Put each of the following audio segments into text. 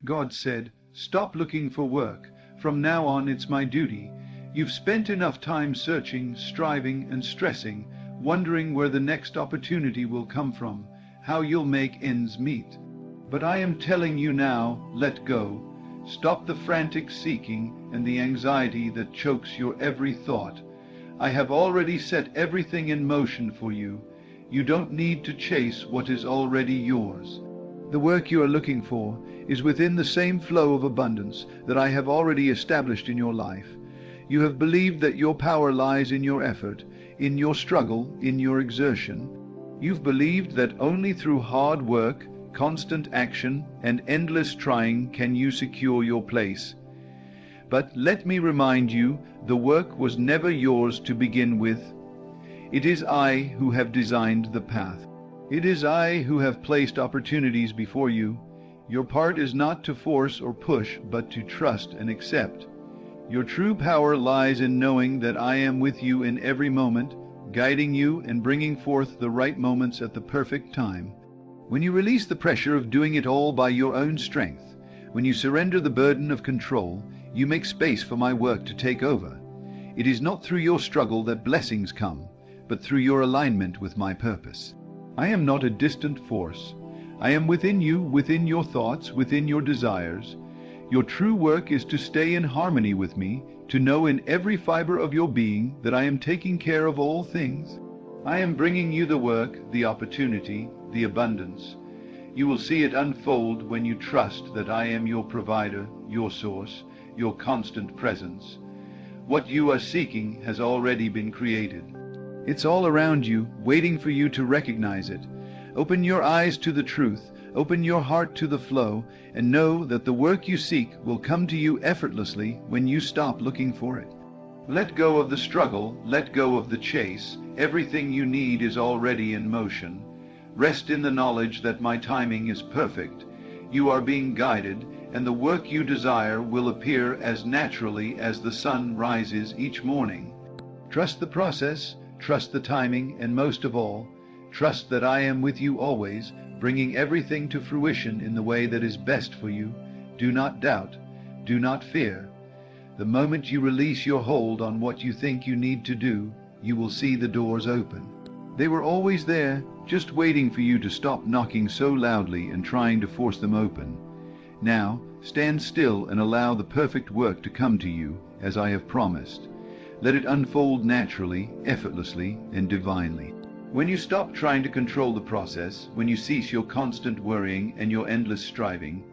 God said, "Stop looking for work. From now on it's my duty. You've spent enough time searching, striving, and stressing, wondering where the next opportunity will come from, how you'll make ends meet. But I am telling you now, let go. Stop the frantic seeking and the anxiety that chokes your every thought. I have already set everything in motion for you. You don't need to chase what is already yours. The work you are looking for is within the same flow of abundance that I have already established in your life. You have believed that your power lies in your effort, in your struggle, in your exertion. You've believed that only through hard work, constant action, and endless trying can you secure your place. But let me remind you, the work was never yours to begin with. It is I who have designed the path. It is I who have placed opportunities before you. Your part is not to force or push, but to trust and accept. Your true power lies in knowing that I am with you in every moment, guiding you and bringing forth the right moments at the perfect time. When you release the pressure of doing it all by your own strength, when you surrender the burden of control, you make space for my work to take over. It is not through your struggle that blessings come, but through your alignment with my purpose. I am not a distant force. I am within you, within your thoughts, within your desires. Your true work is to stay in harmony with me, to know in every fiber of your being that I am taking care of all things. I am bringing you the work, the opportunity, the abundance. You will see it unfold when you trust that I am your provider, your source, your constant presence. What you are seeking has already been created. It's all around you, waiting for you to recognize it. Open your eyes to the truth, open your heart to the flow, and know that the work you seek will come to you effortlessly when you stop looking for it. Let go of the struggle, let go of the chase. Everything you need is already in motion. Rest in the knowledge that my timing is perfect. You are being guided, and the work you desire will appear as naturally as the sun rises each morning. Trust the process, trust the timing, and most of all, trust that I am with you always, bringing everything to fruition in the way that is best for you. Do not doubt, do not fear. The moment you release your hold on what you think you need to do, you will see the doors open. They were always there, just waiting for you to stop knocking so loudly and trying to force them open. Now, stand still and allow the perfect work to come to you, as I have promised. Let it unfold naturally, effortlessly, and divinely. When you stop trying to control the process, when you cease your constant worrying and your endless striving,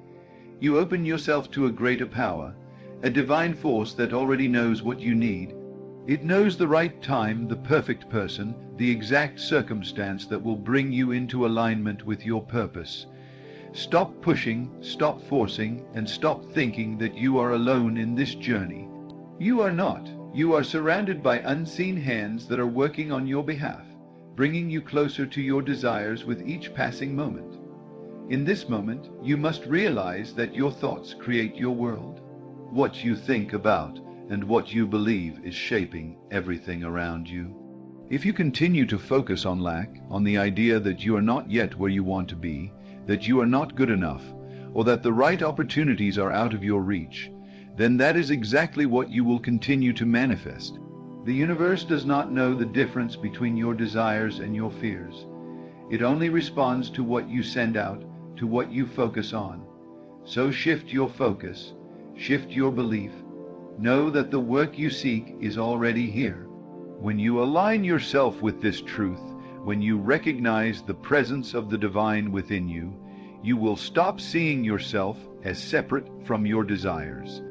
you open yourself to a greater power, a divine force that already knows what you need. It knows the right time, the perfect person, the exact circumstance that will bring you into alignment with your purpose. Stop pushing, stop forcing, and stop thinking that you are alone in this journey. You are not. You are surrounded by unseen hands that are working on your behalf, bringing you closer to your desires with each passing moment. In this moment, you must realize that your thoughts create your world. What you think about and what you believe is shaping everything around you. If you continue to focus on lack, on the idea that you are not yet where you want to be, that you are not good enough, or that the right opportunities are out of your reach, then that is exactly what you will continue to manifest. The universe does not know the difference between your desires and your fears. It only responds to what you send out, to what you focus on. So shift your focus, shift your belief. Know that the work you seek is already here. When you align yourself with this truth, when you recognize the presence of the divine within you, you will stop seeing yourself as separate from your desires.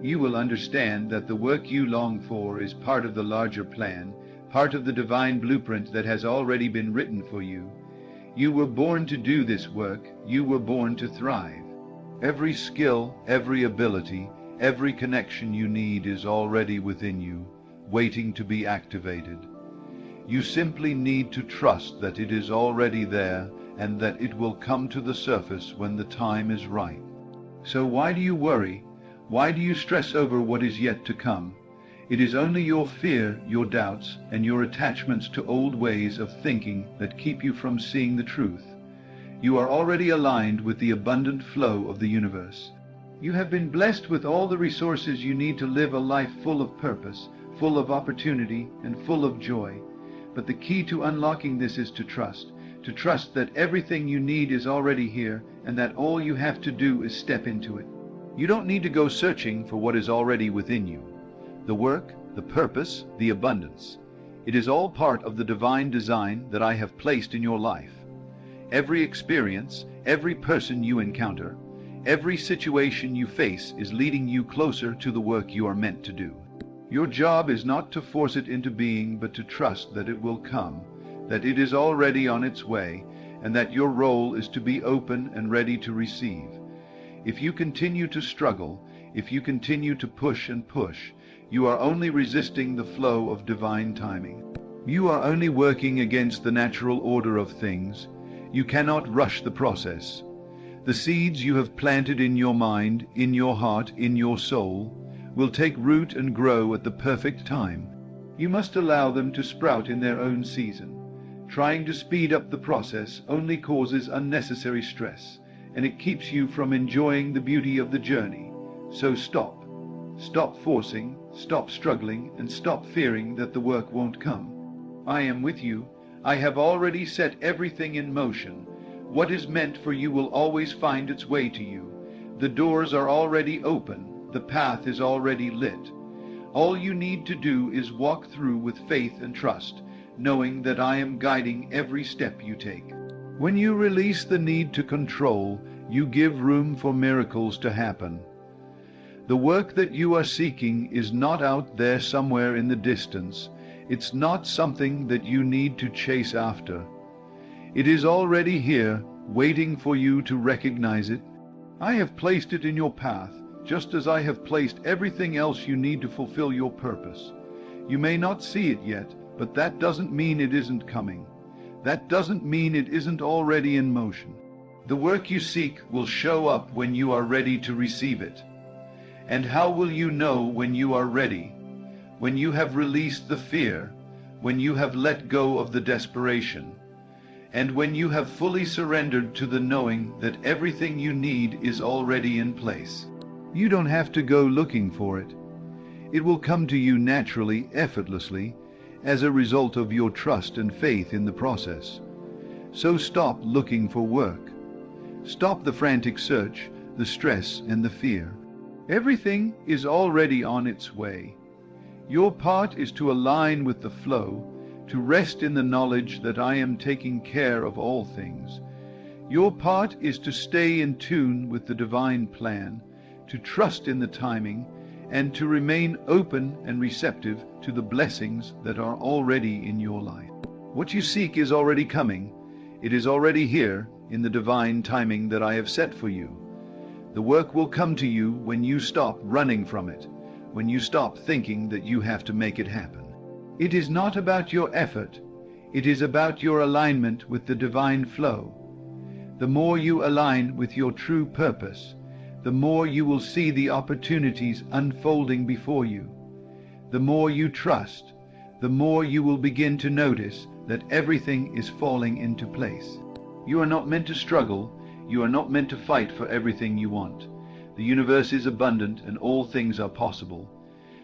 You will understand that the work you long for is part of the larger plan, part of the divine blueprint that has already been written for you. You were born to do this work. You were born to thrive. Every skill, every ability, every connection you need is already within you, waiting to be activated. You simply need to trust that it is already there and that it will come to the surface when the time is right. So why do you worry? Why do you stress over what is yet to come? It is only your fear, your doubts, and your attachments to old ways of thinking that keep you from seeing the truth. You are already aligned with the abundant flow of the universe. You have been blessed with all the resources you need to live a life full of purpose, full of opportunity, and full of joy. But the key to unlocking this is to trust that everything you need is already here, and that all you have to do is step into it. You don't need to go searching for what is already within you. The work, the purpose, the abundance. It is all part of the divine design that I have placed in your life. Every experience, every person you encounter, every situation you face is leading you closer to the work you are meant to do. Your job is not to force it into being, but to trust that it will come, that it is already on its way, and that your role is to be open and ready to receive. If you continue to struggle, if you continue to push and push, you are only resisting the flow of divine timing. You are only working against the natural order of things. You cannot rush the process. The seeds you have planted in your mind, in your heart, in your soul, will take root and grow at the perfect time. You must allow them to sprout in their own season. Trying to speed up the process only causes unnecessary stress, and it keeps you from enjoying the beauty of the journey. So stop. Stop forcing, stop struggling, and stop fearing that the work won't come. I am with you. I have already set everything in motion. What is meant for you will always find its way to you. The doors are already open. The path is already lit. All you need to do is walk through with faith and trust, knowing that I am guiding every step you take. When you release the need to control, you give room for miracles to happen. The work that you are seeking is not out there somewhere in the distance. It's not something that you need to chase after. It is already here, waiting for you to recognize it. I have placed it in your path, just as I have placed everything else you need to fulfill your purpose. You may not see it yet, but that doesn't mean it isn't coming. That doesn't mean it isn't already in motion. The work you seek will show up when you are ready to receive it. And how will you know when you are ready? When you have released the fear, when you have let go of the desperation, and when you have fully surrendered to the knowing that everything you need is already in place. You don't have to go looking for it. It will come to you naturally, effortlessly, as a result of your trust and faith in the process. So stop looking for work. Stop the frantic search, the stress and the fear. Everything is already on its way. Your part is to align with the flow, to rest in the knowledge that I am taking care of all things. Your part is to stay in tune with the divine plan, to trust in the timing, and to remain open and receptive to the blessings that are already in your life. What you seek is already coming. It is already here in the divine timing that I have set for you. The work will come to you when you stop running from it, when you stop thinking that you have to make it happen. It is not about your effort. It is about your alignment with the divine flow. The more you align with your true purpose, the more you will see the opportunities unfolding before you. The more you trust, the more you will begin to notice that everything is falling into place. You are not meant to struggle. You are not meant to fight for everything you want. The universe is abundant and all things are possible.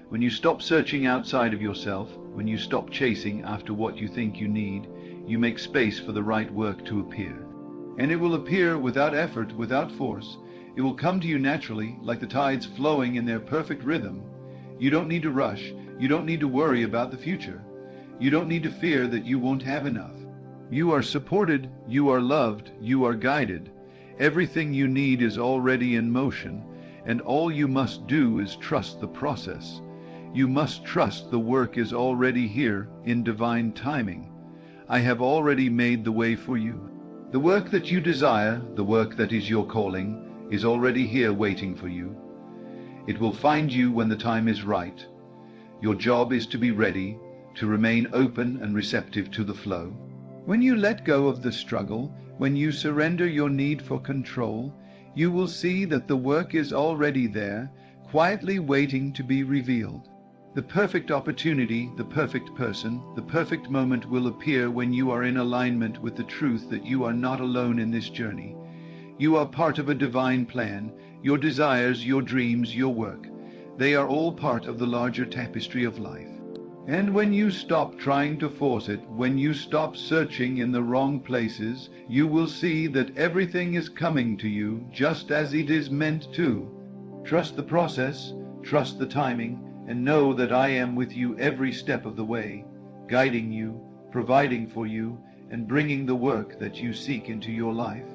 When you stop searching outside of yourself, when you stop chasing after what you think you need, you make space for the right work to appear. And it will appear without effort, without force. It will come to you naturally, like the tides flowing in their perfect rhythm. You don't need to rush. You don't need to worry about the future. You don't need to fear that you won't have enough. You are supported, you are loved, you are guided. Everything you need is already in motion, and all you must do is trust the process. You must trust the work is already here in divine timing. I have already made the way for you. The work that you desire, the work that is your calling, is already here waiting for you. It will find you when the time is right. Your job is to be ready, to remain open and receptive to the flow. When you let go of the struggle, when you surrender your need for control, you will see that the work is already there, quietly waiting to be revealed. The perfect opportunity, the perfect person, the perfect moment will appear when you are in alignment with the truth that you are not alone in this journey. You are part of a divine plan. your desires, your dreams, your work. They are all part of the larger tapestry of life. And when you stop trying to force it, when you stop searching in the wrong places, you will see that everything is coming to you just as it is meant to. Trust the process, trust the timing, and know that I am with you every step of the way, guiding you, providing for you, and bringing the work that you seek into your life.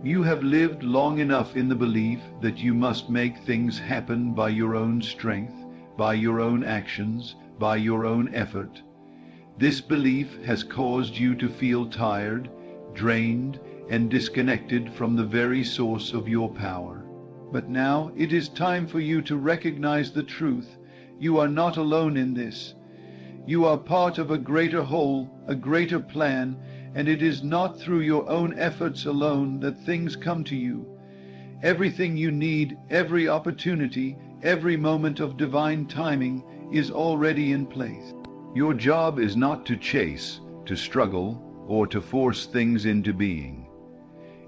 You have lived long enough in the belief that you must make things happen by your own strength, by your own actions, by your own effort. This belief has caused you to feel tired, drained, and disconnected from the very source of your power. But now it is time for you to recognize the truth. You are not alone in this. You are part of a greater whole, a greater plan, and it is not through your own efforts alone that things come to you. Everything you need, every opportunity, every moment of divine timing is already in place. Your job is not to chase, to struggle, or to force things into being.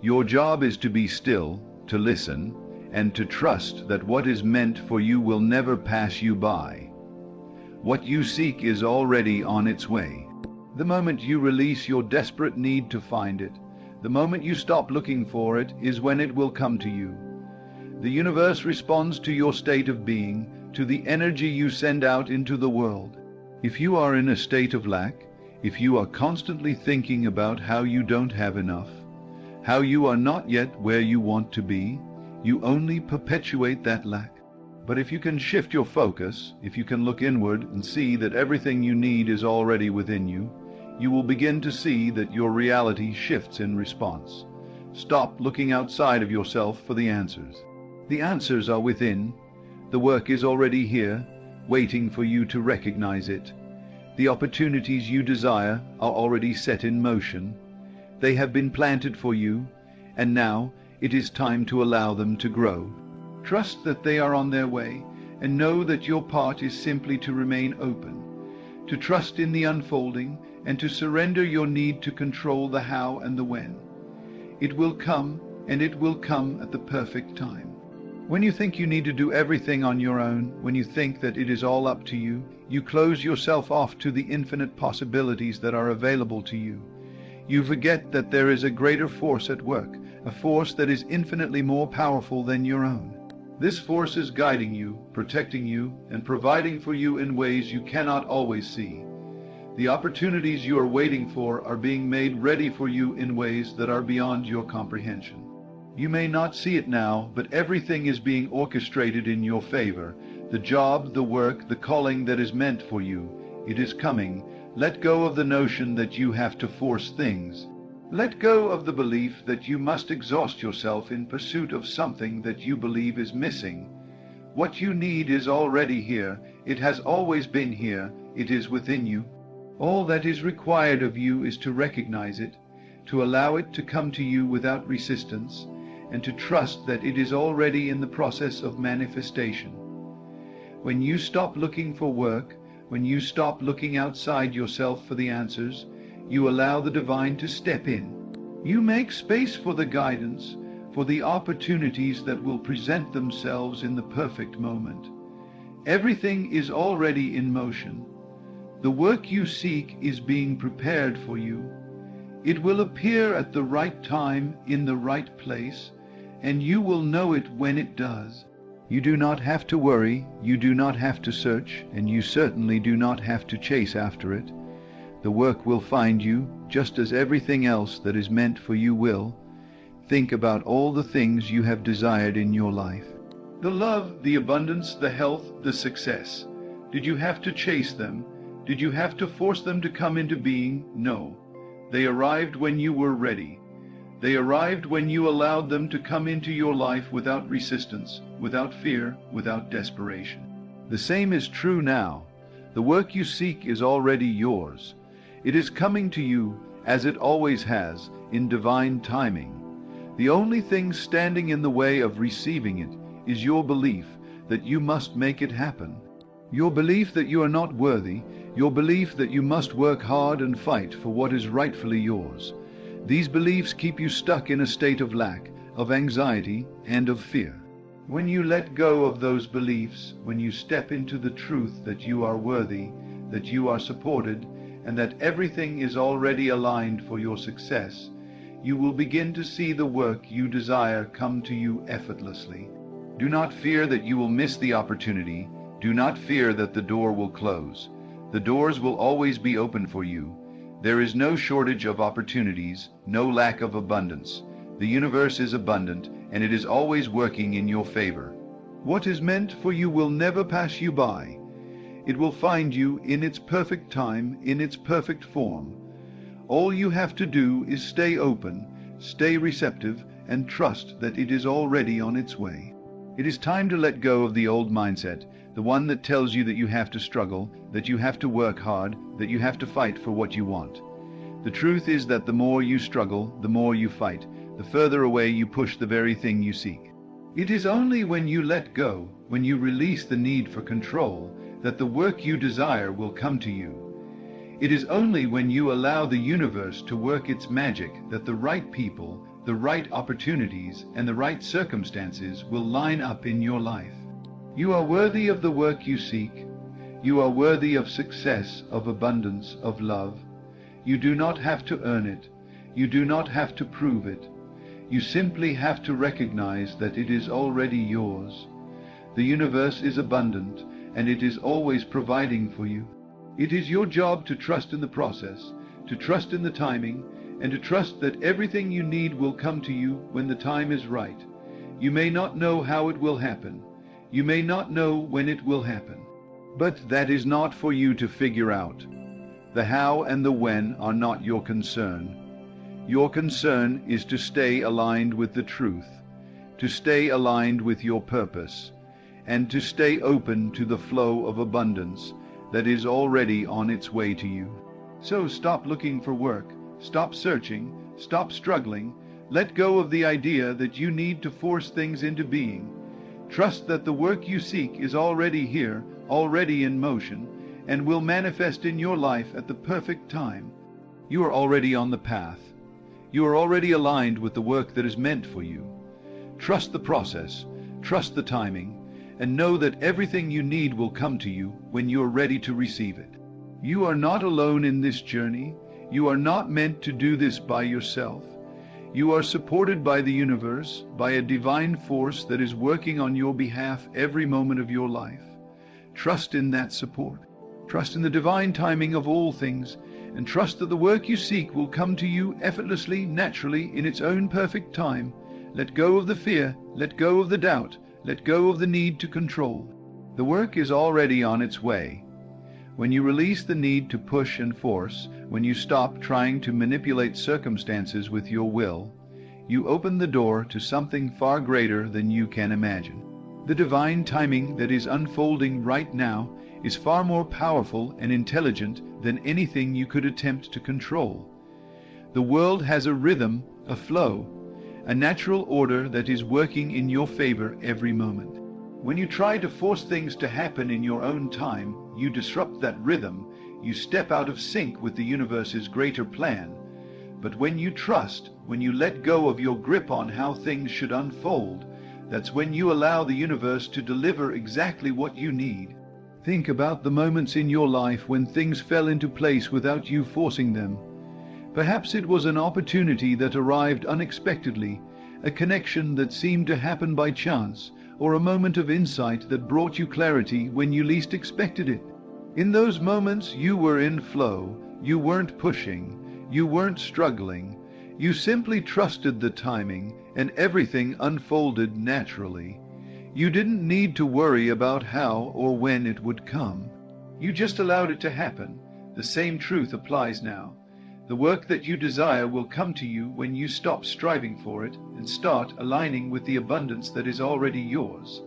Your job is to be still, to listen, and to trust that what is meant for you will never pass you by. What you seek is already on its way. The moment you release your desperate need to find it, the moment you stop looking for it, is when it will come to you. The universe responds to your state of being, to the energy you send out into the world. If you are in a state of lack, if you are constantly thinking about how you don't have enough, how you are not yet where you want to be, you only perpetuate that lack. But if you can shift your focus, if you can look inward and see that everything you need is already within you, you will begin to see that your reality shifts in response. Stop looking outside of yourself for the answers. The answers are within. The work is already here, waiting for you to recognize it. The opportunities you desire are already set in motion. They have been planted for you, and now it is time to allow them to grow. Trust that they are on their way, and know that your part is simply to remain open, to trust in the unfolding, and to surrender your need to control the how and the when. It will come, and it will come at the perfect time. When you think you need to do everything on your own, when you think that it is all up to you, you close yourself off to the infinite possibilities that are available to you. You forget that there is a greater force at work, a force that is infinitely more powerful than your own. This force is guiding you, protecting you, and providing for you in ways you cannot always see. The opportunities you are waiting for are being made ready for you in ways that are beyond your comprehension. You may not see it now, but everything is being orchestrated in your favor. The job, the work, the calling that is meant for you. It is coming. Let go of the notion that you have to force things. Let go of the belief that you must exhaust yourself in pursuit of something that you believe is missing. What you need is already here. It has always been here. It is within you. All that is required of you is to recognize it, to allow it to come to you without resistance, and to trust that it is already in the process of manifestation. When you stop looking for work, when you stop looking outside yourself for the answers, you allow the divine to step in. You make space for the guidance, for the opportunities that will present themselves in the perfect moment. Everything is already in motion. The work you seek is being prepared for you. It will appear at the right time, in the right place, and you will know it when it does. You do not have to worry, you do not have to search, and you certainly do not have to chase after it. The work will find you, just as everything else that is meant for you will. Think about all the things you have desired in your life. The love, the abundance, the health, the success. Did you have to chase them? Did you have to force them to come into being? No. They arrived when you were ready. They arrived when you allowed them to come into your life without resistance, without fear, without desperation. The same is true now. The work you seek is already yours. It is coming to you, as it always has, in divine timing. The only thing standing in the way of receiving it is your belief that you must make it happen. Your belief that you are not worthy, your belief that you must work hard and fight for what is rightfully yours. These beliefs keep you stuck in a state of lack, of anxiety, and of fear. When you let go of those beliefs, when you step into the truth that you are worthy, that you are supported, and that everything is already aligned for your success, you will begin to see the work you desire come to you effortlessly. Do not fear that you will miss the opportunity. Do not fear that the door will close. The doors will always be open for you. There is no shortage of opportunities, no lack of abundance. The universe is abundant, and it is always working in your favor. What is meant for you will never pass you by. It will find you in its perfect time, in its perfect form. All you have to do is stay open, stay receptive, and trust that it is already on its way. It is time to let go of the old mindset, the one that tells you that you have to struggle, that you have to work hard, that you have to fight for what you want. The truth is that the more you struggle, the more you fight, the further away you push the very thing you seek. It is only when you let go, when you release the need for control, that the work you desire will come to you. It is only when you allow the universe to work its magic that the right people, the right opportunities, and the right circumstances will line up in your life. You are worthy of the work you seek. You are worthy of success, of abundance, of love. You do not have to earn it. You do not have to prove it. You simply have to recognize that it is already yours. The universe is abundant, and it is always providing for you. It is your job to trust in the process, to trust in the timing, and to trust that everything you need will come to you when the time is right. You may not know how it will happen. You may not know when it will happen. But that is not for you to figure out. The how and the when are not your concern. Your concern is to stay aligned with the truth, to stay aligned with your purpose, and to stay open to the flow of abundance that is already on its way to you. So stop looking for work, stop searching, stop struggling, let go of the idea that you need to force things into being. Trust that the work you seek is already here, already in motion, and will manifest in your life at the perfect time. You are already on the path. You are already aligned with the work that is meant for you. Trust the process, trust the timing, and know that everything you need will come to you when you are ready to receive it. You are not alone in this journey. You are not meant to do this by yourself. You are supported by the universe, by a divine force that is working on your behalf every moment of your life. Trust in that support. Trust in the divine timing of all things, and trust that the work you seek will come to you effortlessly, naturally, in its own perfect time. Let go of the fear, let go of the doubt, let go of the need to control. The work is already on its way. When you release the need to push and force, when you stop trying to manipulate circumstances with your will, you open the door to something far greater than you can imagine. The divine timing that is unfolding right now is far more powerful and intelligent than anything you could attempt to control. The world has a rhythm, a flow, a natural order that is working in your favor every moment. When you try to force things to happen in your own time, you disrupt that rhythm, you step out of sync with the universe's greater plan. But when you trust, when you let go of your grip on how things should unfold, that's when you allow the universe to deliver exactly what you need. Think about the moments in your life when things fell into place without you forcing them. Perhaps it was an opportunity that arrived unexpectedly, a connection that seemed to happen by chance, or a moment of insight that brought you clarity when you least expected it. In those moments you were in flow, you weren't pushing, you weren't struggling, you simply trusted the timing, and everything unfolded naturally. You didn't need to worry about how or when it would come. You just allowed it to happen. The same truth applies now. The work that you desire will come to you when you stop striving for it and start aligning with the abundance that is already yours.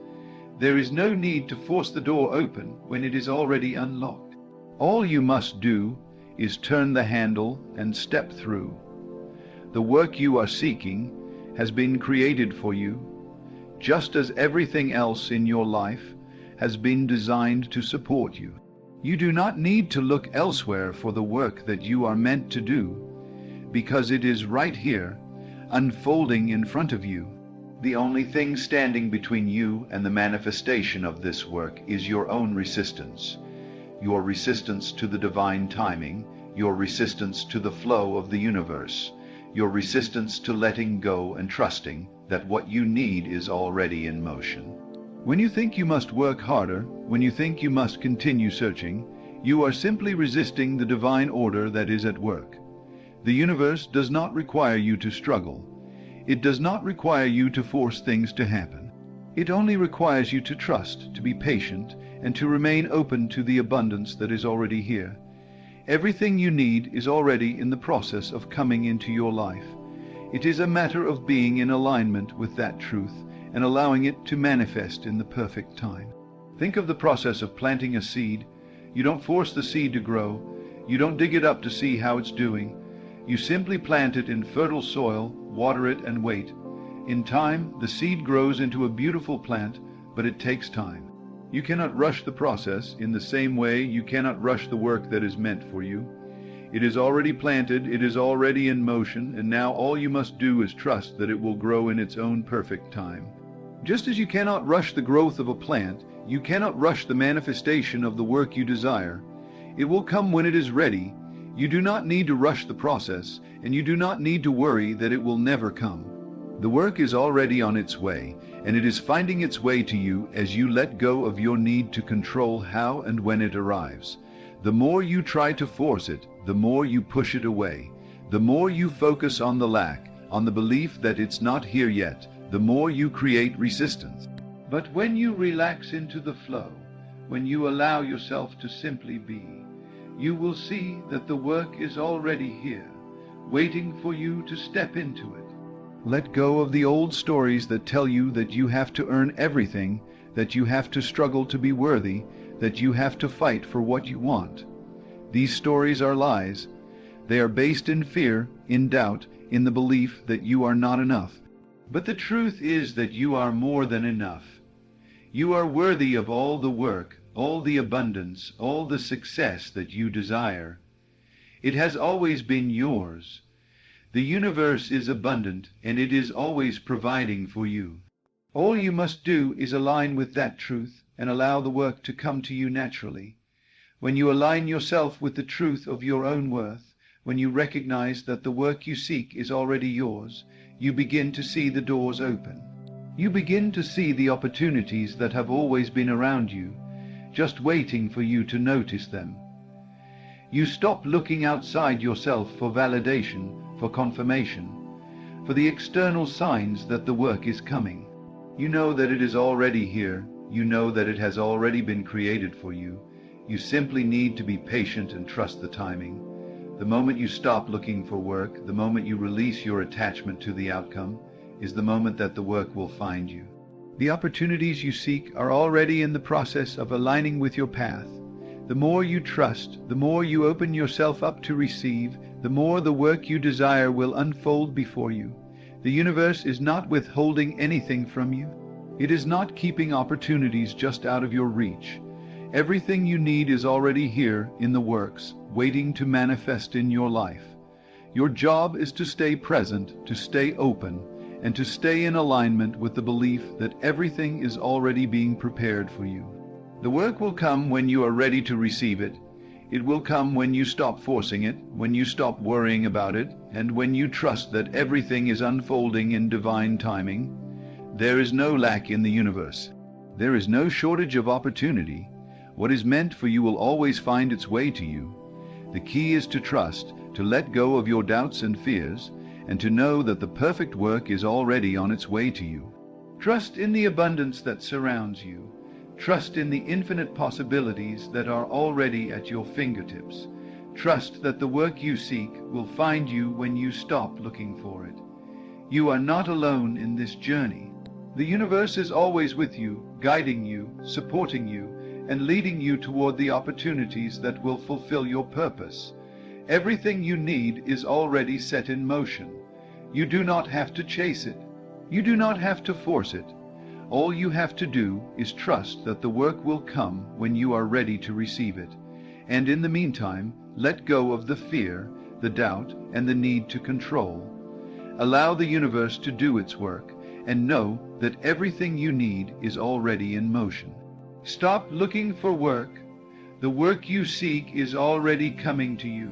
There is no need to force the door open when it is already unlocked. All you must do is turn the handle and step through. The work you are seeking has been created for you, just as everything else in your life has been designed to support you. You do not need to look elsewhere for the work that you are meant to do, because it is right here, unfolding in front of you. The only thing standing between you and the manifestation of this work is your own resistance. Your resistance to the divine timing, your resistance to the flow of the universe, your resistance to letting go and trusting that what you need is already in motion. When you think you must work harder, when you think you must continue searching, you are simply resisting the divine order that is at work. The universe does not require you to struggle. It does not require you to force things to happen. It only requires you to trust, to be patient, and to remain open to the abundance that is already here. Everything you need is already in the process of coming into your life. It is a matter of being in alignment with that truth and allowing it to manifest in the perfect time. Think of the process of planting a seed. You don't force the seed to grow. You don't dig it up to see how it's doing. You simply plant it in fertile soil, water it, and wait. In time, the seed grows into a beautiful plant, but it takes time. You cannot rush the process. In the same way, you cannot rush the work that is meant for you. It is already planted, it is already in motion, and now all you must do is trust that it will grow in its own perfect time. Just as you cannot rush the growth of a plant, you cannot rush the manifestation of the work you desire. It will come when it is ready. You do not need to rush the process, and you do not need to worry that it will never come. The work is already on its way, and it is finding its way to you as you let go of your need to control how and when it arrives. The more you try to force it, the more you push it away. The more you focus on the lack, on the belief that it's not here yet, the more you create resistance. But when you relax into the flow, when you allow yourself to simply be, you will see that the work is already here, waiting for you to step into it. Let go of the old stories that tell you that you have to earn everything, that you have to struggle to be worthy, that you have to fight for what you want. These stories are lies. They are based in fear, in doubt, in the belief that you are not enough. But the truth is that you are more than enough. You are worthy of all the work, all the abundance, all the success that you desire. It has always been yours. The universe is abundant, and it is always providing for you. All you must do is align with that truth and allow the work to come to you naturally. When you align yourself with the truth of your own worth, when you recognize that the work you seek is already yours, you begin to see the doors open. You begin to see the opportunities that have always been around you, just waiting for you to notice them. You stop looking outside yourself for validation, for confirmation, for the external signs that the work is coming. You know that it is already here. You know that it has already been created for you. You simply need to be patient and trust the timing. The moment you stop looking for work, the moment you release your attachment to the outcome, is the moment that the work will find you. The opportunities you seek are already in the process of aligning with your path. The more you trust, the more you open yourself up to receive, the more the work you desire will unfold before you. The universe is not withholding anything from you. It is not keeping opportunities just out of your reach. Everything you need is already here in the works, waiting to manifest in your life. Your job is to stay present, to stay open, and to stay in alignment with the belief that everything is already being prepared for you. The work will come when you are ready to receive it. It will come when you stop forcing it, when you stop worrying about it, and when you trust that everything is unfolding in divine timing. There is no lack in the universe. There is no shortage of opportunity. What is meant for you will always find its way to you. The key is to trust, to let go of your doubts and fears, and to know that the perfect work is already on its way to you. Trust in the abundance that surrounds you. Trust in the infinite possibilities that are already at your fingertips. Trust that the work you seek will find you when you stop looking for it. You are not alone in this journey. The universe is always with you, guiding you, supporting you, and leading you toward the opportunities that will fulfill your purpose. Everything you need is already set in motion. You do not have to chase it. You do not have to force it. All you have to do is trust that the work will come when you are ready to receive it. And in the meantime, let go of the fear, the doubt, and the need to control. Allow the universe to do its work, and know that everything you need is already in motion. Stop looking for work. The work you seek is already coming to you.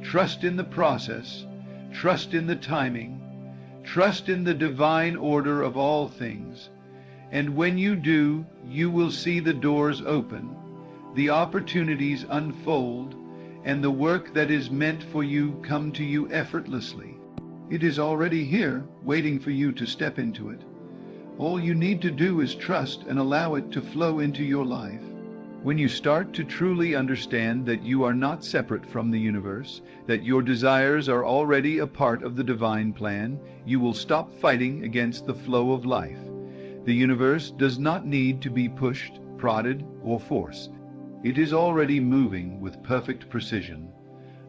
Trust in the process. Trust in the timing. Trust in the divine order of all things. And when you do, you will see the doors open, the opportunities unfold, and the work that is meant for you come to you effortlessly. It is already here, waiting for you to step into it. All you need to do is trust and allow it to flow into your life. When you start to truly understand that you are not separate from the universe, that your desires are already a part of the divine plan, you will stop fighting against the flow of life. The universe does not need to be pushed, prodded, or forced. It is already moving with perfect precision,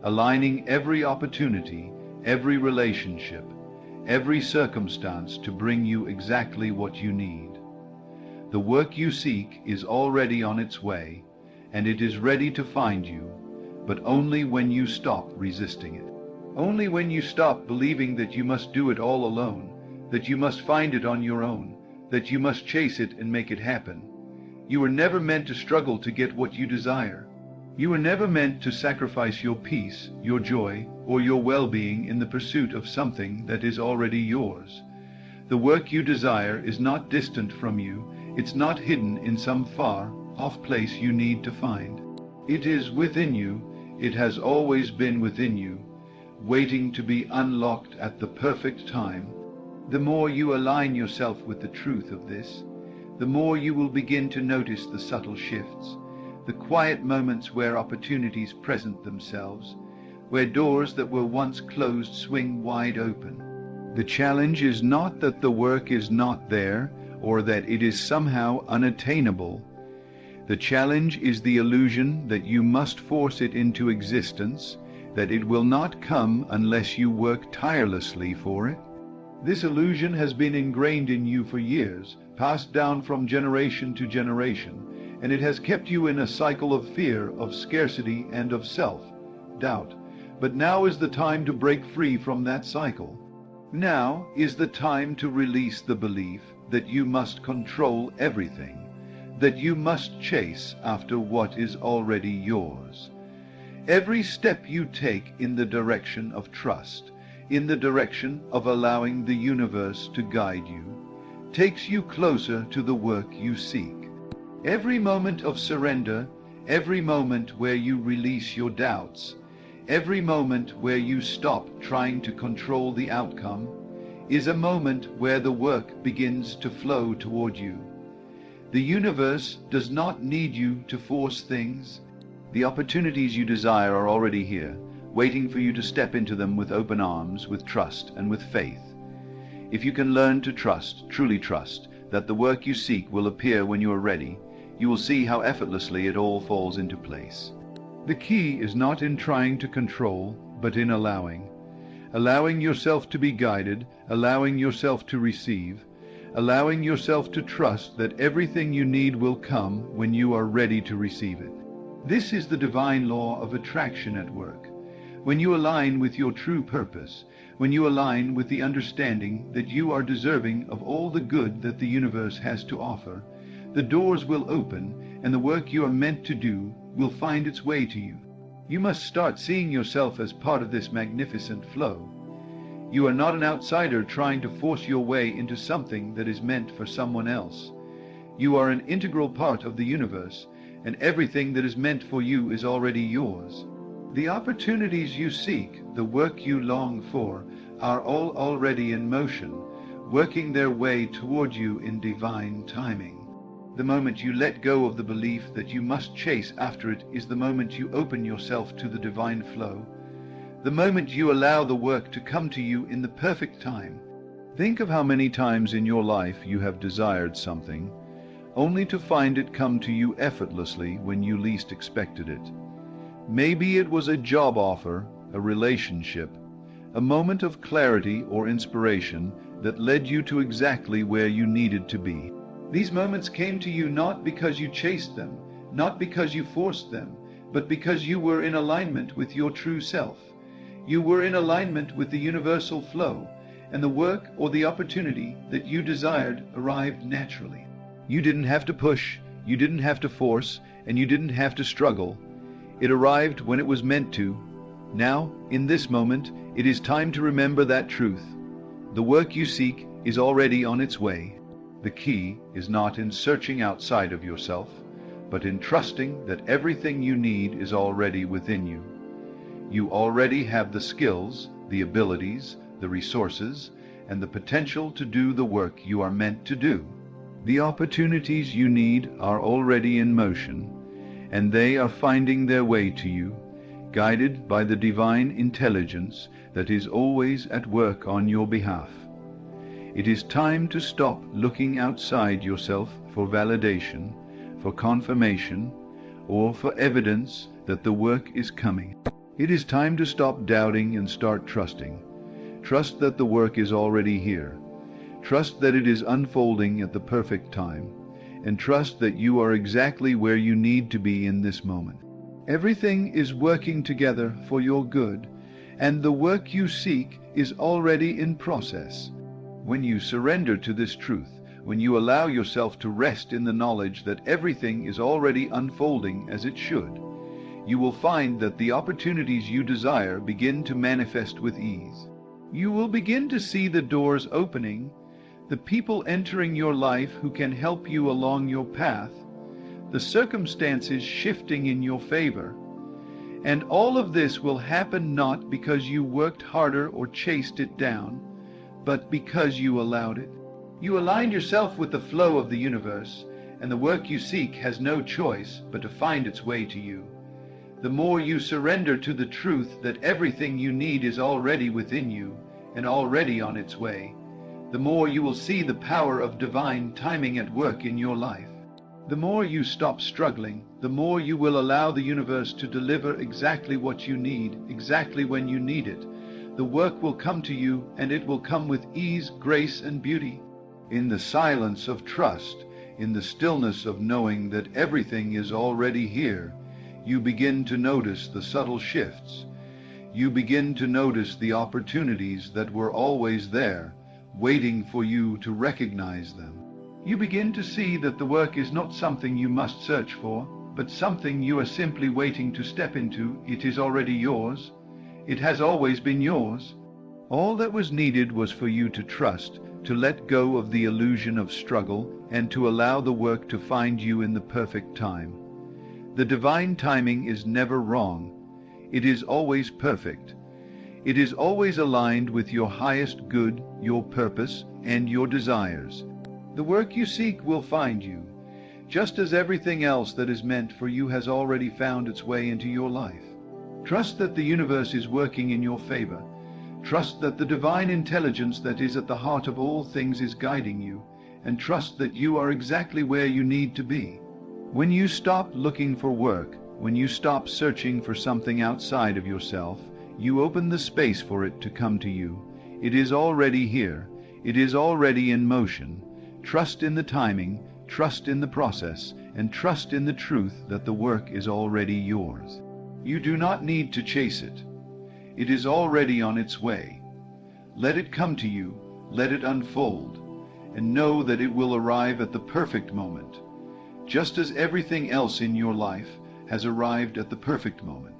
aligning every opportunity, every relationship, every circumstance to bring you exactly what you need. The work you seek is already on its way, and it is ready to find you, but only when you stop resisting it. Only when you stop believing that you must do it all alone, that you must find it on your own, that you must chase it and make it happen. You were never meant to struggle to get what you desire. You were never meant to sacrifice your peace, your joy, or your well-being in the pursuit of something that is already yours. The work you desire is not distant from you. It's not hidden in some far-off place you need to find. It is within you. It has always been within you, waiting to be unlocked at the perfect time. The more you align yourself with the truth of this, the more you will begin to notice the subtle shifts, the quiet moments where opportunities present themselves, where doors that were once closed swing wide open. The challenge is not that the work is not there, or that it is somehow unattainable. The challenge is the illusion that you must force it into existence, that it will not come unless you work tirelessly for it. This illusion has been ingrained in you for years, passed down from generation to generation, and it has kept you in a cycle of fear, of scarcity, and of self-doubt. But now is the time to break free from that cycle. Now is the time to release the belief that you must control everything, that you must chase after what is already yours. Every step you take in the direction of trust, in the direction of allowing the universe to guide you, takes you closer to the work you seek. Every moment of surrender, every moment where you release your doubts, every moment where you stop trying to control the outcome, is a moment where the work begins to flow toward you. The universe does not need you to force things. The opportunities you desire are already here, waiting for you to step into them with open arms, with trust, and with faith. If you can learn to trust, truly trust, that the work you seek will appear when you are ready, you will see how effortlessly it all falls into place. The key is not in trying to control, but in allowing. Allowing yourself to be guided, allowing yourself to receive, allowing yourself to trust that everything you need will come when you are ready to receive it. This is the divine law of attraction at work. When you align with your true purpose, when you align with the understanding that you are deserving of all the good that the universe has to offer, the doors will open and the work you are meant to do will find its way to you. You must start seeing yourself as part of this magnificent flow. You are not an outsider trying to force your way into something that is meant for someone else. You are an integral part of the universe, and everything that is meant for you is already yours. The opportunities you seek, the work you long for, are all already in motion, working their way toward you in divine timing. The moment you let go of the belief that you must chase after it is the moment you open yourself to the divine flow. The moment you allow the work to come to you in the perfect time. Think of how many times in your life you have desired something, only to find it come to you effortlessly when you least expected it. Maybe it was a job offer, a relationship, a moment of clarity or inspiration that led you to exactly where you needed to be. These moments came to you not because you chased them, not because you forced them, but because you were in alignment with your true self. You were in alignment with the universal flow, and the work or the opportunity that you desired arrived naturally. You didn't have to push, you didn't have to force, and you didn't have to struggle. It arrived when it was meant to. Now, in this moment, it is time to remember that truth. The work you seek is already on its way. The key is not in searching outside of yourself, but in trusting that everything you need is already within you. You already have the skills, the abilities, the resources, and the potential to do the work you are meant to do. The opportunities you need are already in motion, and they are finding their way to you, guided by the divine intelligence that is always at work on your behalf. It is time to stop looking outside yourself for validation, for confirmation, or for evidence that the work is coming. It is time to stop doubting and start trusting. Trust that the work is already here. Trust that it is unfolding at the perfect time, and trust that you are exactly where you need to be in this moment. Everything is working together for your good, and the work you seek is already in process. When you surrender to this truth, when you allow yourself to rest in the knowledge that everything is already unfolding as it should, you will find that the opportunities you desire begin to manifest with ease. You will begin to see the doors opening, the people entering your life who can help you along your path, the circumstances shifting in your favor. And all of this will happen not because you worked harder or chased it down, but because you allowed it. You aligned yourself with the flow of the universe, and the work you seek has no choice but to find its way to you. The more you surrender to the truth that everything you need is already within you and already on its way, the more you will see the power of divine timing at work in your life. The more you stop struggling, the more you will allow the universe to deliver exactly what you need, exactly when you need it. The work will come to you, and it will come with ease, grace, and beauty. In the silence of trust, in the stillness of knowing that everything is already here, you begin to notice the subtle shifts. You begin to notice the opportunities that were always there, waiting for you to recognize them. You begin to see that the work is not something you must search for, but something you are simply waiting to step into. It is already yours. It has always been yours. All that was needed was for you to trust, to let go of the illusion of struggle, and to allow the work to find you in the perfect time. The divine timing is never wrong. It is always perfect. It is always aligned with your highest good, your purpose, and your desires. The work you seek will find you, just as everything else that is meant for you has already found its way into your life. Trust that the universe is working in your favor. Trust that the divine intelligence that is at the heart of all things is guiding you, and trust that you are exactly where you need to be. When you stop looking for work, when you stop searching for something outside of yourself, you open the space for it to come to you. It is already here. It is already in motion. Trust in the timing, trust in the process, and trust in the truth that the work is already yours. You do not need to chase it. It is already on its way. Let it come to you, let it unfold, and know that it will arrive at the perfect moment, just as everything else in your life has arrived at the perfect moment.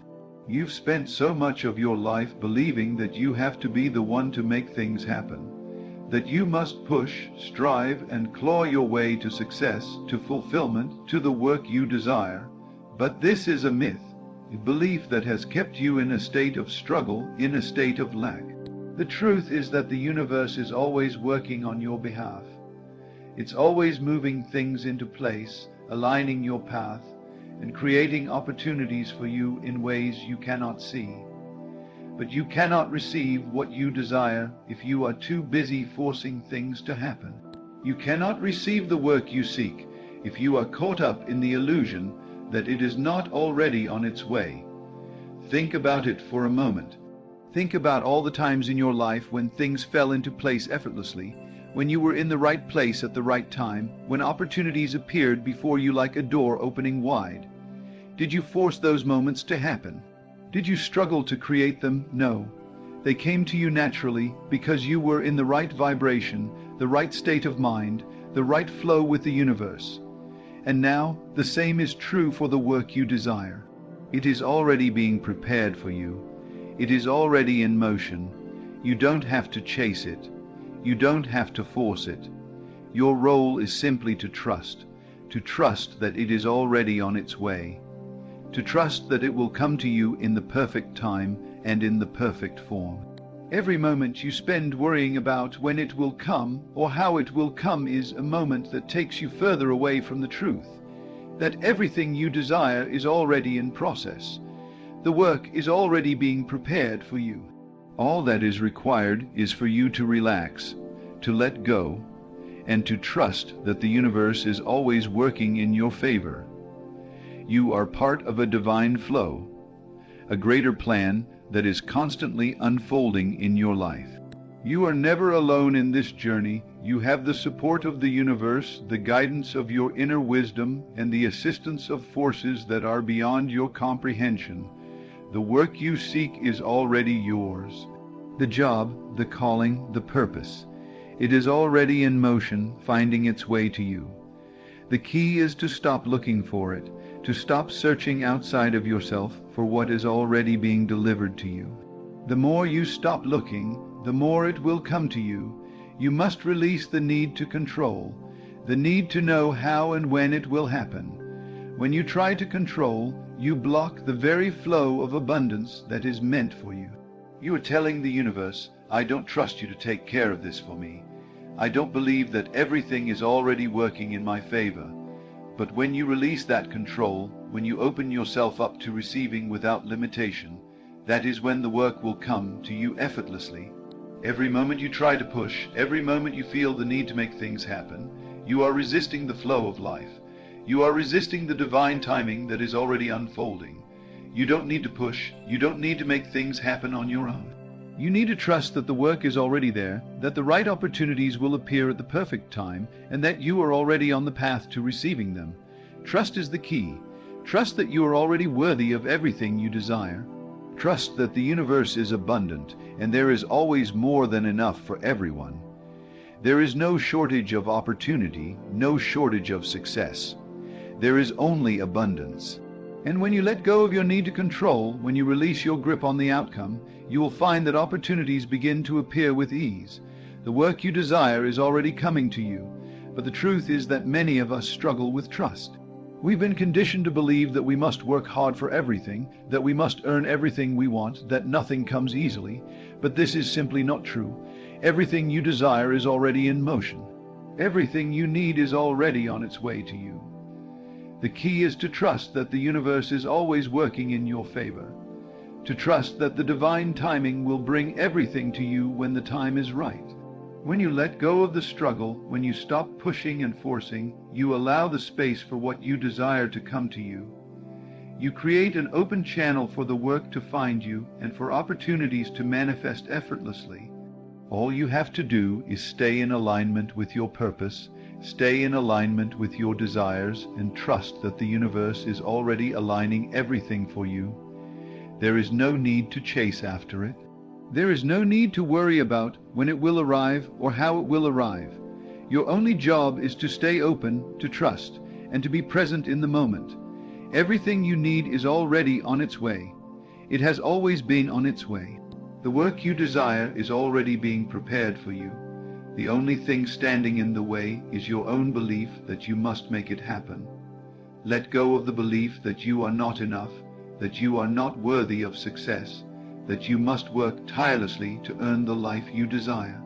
You've spent so much of your life believing that you have to be the one to make things happen, that you must push, strive, and claw your way to success, to fulfillment, to the work you desire. But this is a myth, a belief that has kept you in a state of struggle, in a state of lack. The truth is that the universe is always working on your behalf. It's always moving things into place, aligning your path, and creating opportunities for you in ways you cannot see. But you cannot receive what you desire if you are too busy forcing things to happen. You cannot receive the work you seek if you are caught up in the illusion that it is not already on its way. Think about it for a moment. Think about all the times in your life when things fell into place effortlessly, when you were in the right place at the right time, when opportunities appeared before you like a door opening wide. Did you force those moments to happen? Did you struggle to create them? No. They came to you naturally because you were in the right vibration, the right state of mind, the right flow with the universe. And now, the same is true for the work you desire. It is already being prepared for you. It is already in motion. You don't have to chase it. You don't have to force it. Your role is simply to trust that it is already on its way, to trust that it will come to you in the perfect time and in the perfect form. Every moment you spend worrying about when it will come or how it will come is a moment that takes you further away from the truth, that everything you desire is already in process. The work is already being prepared for you. All that is required is for you to relax, to let go, and to trust that the universe is always working in your favor. You are part of a divine flow, a greater plan that is constantly unfolding in your life. You are never alone in this journey. You have the support of the universe, the guidance of your inner wisdom, and the assistance of forces that are beyond your comprehension. The work you seek is already yours. The job, the calling, the purpose. It is already in motion, finding its way to you. The key is to stop looking for it, to stop searching outside of yourself for what is already being delivered to you. The more you stop looking, the more it will come to you. You must release the need to control, the need to know how and when it will happen. When you try to control, you block the very flow of abundance that is meant for you. You are telling the universe, I don't trust you to take care of this for me. I don't believe that everything is already working in my favor. But when you release that control, when you open yourself up to receiving without limitation, that is when the work will come to you effortlessly. Every moment you try to push, every moment you feel the need to make things happen, you are resisting the flow of life. You are resisting the divine timing that is already unfolding. You don't need to push. You don't need to make things happen on your own. You need to trust that the work is already there, that the right opportunities will appear at the perfect time, and that you are already on the path to receiving them. Trust is the key. Trust that you are already worthy of everything you desire. Trust that the universe is abundant, and there is always more than enough for everyone. There is no shortage of opportunity, no shortage of success. There is only abundance. And when you let go of your need to control, when you release your grip on the outcome, you will find that opportunities begin to appear with ease. The work you desire is already coming to you, but the truth is that many of us struggle with trust. We've been conditioned to believe that we must work hard for everything, that we must earn everything we want, that nothing comes easily, but this is simply not true. Everything you desire is already in motion. Everything you need is already on its way to you. The key is to trust that the universe is always working in your favor, to trust that the divine timing will bring everything to you when the time is right. When you let go of the struggle, when you stop pushing and forcing, you allow the space for what you desire to come to you. You create an open channel for the work to find you and for opportunities to manifest effortlessly. All you have to do is stay in alignment with your purpose, stay in alignment with your desires, and trust that the universe is already aligning everything for you. There is no need to chase after it. There is no need to worry about when it will arrive or how it will arrive. Your only job is to stay open, to trust, and to be present in the moment. Everything you need is already on its way. It has always been on its way. The work you desire is already being prepared for you. The only thing standing in the way is your own belief that you must make it happen. Let go of the belief that you are not enough, that you are not worthy of success, that you must work tirelessly to earn the life you desire.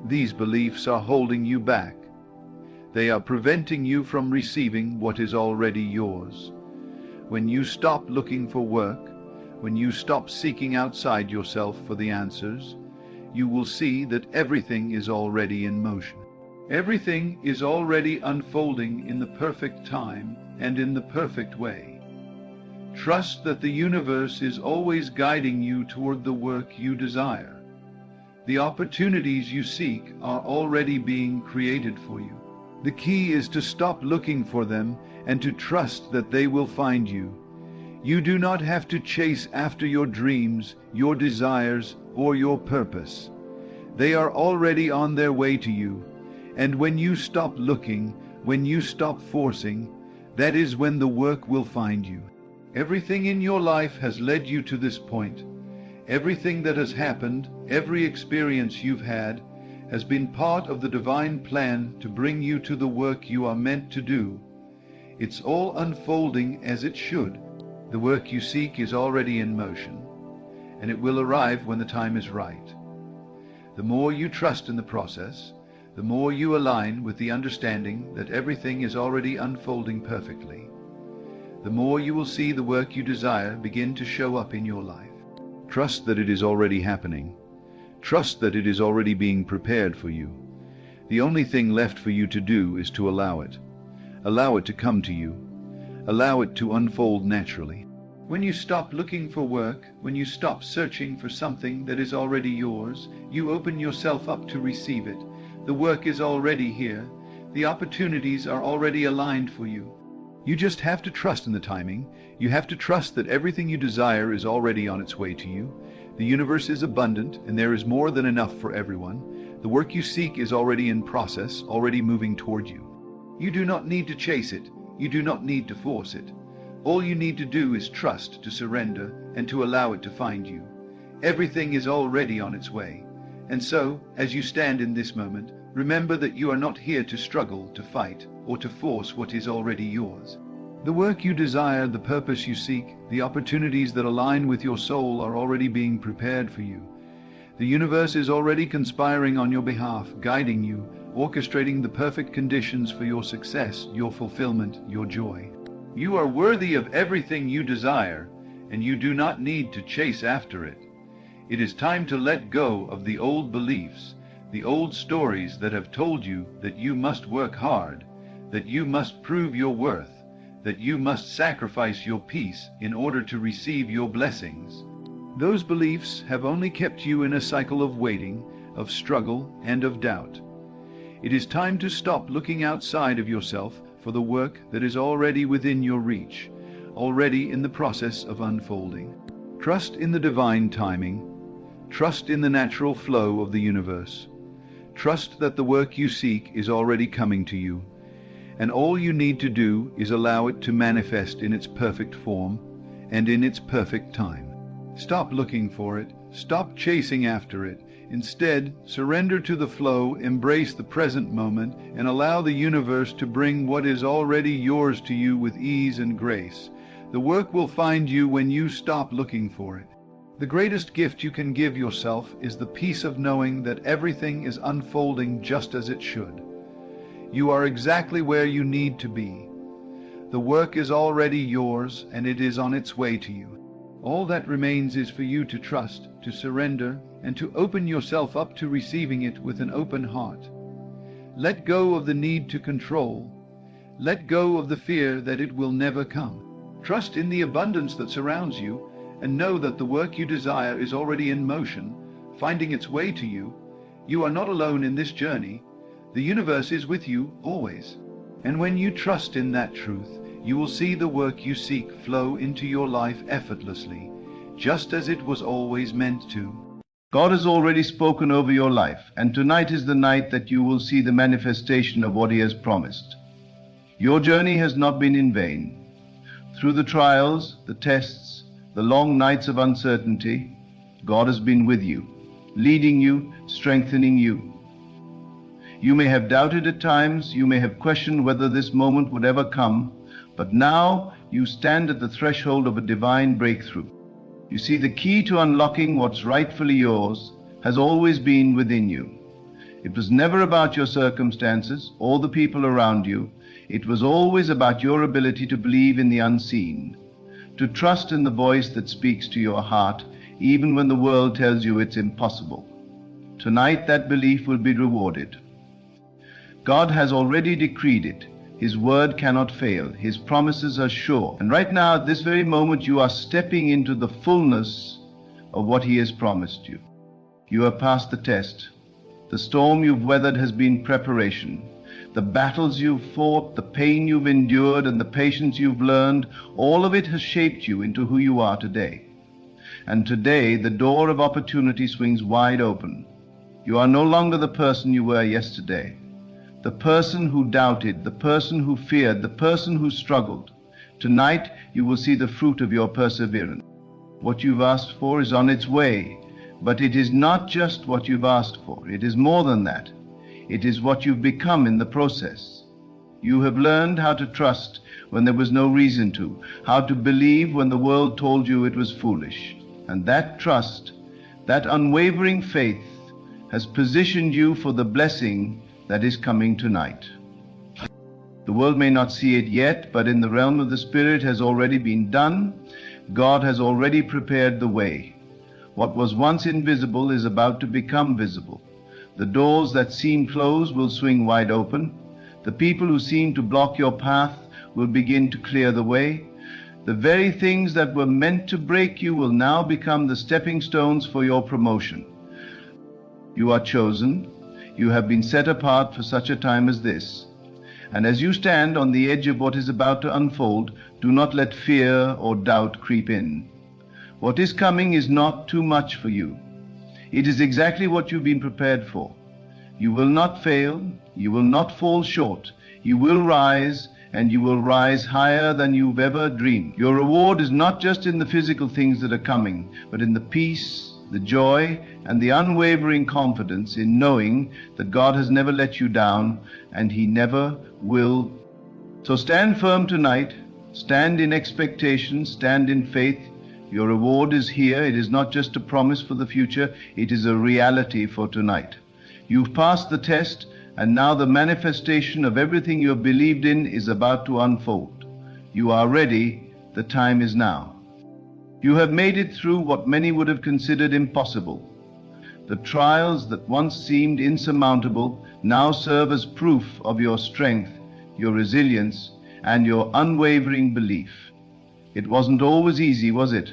These beliefs are holding you back. They are preventing you from receiving what is already yours. When you stop looking for work, when you stop seeking outside yourself for the answers, you will see that everything is already in motion. Everything is already unfolding in the perfect time and in the perfect way. Trust that the universe is always guiding you toward the work you desire. The opportunities you seek are already being created for you. The key is to stop looking for them and to trust that they will find you. You do not have to chase after your dreams, your desires, or your purpose. They are already on their way to you, and when you stop looking, when you stop forcing, that is when the work will find you. Everything in your life has led you to this point. Everything that has happened, every experience you've had, has been part of the divine plan to bring you to the work you are meant to do. It's all unfolding as it should. The work you seek is already in motion, and it will arrive when the time is right. The more you trust in the process, the more you align with the understanding that everything is already unfolding perfectly, the more you will see the work you desire begin to show up in your life. Trust that it is already happening. Trust that it is already being prepared for you. The only thing left for you to do is to allow it. Allow it to come to you. Allow it to unfold naturally. When you stop looking for work, when you stop searching for something that is already yours, you open yourself up to receive it. The work is already here. The opportunities are already aligned for you. You just have to trust in the timing. You have to trust that everything you desire is already on its way to you. The universe is abundant, and there is more than enough for everyone. The work you seek is already in process, already moving toward you. You do not need to chase it. You do not need to force it. All you need to do is trust, to surrender, and to allow it to find you. Everything is already on its way. And so, as you stand in this moment, remember that you are not here to struggle, to fight, or to force what is already yours. The work you desire, the purpose you seek, the opportunities that align with your soul are already being prepared for you. The universe is already conspiring on your behalf, guiding you, orchestrating the perfect conditions for your success, your fulfillment, your joy. You are worthy of everything you desire, and you do not need to chase after it. It is time to let go of the old beliefs, the old stories that have told you that you must work hard, that you must prove your worth, that you must sacrifice your peace in order to receive your blessings. Those beliefs have only kept you in a cycle of waiting, of struggle, and of doubt. It is time to stop looking outside of yourself for the work that is already within your reach, already in the process of unfolding. Trust in the divine timing. Trust in the natural flow of the universe. Trust that the work you seek is already coming to you, and all you need to do is allow it to manifest in its perfect form and in its perfect time. Stop looking for it. Stop chasing after it. Instead, surrender to the flow, embrace the present moment, and allow the universe to bring what is already yours to you with ease and grace. The work will find you when you stop looking for it. The greatest gift you can give yourself is the peace of knowing that everything is unfolding just as it should. You are exactly where you need to be. The work is already yours, and it is on its way to you. All that remains is for you to trust, to surrender, and to open yourself up to receiving it with an open heart. Let go of the need to control. Let go of the fear that it will never come. Trust in the abundance that surrounds you, and know that the work you desire is already in motion, finding its way to you. You are not alone in this journey. The universe is with you always. And when you trust in that truth, you will see the work you seek flow into your life effortlessly, just as it was always meant to. God has already spoken over your life, and tonight is the night that you will see the manifestation of what He has promised. Your journey has not been in vain. Through the trials, the tests, the long nights of uncertainty, God has been with you, leading you, strengthening you. You may have doubted at times, you may have questioned whether this moment would ever come, but now you stand at the threshold of a divine breakthrough. You see, the key to unlocking what's rightfully yours has always been within you. It was never about your circumstances or the people around you. It was always about your ability to believe in the unseen, to trust in the voice that speaks to your heart, even when the world tells you it's impossible. Tonight that belief will be rewarded. God has already decreed it. His word cannot fail. His promises are sure. And right now, at this very moment, you are stepping into the fullness of what He has promised you. You have passed the test. The storm you've weathered has been preparation. The battles you've fought, the pain you've endured, and the patience you've learned, all of it has shaped you into who you are today. and today the door of opportunity swings wide open. You are no longer the person you were yesterday, the person who doubted, the person who feared, the person who struggled. Tonight you will see the fruit of your perseverance. What you've asked for is on its way, but it is not just what you've asked for. It is more than that. It is what you've become in the process. You have learned how to trust when there was no reason to, how to believe when the world told you it was foolish. And that trust, that unwavering faith, has positioned you for the blessing that is coming tonight. The world may not see it yet, but in the realm of the Spirit has already been done. God has already prepared the way. What was once invisible is about to become visible. The doors that seem closed will swing wide open. The people who seem to block your path will begin to clear the way. The very things that were meant to break you will now become the stepping stones for your promotion. You are chosen. You have been set apart for such a time as this. And as you stand on the edge of what is about to unfold, do not let fear or doubt creep in. What is coming is not too much for you. It is exactly what you've been prepared for. You will not fail. You will not fall short. You will rise, and you will rise higher than you've ever dreamed. Your reward is not just in the physical things that are coming, but in the peace, the joy, and the unwavering confidence in knowing that God has never let you down, and He never will. So stand firm tonight. Stand in expectation. Stand in faith. Your reward is here. It is not just a promise for the future. It is a reality for tonight. You've passed the test, and now the manifestation of everything you have believed in is about to unfold. You are ready. The time is now. You have made it through what many would have considered impossible. The trials that once seemed insurmountable now serve as proof of your strength, your resilience, and your unwavering belief. It wasn't always easy, was it?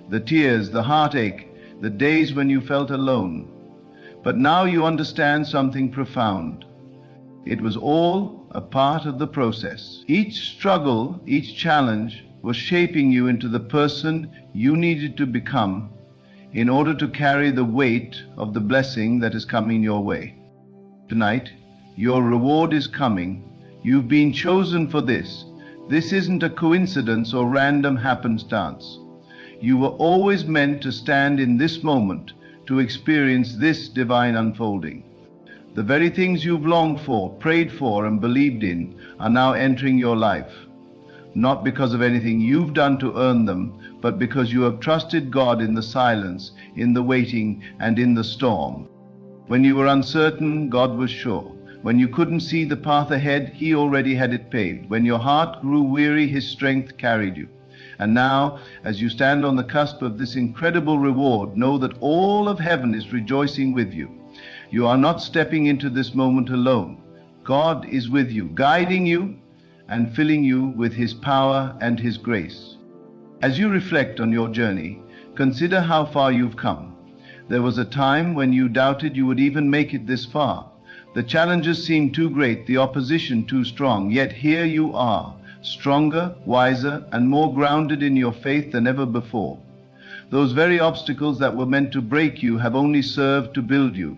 The tears, the heartache, the days when you felt alone. But now you understand something profound. It was all a part of the process. Each struggle, each challenge was shaping you into the person you needed to become in order to carry the weight of the blessing that is coming your way. Tonight, your reward is coming. You've been chosen for this. This isn't a coincidence or random happenstance. You were always meant to stand in this moment to experience this divine unfolding. The very things you've longed for, prayed for, and believed in are now entering your life. Not because of anything you've done to earn them, but because you have trusted God in the silence, in the waiting, and in the storm. When you were uncertain, God was sure. When you couldn't see the path ahead, He already had it paved. When your heart grew weary, His strength carried you. And now, as you stand on the cusp of this incredible reward, know that all of heaven is rejoicing with you. You are not stepping into this moment alone. God is with you, guiding you and filling you with His power and His grace. As you reflect on your journey, consider how far you've come. There was a time when you doubted you would even make it this far. The challenges seemed too great, the opposition too strong, yet here you are, stronger, wiser, and more grounded in your faith than ever before. Those very obstacles that were meant to break you have only served to build you.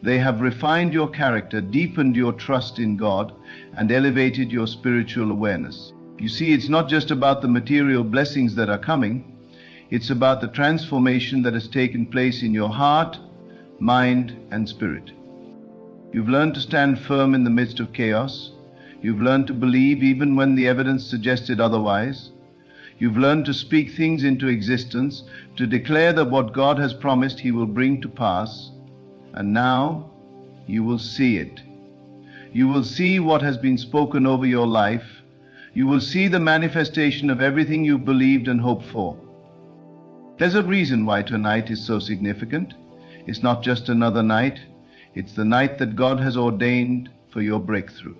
They have refined your character, deepened your trust in God, and elevated your spiritual awareness. You see, it's not just about the material blessings that are coming. It's about the transformation that has taken place in your heart, mind, and spirit. You've learned to stand firm in the midst of chaos. You've learned to believe even when the evidence suggested otherwise. You've learned to speak things into existence, to declare that what God has promised He will bring to pass. And now you will see it. You will see what has been spoken over your life. You will see the manifestation of everything you believed and hoped for. There's a reason why tonight is so significant. It's not just another night. It's the night that God has ordained for your breakthrough.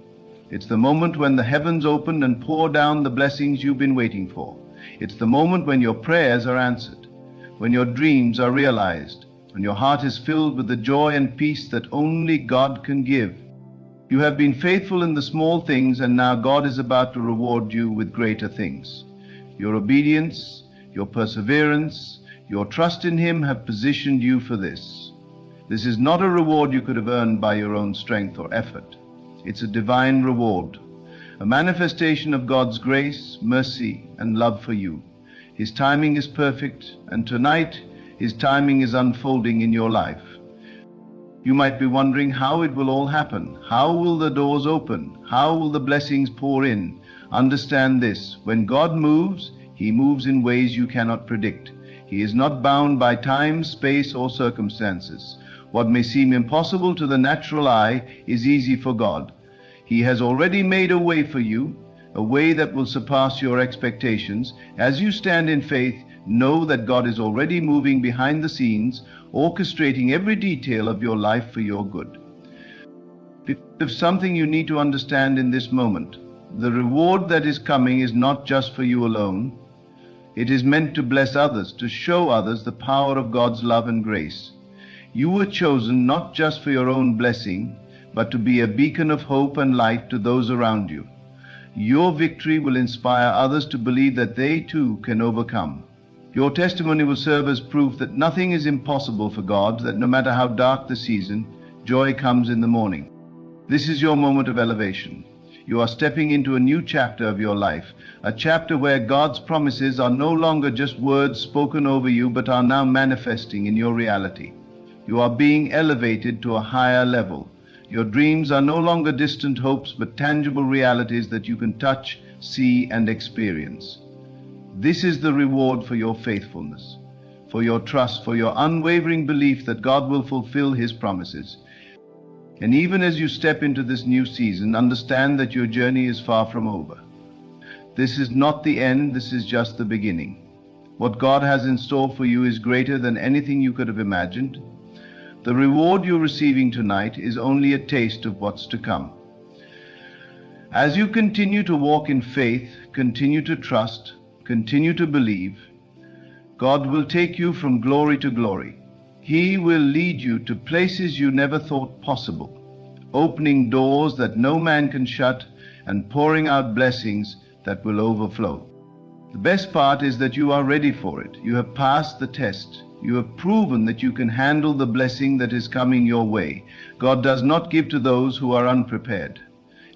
It's the moment when the heavens open and pour down the blessings you've been waiting for. It's the moment when your prayers are answered, when your dreams are realized, when your heart is filled with the joy and peace that only God can give. You have been faithful in the small things, and now God is about to reward you with greater things. Your obedience, your perseverance, Your trust in Him have positioned you for this. This is not a reward you could have earned by your own strength or effort. It's a divine reward, a manifestation of God's grace, mercy, and love for you. His timing is perfect, and tonight His timing is unfolding in your life. You might be wondering how it will all happen. How will the doors open? How will the blessings pour in? Understand this: when God moves, He moves in ways you cannot predict. He is not bound by time, space, or circumstances. What may seem impossible to the natural eye is easy for God. He has already made a way for you, a way that will surpass your expectations. As you stand in faith, know that God is already moving behind the scenes, orchestrating every detail of your life for your good. There's something you need to understand in this moment. The reward that is coming is not just for you alone. It is meant to bless others, to show others the power of God's love and grace. You were chosen not just for your own blessing, but to be a beacon of hope and light to those around you. Your victory will inspire others to believe that they too can overcome. Your testimony will serve as proof that nothing is impossible for God, that no matter how dark the season, joy comes in the morning. This is your moment of elevation. You are stepping into a new chapter of your life, a chapter where God's promises are no longer just words spoken over you, but are now manifesting in your reality. You are being elevated to a higher level. Your dreams are no longer distant hopes, but tangible realities that you can touch, see, and experience. This is the reward for your faithfulness, for your trust, for your unwavering belief that God will fulfill His promises. And even as you step into this new season, understand that your journey is far from over. This is not the end, this is just the beginning. What God has in store for you is greater than anything you could have imagined. The reward you're receiving tonight is only a taste of what's to come. As you continue to walk in faith, continue to trust, continue to believe, God will take you from glory to glory. He will lead you to places you never thought possible, opening doors that no man can shut and pouring out blessings that will overflow. The best part is that you are ready for it. You have passed the test. You have proven that you can handle the blessing that is coming your way. God does not give to those who are unprepared.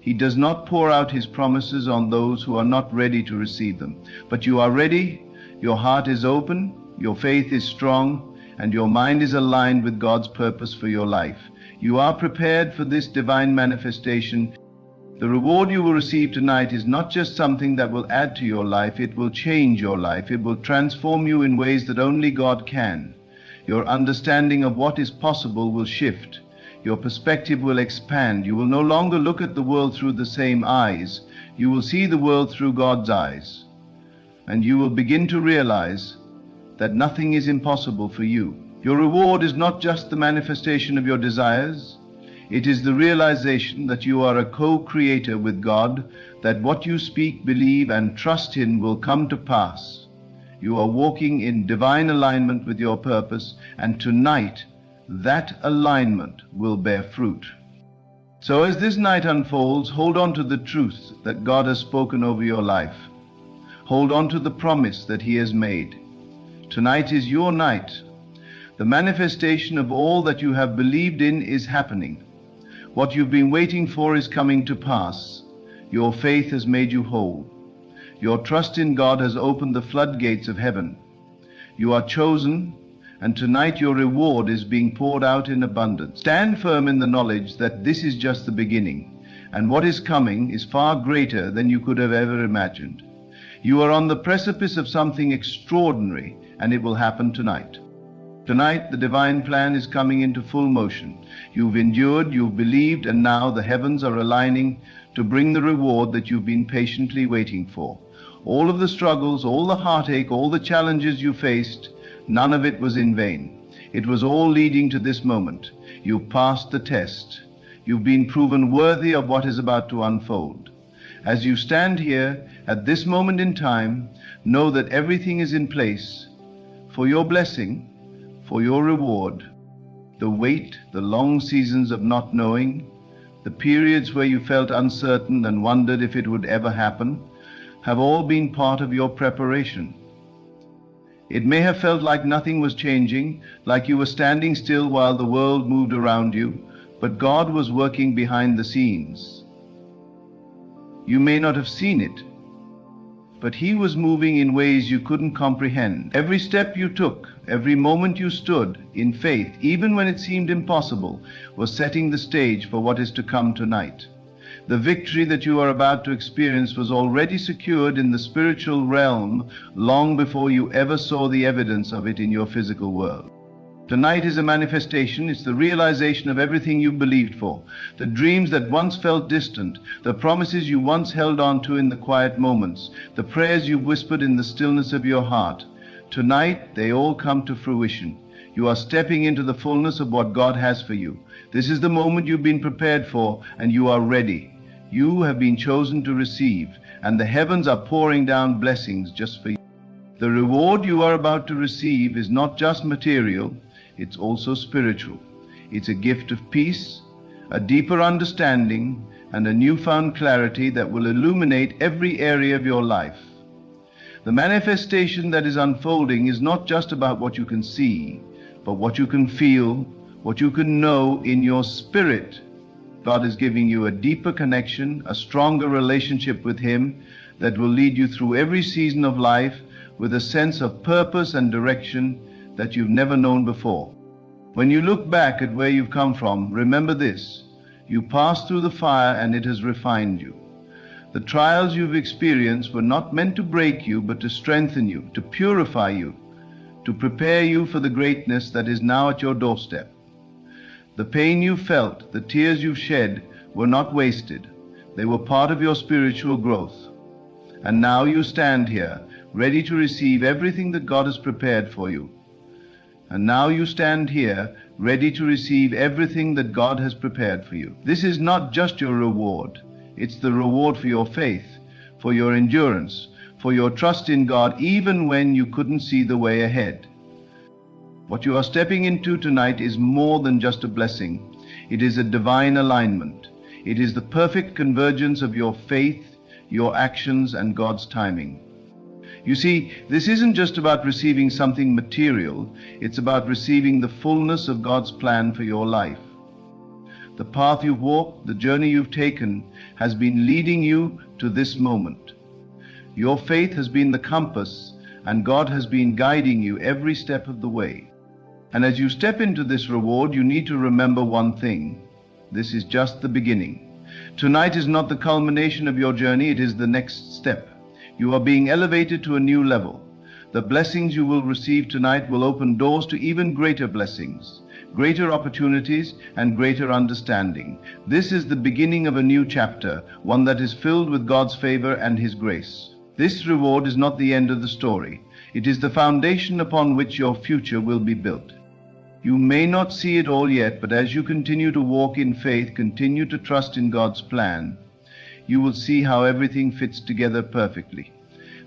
He does not pour out His promises on those who are not ready to receive them. But you are ready, your heart is open, your faith is strong, and your mind is aligned with God's purpose for your life. You are prepared for this divine manifestation. The reward you will receive tonight is not just something that will add to your life, it will change your life. It will transform you in ways that only God can. Your understanding of what is possible will shift. Your perspective will expand. You will no longer look at the world through the same eyes. You will see the world through God's eyes. And you will begin to realize that nothing is impossible for you. Your reward is not just the manifestation of your desires. It is the realization that you are a co-creator with God, that what you speak, believe, and trust in will come to pass. You are walking in divine alignment with your purpose, and tonight, that alignment will bear fruit. So as this night unfolds, hold on to the truth that God has spoken over your life. Hold on to the promise that He has made. Tonight is your night. The manifestation of all that you have believed in is happening. What you've been waiting for is coming to pass. Your faith has made you whole. Your trust in God has opened the floodgates of heaven. You are chosen, and tonight your reward is being poured out in abundance. Stand firm in the knowledge that this is just the beginning, and what is coming is far greater than you could have ever imagined. You are on the precipice of something extraordinary, and it will happen tonight. Tonight, the divine plan is coming into full motion. You've endured, you've believed, and now the heavens are aligning to bring the reward that you've been patiently waiting for. All of the struggles, all the heartache, all the challenges you faced, none of it was in vain. It was all leading to this moment. You passed the test. You've been proven worthy of what is about to unfold. As you stand here at this moment in time, know that everything is in place for your blessing, for your reward. The wait, the long seasons of not knowing, the periods where you felt uncertain and wondered if it would ever happen, have all been part of your preparation. It may have felt like nothing was changing, like you were standing still while the world moved around you, but God was working behind the scenes. You may not have seen it, but He was moving in ways you couldn't comprehend. Every step you took, every moment you stood in faith, even when it seemed impossible, was setting the stage for what is to come tonight. The victory that you are about to experience was already secured in the spiritual realm long before you ever saw the evidence of it in your physical world. Tonight is a manifestation. It's the realization of everything you believed for, the dreams that once felt distant, the promises you once held on to in the quiet moments, the prayers you whispered in the stillness of your heart. Tonight, they all come to fruition. You are stepping into the fullness of what God has for you. This is the moment you've been prepared for, and you are ready. You have been chosen to receive, and the heavens are pouring down blessings just for you. The reward you are about to receive is not just material, it's also spiritual. It's a gift of peace, a deeper understanding, and a newfound clarity that will illuminate every area of your life. The manifestation that is unfolding is not just about what you can see, but what you can feel, what you can know in your spirit. God is giving you a deeper connection, a stronger relationship with Him that will lead you through every season of life with a sense of purpose and direction that you've never known before. When you look back at where you've come from, remember this: you passed through the fire and it has refined you. The trials you've experienced were not meant to break you, but to strengthen you, to purify you, to prepare you for the greatness that is now at your doorstep. The pain you felt, the tears you've shed, were not wasted. They were part of your spiritual growth. And now you stand here, ready to receive everything that God has prepared for you. And now you stand here, ready to receive everything that God has prepared for you. This is not just your reward. It's the reward for your faith, for your endurance, for your trust in God, even when you couldn't see the way ahead. What you are stepping into tonight is more than just a blessing. It is a divine alignment. It is the perfect convergence of your faith, your actions, and God's timing. You see, this isn't just about receiving something material, it's about receiving the fullness of God's plan for your life. The path you've walked, the journey you've taken, has been leading you to this moment. Your faith has been the compass, and God has been guiding you every step of the way. And as you step into this reward, you need to remember one thing: this is just the beginning. Tonight is not the culmination of your journey, it is the next step. You are being elevated to a new level. The blessings you will receive tonight will open doors to even greater blessings, greater opportunities, and greater understanding. This is the beginning of a new chapter, one that is filled with God's favor and His grace. This reward is not the end of the story. It is the foundation upon which your future will be built. You may not see it all yet, but as you continue to walk in faith, continue to trust in God's plan, you will see how everything fits together perfectly.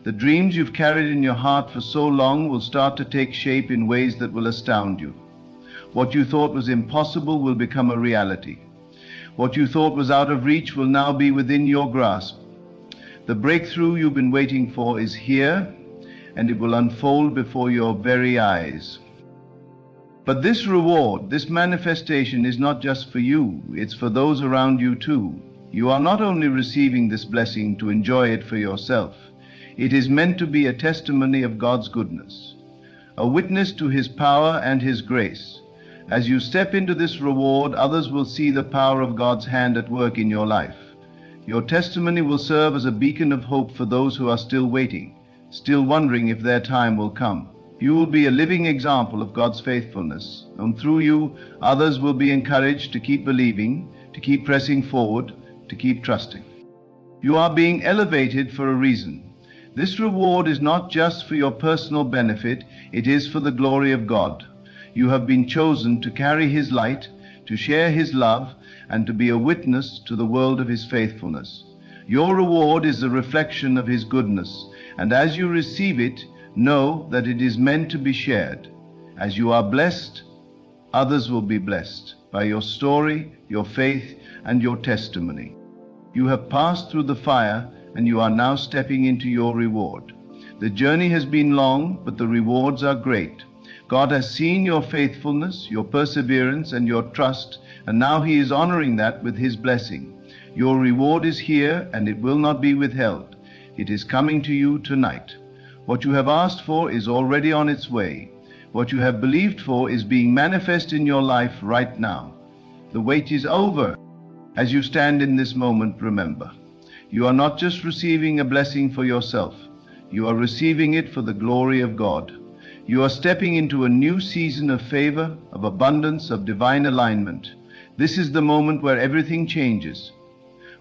The dreams you've carried in your heart for so long will start to take shape in ways that will astound you. What you thought was impossible will become a reality. What you thought was out of reach will now be within your grasp. The breakthrough you've been waiting for is here, and it will unfold before your very eyes. But this reward, this manifestation, is not just for you, it's for those around you too. You are not only receiving this blessing to enjoy it for yourself, it is meant to be a testimony of God's goodness, a witness to His power and His grace. As you step into this reward, others will see the power of God's hand at work in your life. Your testimony will serve as a beacon of hope for those who are still waiting, still wondering if their time will come. You will be a living example of God's faithfulness, and through you, others will be encouraged to keep believing, to keep pressing forward, to keep trusting. You are being elevated for a reason. This reward is not just for your personal benefit, it is for the glory of God. You have been chosen to carry His light, to share His love, and to be a witness to the world of His faithfulness. Your reward is a reflection of His goodness, and as you receive it, know that it is meant to be shared. As you are blessed, others will be blessed by your story, your faith, and your testimony. You have passed through the fire, and you are now stepping into your reward. The journey has been long, but the rewards are great. God has seen your faithfulness, your perseverance, and your trust, and now He is honoring that with His blessing. Your reward is here, and it will not be withheld. It is coming to you tonight. What you have asked for is already on its way. What you have believed for is being manifest in your life right now. The wait is over. As you stand in this moment, remember, you are not just receiving a blessing for yourself. You are receiving it for the glory of God. You are stepping into a new season of favor, of abundance, of divine alignment. This is the moment where everything changes.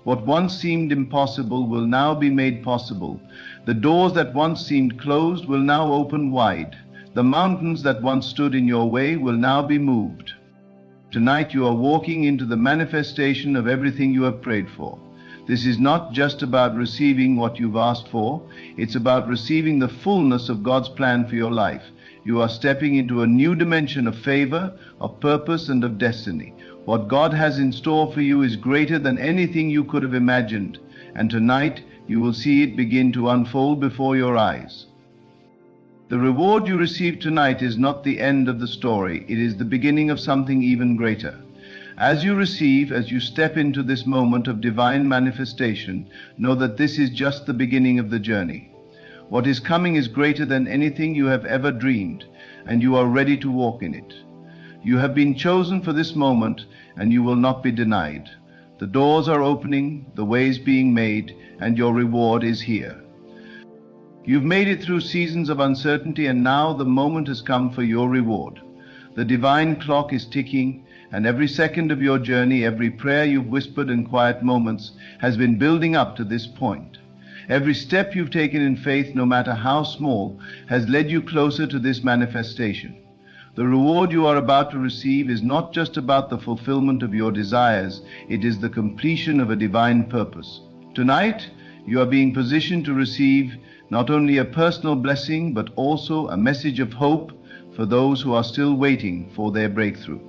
What once seemed impossible will now be made possible. The doors that once seemed closed will now open wide. The mountains that once stood in your way will now be moved. Tonight you are walking into the manifestation of everything you have prayed for. This is not just about receiving what you've asked for, it's about receiving the fullness of God's plan for your life. You are stepping into a new dimension of favor, of purpose, and of destiny. What God has in store for you is greater than anything you could have imagined, and tonight you will see it begin to unfold before your eyes. The reward you receive tonight is not the end of the story, it is the beginning of something even greater. As you receive, as you step into this moment of divine manifestation, know that this is just the beginning of the journey. What is coming is greater than anything you have ever dreamed, and you are ready to walk in it. You have been chosen for this moment, and you will not be denied. The doors are opening, the ways being made, and your reward is here. You've made it through seasons of uncertainty, and now the moment has come for your reward. The divine clock is ticking, and every second of your journey, every prayer you've whispered in quiet moments, has been building up to this point. Every step you've taken in faith, no matter how small, has led you closer to this manifestation. The reward you are about to receive is not just about the fulfillment of your desires, it is the completion of a divine purpose. Tonight, you are being positioned to receive not only a personal blessing, but also a message of hope for those who are still waiting for their breakthrough.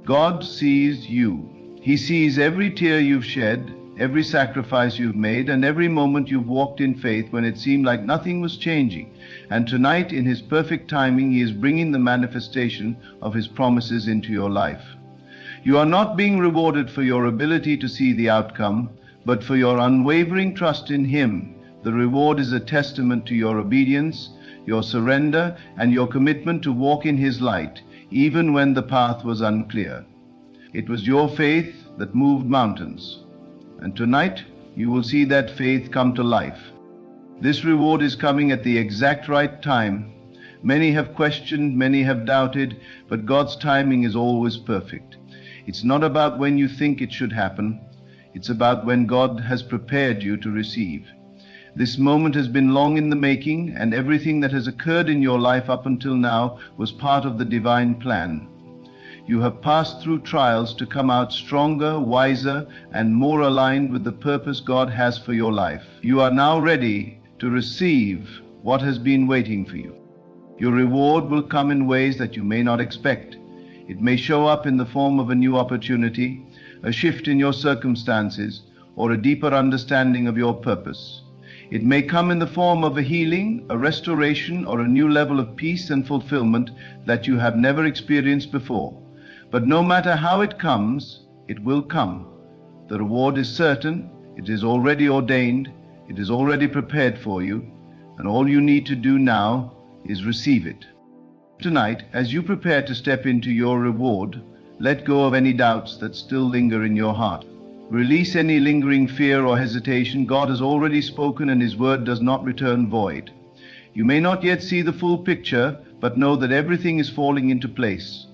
God sees you. He sees every tear you've shed, every sacrifice you've made, and every moment you've walked in faith when it seemed like nothing was changing. And tonight, in His perfect timing, He is bringing the manifestation of His promises into your life. You are not being rewarded for your ability to see the outcome, but for your unwavering trust in Him. The reward is a testament to your obedience, your surrender, and your commitment to walk in His light, even when the path was unclear. It was your faith that moved mountains. And tonight, you will see that faith come to life. This reward is coming at the exact right time. Many have questioned, many have doubted, but God's timing is always perfect. It's not about when you think it should happen. It's about when God has prepared you to receive. This moment has been long in the making, and everything that has occurred in your life up until now was part of the divine plan. You have passed through trials to come out stronger, wiser, and more aligned with the purpose God has for your life. You are now ready to receive what has been waiting for you. Your reward will come in ways that you may not expect. It may show up in the form of a new opportunity, a shift in your circumstances, or a deeper understanding of your purpose. It may come in the form of a healing, a restoration, or a new level of peace and fulfillment that you have never experienced before. But no matter how it comes, it will come. The reward is certain, it is already ordained, it is already prepared for you, and all you need to do now is receive it. Tonight, as you prepare to step into your reward, let go of any doubts that still linger in your heart. Release any lingering fear or hesitation. God has already spoken, and His word does not return void. You may not yet see the full picture, but know that everything is falling into place.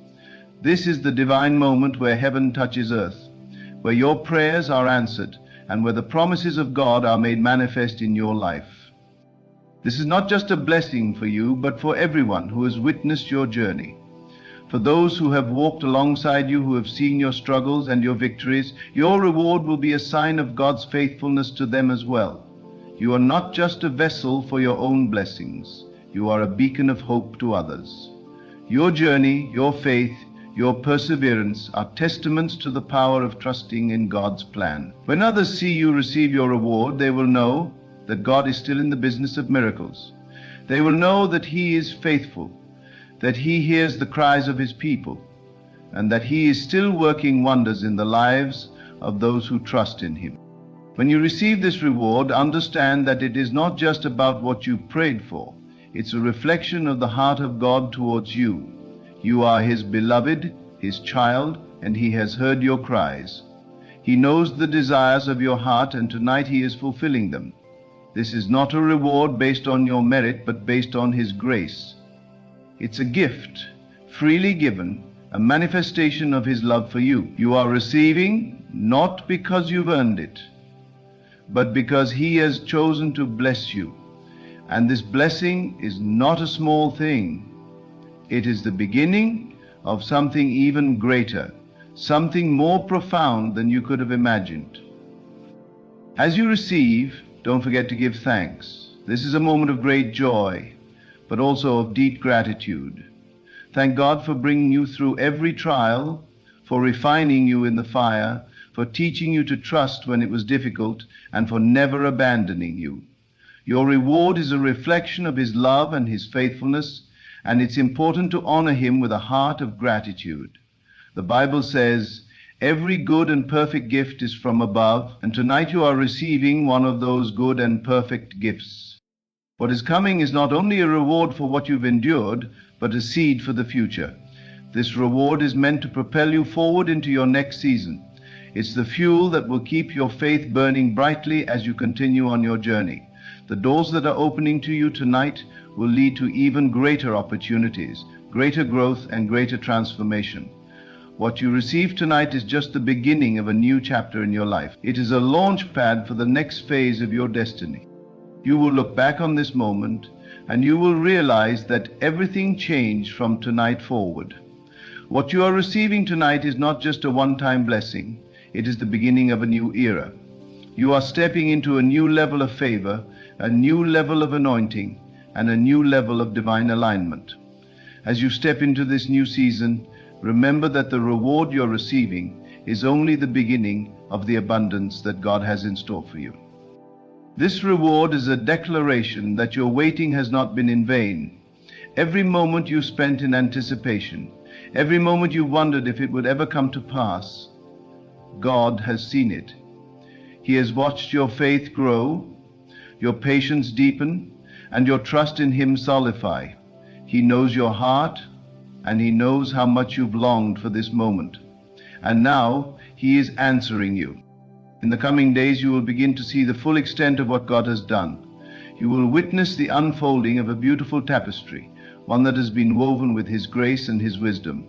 This is the divine moment where heaven touches earth, where your prayers are answered, and where the promises of God are made manifest in your life. This is not just a blessing for you, but for everyone who has witnessed your journey. For those who have walked alongside you, who have seen your struggles and your victories, your reward will be a sign of God's faithfulness to them as well. You are not just a vessel for your own blessings. You are a beacon of hope to others. Your journey, your faith, your perseverance are testaments to the power of trusting in God's plan. When others see you receive your reward, they will know that God is still in the business of miracles. They will know that He is faithful, that He hears the cries of His people, and that He is still working wonders in the lives of those who trust in Him. When you receive this reward, understand that it is not just about what you prayed for. It's a reflection of the heart of God towards you. You are His beloved, His child, and He has heard your cries. He knows the desires of your heart, and tonight He is fulfilling them. This is not a reward based on your merit, but based on His grace. It's a gift, freely given, a manifestation of His love for you. You are receiving not because you've earned it, but because He has chosen to bless you. And this blessing is not a small thing. It is the beginning of something even greater, something more profound than you could have imagined. As you receive, don't forget to give thanks. This is a moment of great joy, but also of deep gratitude. Thank God for bringing you through every trial, for refining you in the fire, for teaching you to trust when it was difficult, and for never abandoning you. Your reward is a reflection of His love and His faithfulness, and it's important to honor Him with a heart of gratitude. The Bible says, "Every good and perfect gift is from above," and tonight you are receiving one of those good and perfect gifts. What is coming is not only a reward for what you've endured, but a seed for the future. This reward is meant to propel you forward into your next season. It's the fuel that will keep your faith burning brightly as you continue on your journey. The doors that are opening to you tonight will lead to even greater opportunities, greater growth, and greater transformation. What you receive tonight is just the beginning of a new chapter in your life. It is a launch pad for the next phase of your destiny. You will look back on this moment, and you will realize that everything changed from tonight forward. What you are receiving tonight is not just a one-time blessing. It is the beginning of a new era. You are stepping into a new level of favor, a new level of anointing, and a new level of divine alignment. As you step into this new season, remember that the reward you're receiving is only the beginning of the abundance that God has in store for you. This reward is a declaration that your waiting has not been in vain. Every moment you spent in anticipation, every moment you wondered if it would ever come to pass, God has seen it. He has watched your faith grow, your patience deepen, and your trust in Him solidify. He knows your heart, and He knows how much you've longed for this moment. And now He is answering you. In the coming days, you will begin to see the full extent of what God has done. You will witness the unfolding of a beautiful tapestry, one that has been woven with His grace and His wisdom.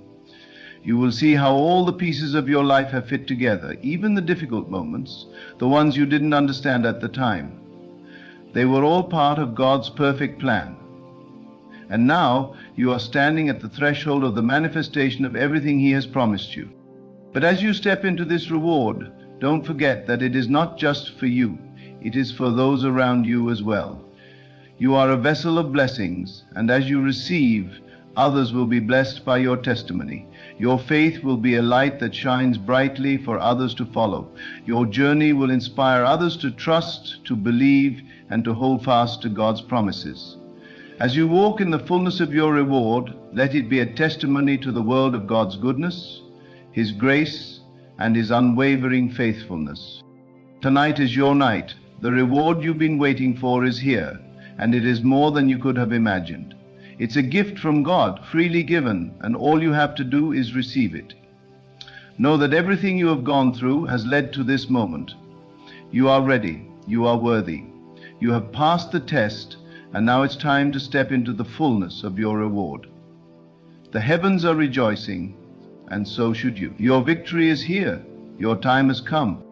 You will see how all the pieces of your life have fit together, even the difficult moments, the ones you didn't understand at the time. They were all part of God's perfect plan. And now you are standing at the threshold of the manifestation of everything He has promised you. But as you step into this reward, don't forget that it is not just for you. It is for those around you as well. You are a vessel of blessings, and as you receive, others will be blessed by your testimony. Your faith will be a light that shines brightly for others to follow. Your journey will inspire others to trust, to believe, and to hold fast to God's promises. As you walk in the fullness of your reward, let it be a testimony to the world of God's goodness, His grace, and His unwavering faithfulness. Tonight is your night. The reward you've been waiting for is here, and it is more than you could have imagined. It's a gift from God, freely given, and all you have to do is receive it. Know that everything you have gone through has led to this moment. You are ready. You are worthy. You have passed the test, and now it's time to step into the fullness of your reward. The heavens are rejoicing, and so should you. Your victory is here. Your time has come.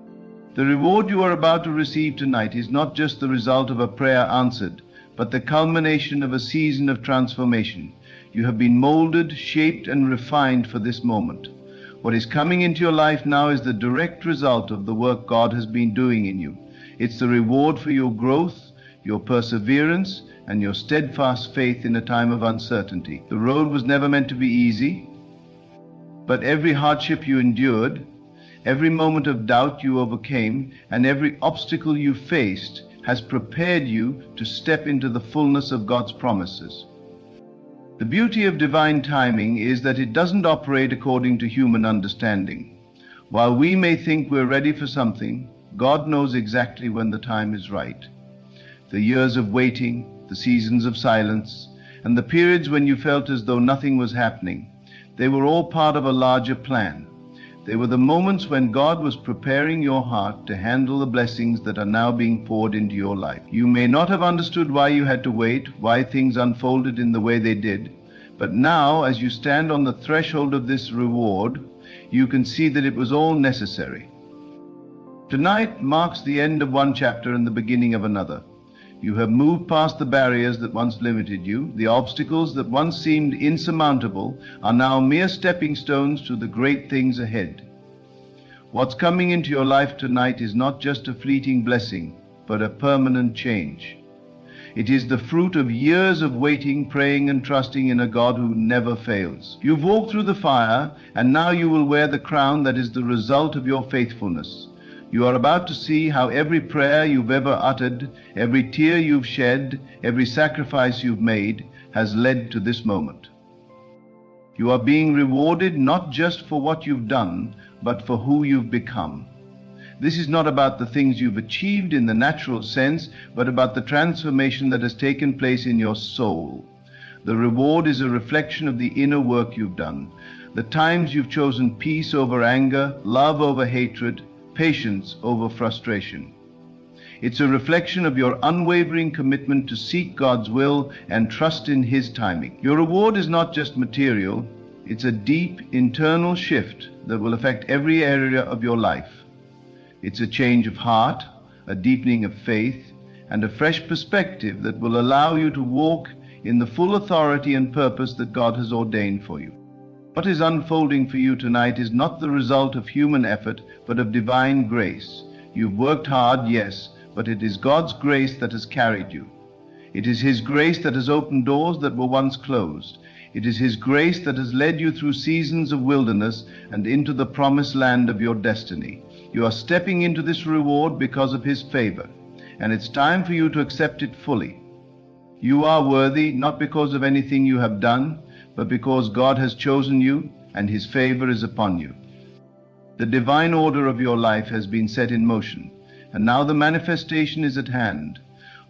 The reward you are about to receive tonight is not just the result of a prayer answered, but the culmination of a season of transformation. You have been molded, shaped, and refined for this moment. What is coming into your life now is the direct result of the work God has been doing in you. It's the reward for your growth, your perseverance, and your steadfast faith in a time of uncertainty. The road was never meant to be easy, but every hardship you endured, every moment of doubt you overcame, and every obstacle you faced has prepared you to step into the fullness of God's promises. The beauty of divine timing is that it doesn't operate according to human understanding. While we may think we're ready for something, God knows exactly when the time is right. The years of waiting, the seasons of silence, and the periods when you felt as though nothing was happening, they were all part of a larger plan. They were the moments when God was preparing your heart to handle the blessings that are now being poured into your life. You may not have understood why you had to wait, why things unfolded in the way they did, but now, as you stand on the threshold of this reward, you can see that it was all necessary. Tonight marks the end of one chapter and the beginning of another. You have moved past the barriers that once limited you. The obstacles that once seemed insurmountable are now mere stepping stones to the great things ahead. What's coming into your life tonight is not just a fleeting blessing, but a permanent change. It is the fruit of years of waiting, praying, and trusting in a God who never fails. You've walked through the fire, and now you will wear the crown that is the result of your faithfulness. You are about to see how every prayer you've ever uttered, every tear you've shed, every sacrifice you've made has led to this moment. You are being rewarded not just for what you've done, but for who you've become. This is not about the things you've achieved in the natural sense, but about the transformation that has taken place in your soul. The reward is a reflection of the inner work you've done, the times you've chosen peace over anger, love over hatred, patience over frustration. It's a reflection of your unwavering commitment to seek God's will and trust in His timing. Your reward is not just material, it's a deep internal shift that will affect every area of your life. It's a change of heart, a deepening of faith, and a fresh perspective that will allow you to walk in the full authority and purpose that God has ordained for you. What is unfolding for you tonight is not the result of human effort, but of divine grace. You've worked hard, yes, but it is God's grace that has carried you. It is His grace that has opened doors that were once closed. It is His grace that has led you through seasons of wilderness and into the promised land of your destiny. You are stepping into this reward because of His favor, and it's time for you to accept it fully. You are worthy not because of anything you have done, but because God has chosen you and His favor is upon you. The divine order of your life has been set in motion, and now the manifestation is at hand.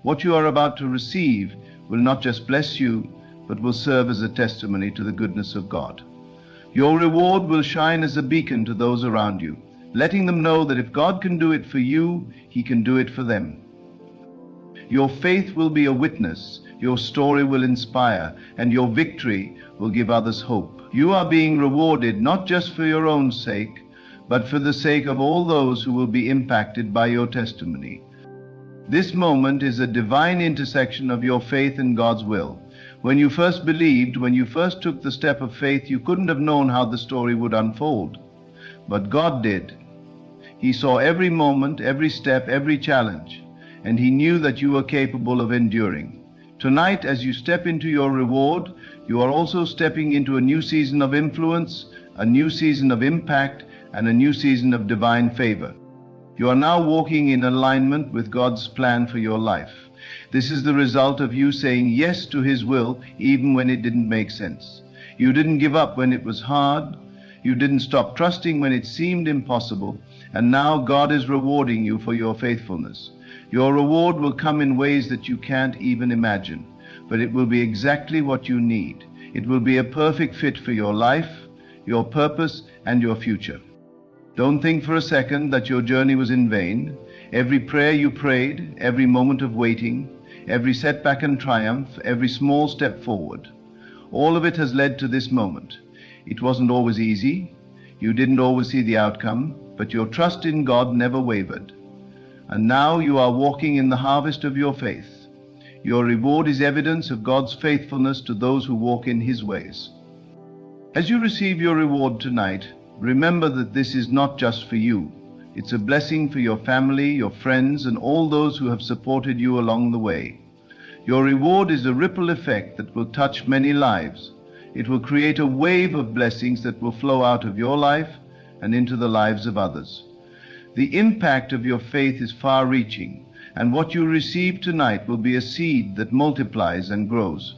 What you are about to receive will not just bless you, but will serve as a testimony to the goodness of God. Your reward will shine as a beacon to those around you, letting them know that if God can do it for you, He can do it for them. Your faith will be a witness, your story will inspire, and your victory will give others hope. You are being rewarded not just for your own sake, but for the sake of all those who will be impacted by your testimony. This moment is a divine intersection of your faith and God's will. When you first believed, when you first took the step of faith, you couldn't have known how the story would unfold. But God did. He saw every moment, every step, every challenge, and He knew that you were capable of enduring. Tonight, as you step into your reward, you are also stepping into a new season of influence, a new season of impact, and a new season of divine favor. You are now walking in alignment with God's plan for your life. This is the result of you saying yes to His will, even when it didn't make sense. You didn't give up when it was hard. You didn't stop trusting when it seemed impossible. And now God is rewarding you for your faithfulness. Your reward will come in ways that you can't even imagine, but it will be exactly what you need. It will be a perfect fit for your life, your purpose, and your future. Don't think for a second that your journey was in vain. Every prayer you prayed, every moment of waiting, every setback and triumph, every small step forward, all of it has led to this moment. It wasn't always easy. You didn't always see the outcome, but your trust in God never wavered. And now you are walking in the harvest of your faith. Your reward is evidence of God's faithfulness to those who walk in His ways. As you receive your reward tonight, remember that this is not just for you. It's a blessing for your family, your friends, and all those who have supported you along the way. Your reward is a ripple effect that will touch many lives. It will create a wave of blessings that will flow out of your life and into the lives of others. The impact of your faith is far-reaching, and what you receive tonight will be a seed that multiplies and grows.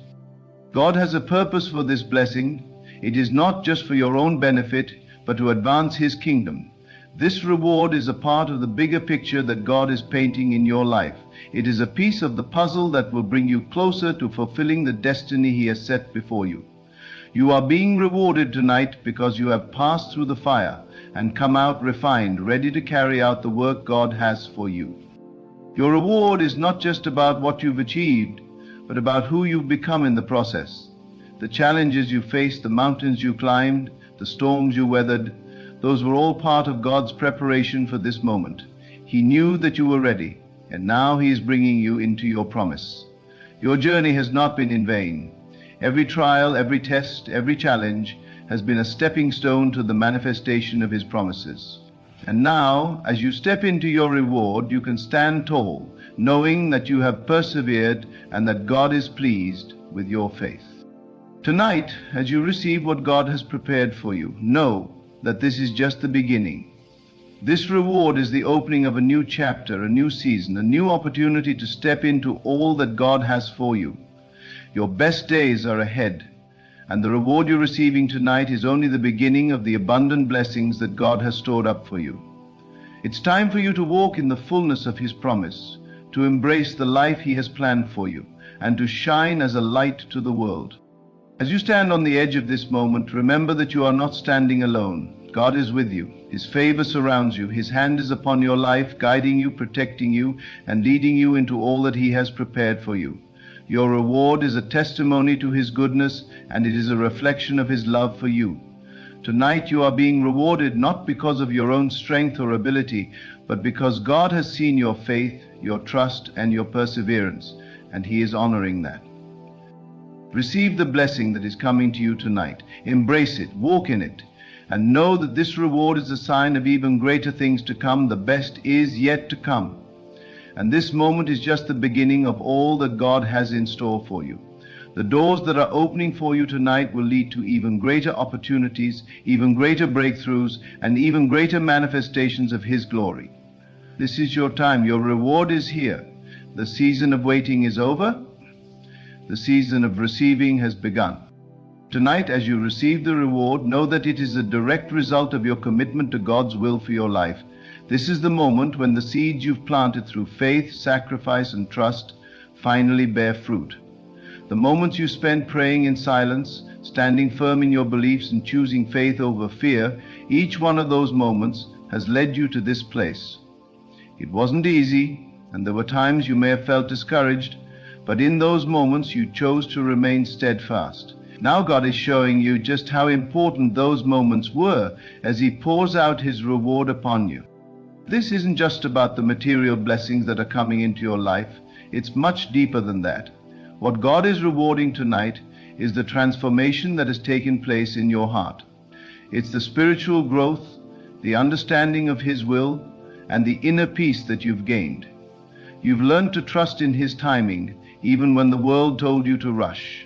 God has a purpose for this blessing. It is not just for your own benefit, but to advance His kingdom. This reward is a part of the bigger picture that God is painting in your life. It is a piece of the puzzle that will bring you closer to fulfilling the destiny He has set before you. You are being rewarded tonight because you have passed through the fire and come out refined, ready to carry out the work God has for you. Your reward is not just about what you've achieved, but about who you've become in the process. The challenges you faced, the mountains you climbed, the storms you weathered, those were all part of God's preparation for this moment. He knew that you were ready, and now He is bringing you into your promise. Your journey has not been in vain. Every trial, every test, every challenge has been a stepping stone to the manifestation of His promises. And now, as you step into your reward, you can stand tall, knowing that you have persevered and that God is pleased with your faith. Tonight, as you receive what God has prepared for you, know that this is just the beginning. This reward is the opening of a new chapter, a new season, a new opportunity to step into all that God has for you. Your best days are ahead, and the reward you're receiving tonight is only the beginning of the abundant blessings that God has stored up for you. It's time for you to walk in the fullness of His promise, to embrace the life He has planned for you, and to shine as a light to the world. As you stand on the edge of this moment, remember that you are not standing alone. God is with you. His favor surrounds you. His hand is upon your life, guiding you, protecting you, and leading you into all that He has prepared for you. Your reward is a testimony to His goodness, and it is a reflection of His love for you. Tonight you are being rewarded not because of your own strength or ability, but because God has seen your faith, your trust, and your perseverance, and He is honoring that. Receive the blessing that is coming to you tonight. Embrace it, walk in it, and know that this reward is a sign of even greater things to come. The best is yet to come. And this moment is just the beginning of all that God has in store for you. The doors that are opening for you tonight will lead to even greater opportunities, even greater breakthroughs, and even greater manifestations of His glory. This is your time. Your reward is here. The season of waiting is over. The season of receiving has begun. Tonight, as you receive the reward, know that it is a direct result of your commitment to God's will for your life. This is the moment when the seeds you've planted through faith, sacrifice, and trust finally bear fruit. The moments you spend praying in silence, standing firm in your beliefs, and choosing faith over fear, each one of those moments has led you to this place. It wasn't easy, and there were times you may have felt discouraged, but in those moments you chose to remain steadfast. Now God is showing you just how important those moments were as He pours out His reward upon you. This isn't just about the material blessings that are coming into your life. It's much deeper than that. What God is rewarding tonight is the transformation that has taken place in your heart. It's the spiritual growth, the understanding of His will, and the inner peace that you've gained. You've learned to trust in His timing, even when the world told you to rush.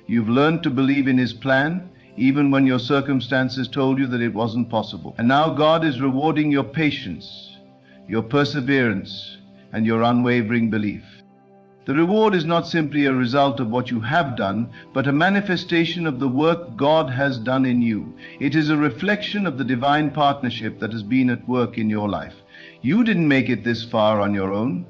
You've learned to believe in His plan, even when your circumstances told you that it wasn't possible. And now God is rewarding your patience, your perseverance, and your unwavering belief. The reward is not simply a result of what you have done, but a manifestation of the work God has done in you. It is a reflection of the divine partnership that has been at work in your life. You didn't make it this far on your own.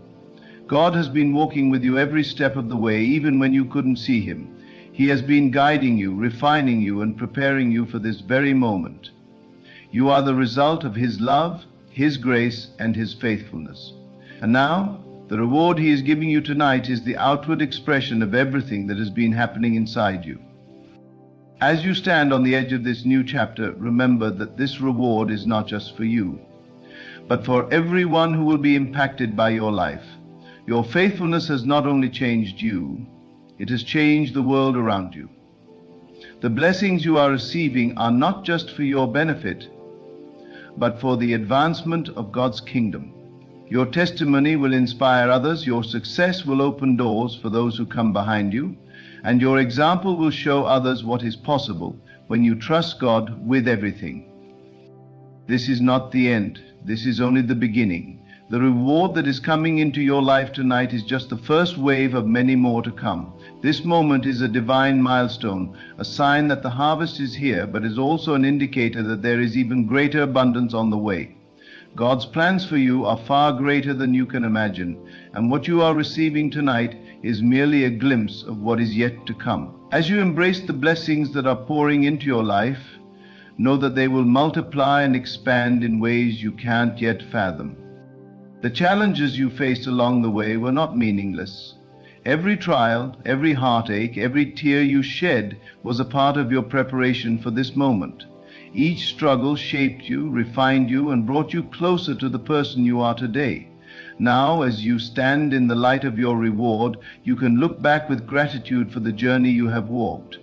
God has been walking with you every step of the way, even when you couldn't see Him. He has been guiding you, refining you, and preparing you for this very moment. You are the result of His love, His grace, and His faithfulness. And now, the reward He is giving you tonight is the outward expression of everything that has been happening inside you. As you stand on the edge of this new chapter, remember that this reward is not just for you, but for everyone who will be impacted by your life. Your faithfulness has not only changed you, it has changed the world around you. The blessings you are receiving are not just for your benefit, but for the advancement of God's kingdom. Your testimony will inspire others, your success will open doors for those who come behind you, and your example will show others what is possible when you trust God with everything. This is not the end. This is only the beginning. The reward that is coming into your life tonight is just the first wave of many more to come. This moment is a divine milestone, a sign that the harvest is here, but is also an indicator that there is even greater abundance on the way. God's plans for you are far greater than you can imagine, and what you are receiving tonight is merely a glimpse of what is yet to come. As you embrace the blessings that are pouring into your life, know that they will multiply and expand in ways you can't yet fathom. The challenges you faced along the way were not meaningless. Every trial, every heartache, every tear you shed was a part of your preparation for this moment. Each struggle shaped you, refined you, and brought you closer to the person you are today. Now, as you stand in the light of your reward, you can look back with gratitude for the journey you have walked.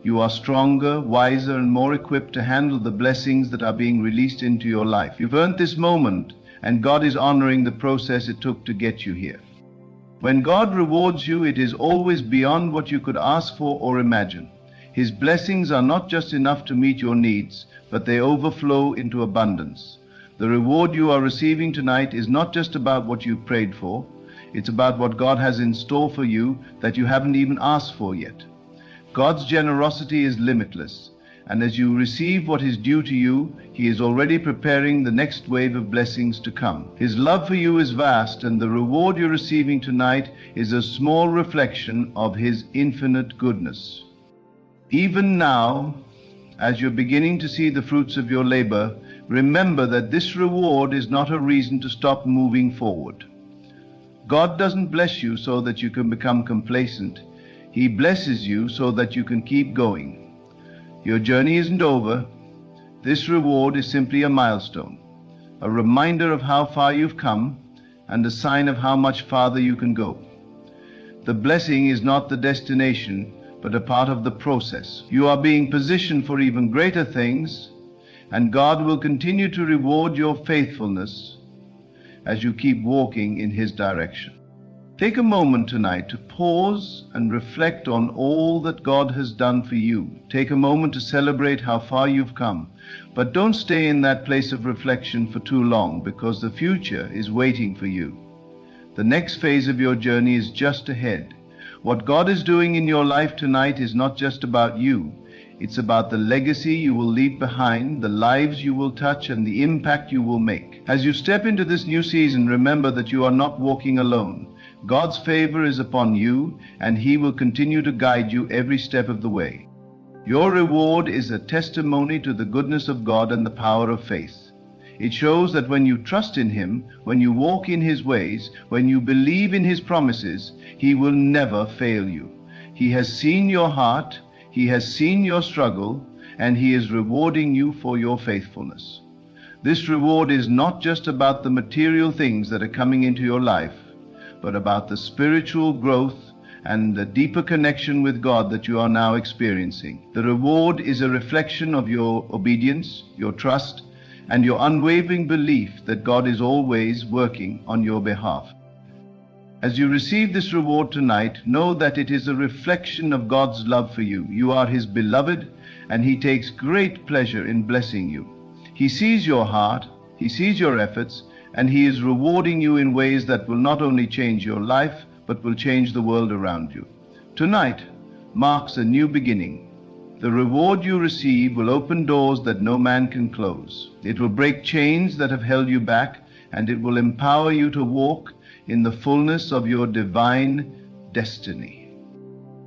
You are stronger, wiser, and more equipped to handle the blessings that are being released into your life. You've earned this moment, and God is honoring the process it took to get you here. When God rewards you, it is always beyond what you could ask for or imagine. His blessings are not just enough to meet your needs, but they overflow into abundance. The reward you are receiving tonight is not just about what you prayed for. It's about what God has in store for you that you haven't even asked for yet. God's generosity is limitless, and as you receive what is due to you, He is already preparing the next wave of blessings to come. His love for you is vast, and the reward you're receiving tonight is a small reflection of His infinite goodness. Even now, as you're beginning to see the fruits of your labor, remember that this reward is not a reason to stop moving forward. God doesn't bless you so that you can become complacent. He blesses you so that you can keep going. Your journey isn't over. This reward is simply a milestone, a reminder of how far you've come, and a sign of how much farther you can go. The blessing is not the destination, but a part of the process. You are being positioned for even greater things, and God will continue to reward your faithfulness as you keep walking in His direction. Take a moment tonight to pause and reflect on all that God has done for you. Take a moment to celebrate how far you've come, but don't stay in that place of reflection for too long, because the future is waiting for you. The next phase of your journey is just ahead. What God is doing in your life tonight is not just about you. It's about the legacy you will leave behind, the lives you will touch, and the impact you will make. As you step into this new season, remember that you are not walking alone. God's favor is upon you, and He will continue to guide you every step of the way. Your reward is a testimony to the goodness of God and the power of faith. It shows that when you trust in Him, when you walk in His ways, when you believe in His promises, He will never fail you. He has seen your heart, He has seen your struggle, and He is rewarding you for your faithfulness. This reward is not just about the material things that are coming into your life, but about the spiritual growth and the deeper connection with God that you are now experiencing. The reward is a reflection of your obedience, your trust, and your unwavering belief that God is always working on your behalf. As you receive this reward tonight, know that it is a reflection of God's love for you. You are His beloved, and He takes great pleasure in blessing you. He sees your heart, He sees your efforts, and He is rewarding you in ways that will not only change your life, but will change the world around you. Tonight marks a new beginning. The reward you receive will open doors that no man can close. It will break chains that have held you back, and it will empower you to walk in the fullness of your divine destiny.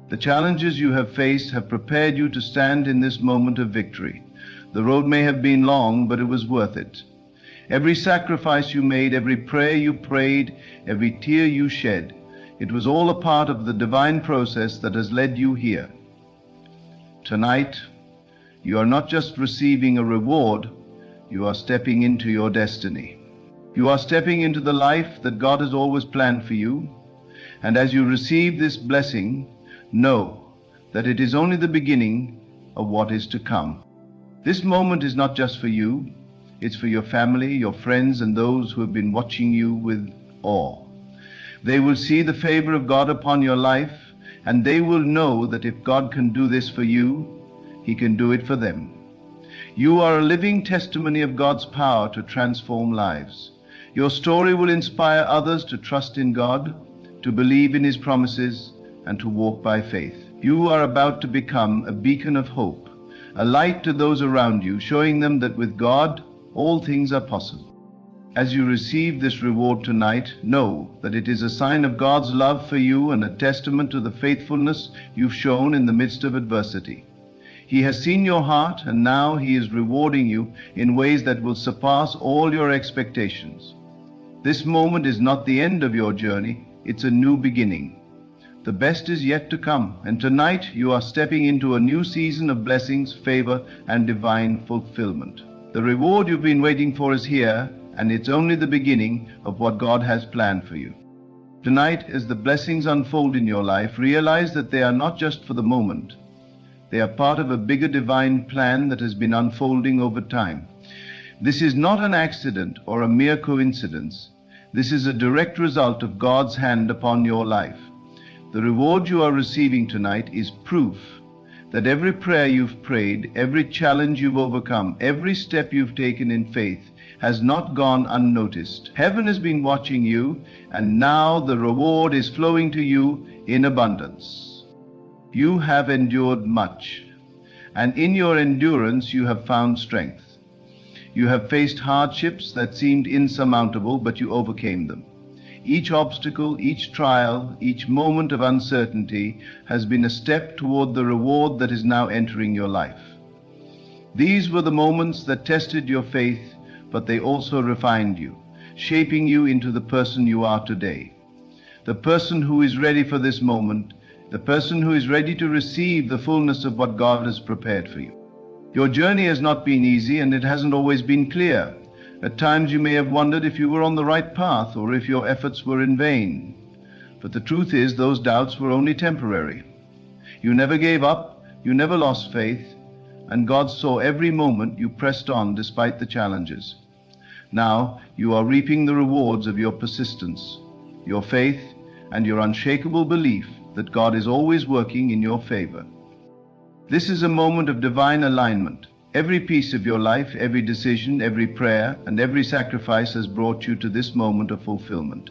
The challenges you have faced have prepared you to stand in this moment of victory. The road may have been long, but it was worth it. Every sacrifice you made, every prayer you prayed, every tear you shed, it was all a part of the divine process that has led you here. Tonight, you are not just receiving a reward, you are stepping into your destiny. You are stepping into the life that God has always planned for you, and as you receive this blessing, know that it is only the beginning of what is to come. This moment is not just for you, it's for your family, your friends, and those who have been watching you with awe. They will see the favor of God upon your life, and they will know that if God can do this for you, He can do it for them. You are a living testimony of God's power to transform lives. Your story will inspire others to trust in God, to believe in His promises, and to walk by faith. You are about to become a beacon of hope, a light to those around you, showing them that with God, all things are possible. As you receive this reward tonight, know that it is a sign of God's love for you and a testament to the faithfulness you've shown in the midst of adversity. He has seen your heart, and now He is rewarding you in ways that will surpass all your expectations. This moment is not the end of your journey, it's a new beginning. The best is yet to come, and tonight you are stepping into a new season of blessings, favor, and divine fulfillment. The reward you've been waiting for is here, and it's only the beginning of what God has planned for you. Tonight, as the blessings unfold in your life, realize that they are not just for the moment. They are part of a bigger divine plan that has been unfolding over time. This is not an accident or a mere coincidence. This is a direct result of God's hand upon your life. The reward you are receiving tonight is proof that every prayer you've prayed, every challenge you've overcome, every step you've taken in faith has not gone unnoticed. Heaven has been watching you, and now the reward is flowing to you in abundance. You have endured much, and in your endurance you have found strength. You have faced hardships that seemed insurmountable, but you overcame them. Each obstacle, each trial, each moment of uncertainty has been a step toward the reward that is now entering your life. These were the moments that tested your faith, but they also refined you, shaping you into the person you are today. The person who is ready for this moment, the person who is ready to receive the fullness of what God has prepared for you. Your journey has not been easy, and it hasn't always been clear. At times you may have wondered if you were on the right path or if your efforts were in vain. But the truth is, those doubts were only temporary. You never gave up, you never lost faith, and God saw every moment you pressed on despite the challenges. Now you are reaping the rewards of your persistence, your faith, and your unshakable belief that God is always working in your favor. This is a moment of divine alignment. Every piece of your life, every decision, every prayer, and every sacrifice has brought you to this moment of fulfillment.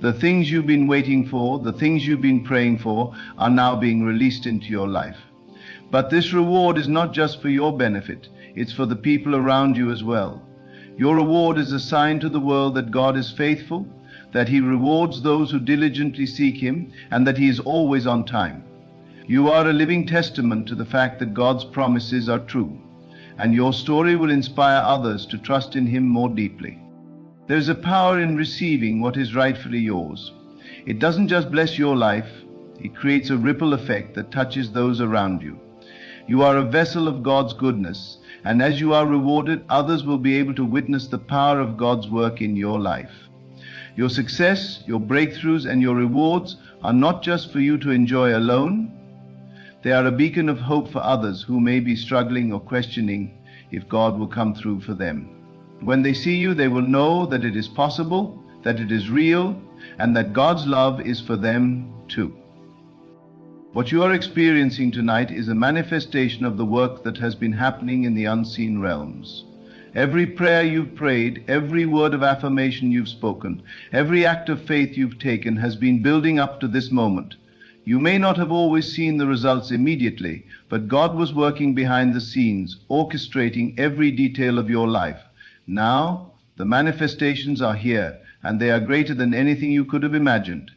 The things you've been waiting for, the things you've been praying for, are now being released into your life. But this reward is not just for your benefit, it's for the people around you as well. Your reward is a sign to the world that God is faithful, that He rewards those who diligently seek Him, and that He is always on time. You are a living testament to the fact that God's promises are true, and your story will inspire others to trust in Him more deeply. There is a power in receiving what is rightfully yours. It doesn't just bless your life, it creates a ripple effect that touches those around you. You are a vessel of God's goodness, and as you are rewarded, others will be able to witness the power of God's work in your life. Your success, your breakthroughs, and your rewards are not just for you to enjoy alone. They are a beacon of hope for others who may be struggling or questioning if God will come through for them. When they see you, they will know that it is possible, that it is real, and that God's love is for them too. What you are experiencing tonight is a manifestation of the work that has been happening in the unseen realms. Every prayer you've prayed, every word of affirmation you've spoken, every act of faith you've taken has been building up to this moment. You may not have always seen the results immediately, but God was working behind the scenes, orchestrating every detail of your life. Now, the manifestations are here, and they are greater than anything you could have imagined.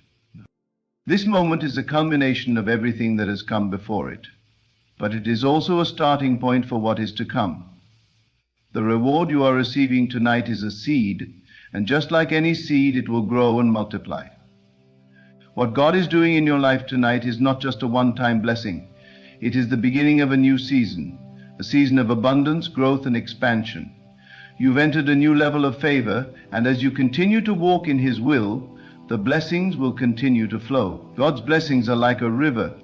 This moment is a culmination of everything that has come before it, but it is also a starting point for what is to come. The reward you are receiving tonight is a seed, and just like any seed, it will grow and multiply. What God is doing in your life tonight is not just a one-time blessing. It is the beginning of a new season, a season of abundance, growth, and expansion. You've entered a new level of favor, and as you continue to walk in His will, the blessings will continue to flow. God's blessings are like a river.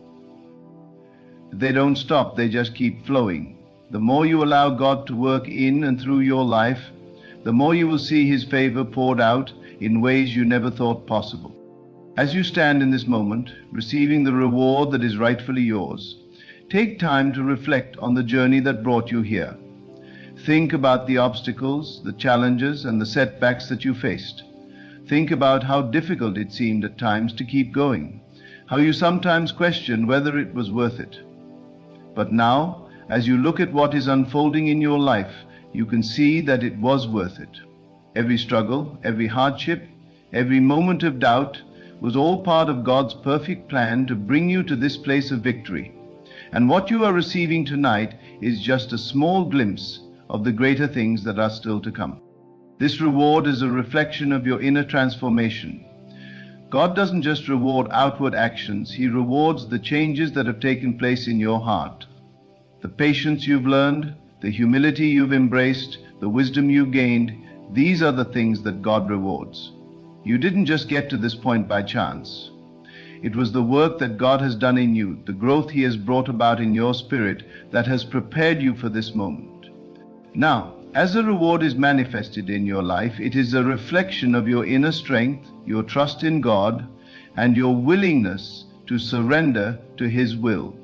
They don't stop, they just keep flowing. The more you allow God to work in and through your life, the more you will see His favor poured out in ways you never thought possible. As you stand in this moment, receiving the reward that is rightfully yours, take time to reflect on the journey that brought you here. Think about the obstacles, the challenges, and the setbacks that you faced. Think about how difficult it seemed at times to keep going, how you sometimes questioned whether it was worth it. But now, as you look at what is unfolding in your life, you can see that it was worth it. Every struggle, every hardship, every moment of doubt was all part of God's perfect plan to bring you to this place of victory. And what you are receiving tonight is just a small glimpse of the greater things that are still to come. This reward is a reflection of your inner transformation. God doesn't just reward outward actions, He rewards the changes that have taken place in your heart. The patience you've learned, the humility you've embraced, the wisdom you gained, these are the things that God rewards. You didn't just get to this point by chance. It was the work that God has done in you, the growth He has brought about in your spirit that has prepared you for this moment. Now, as the reward is manifested in your life, it is a reflection of your inner strength, your trust in God, and your willingness to surrender to His will.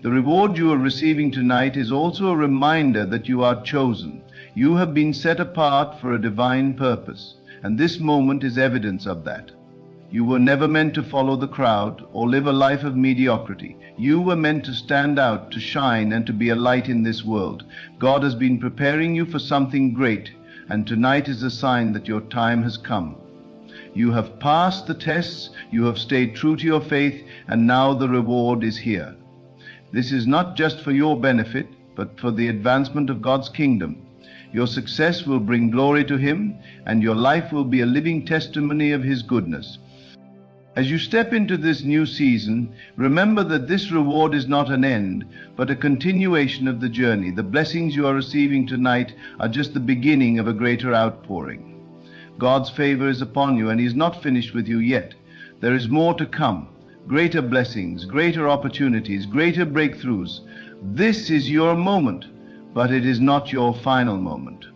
The reward you are receiving tonight is also a reminder that you are chosen. You have been set apart for a divine purpose, and this moment is evidence of that. You were never meant to follow the crowd or live a life of mediocrity. You were meant to stand out, to shine, and to be a light in this world. God has been preparing you for something great, and tonight is a sign that your time has come. You have passed the tests, you have stayed true to your faith, and now the reward is here. This is not just for your benefit, but for the advancement of God's kingdom. Your success will bring glory to Him, and your life will be a living testimony of His goodness. As you step into this new season, remember that this reward is not an end, but a continuation of the journey. The blessings you are receiving tonight are just the beginning of a greater outpouring. God's favor is upon you, and He is not finished with you yet. There is more to come, greater blessings, greater opportunities, greater breakthroughs. This is your moment, but it is not your final moment.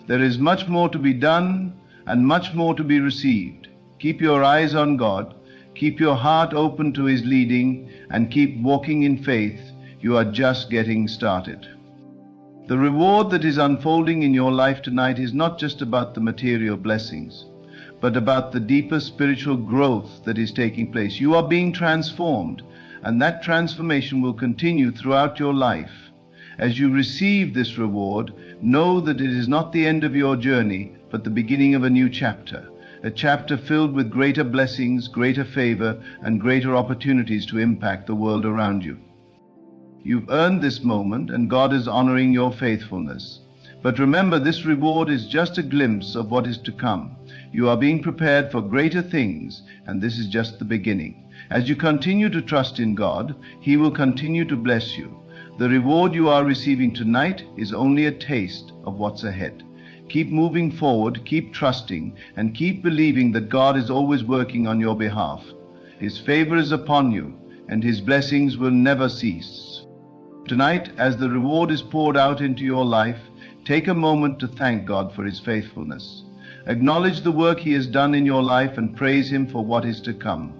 There is much more to be done and much more to be received. Keep your eyes on God. Keep your heart open to His leading and keep walking in faith. You are just getting started. The reward that is unfolding in your life tonight is not just about the material blessings, but about the deeper spiritual growth that is taking place. You are being transformed, and that transformation will continue throughout your life. As you receive this reward, know that it is not the end of your journey, but the beginning of a new chapter. A chapter filled with greater blessings, greater favor, and greater opportunities to impact the world around you. You've earned this moment, and God is honoring your faithfulness. But remember, this reward is just a glimpse of what is to come. You are being prepared for greater things, and this is just the beginning. As you continue to trust in God, He will continue to bless you. The reward you are receiving tonight is only a taste of what's ahead. Keep moving forward, keep trusting, and keep believing that God is always working on your behalf. His favor is upon you, and His blessings will never cease. Tonight, as the reward is poured out into your life, take a moment to thank God for His faithfulness. Acknowledge the work He has done in your life and praise Him for what is to come.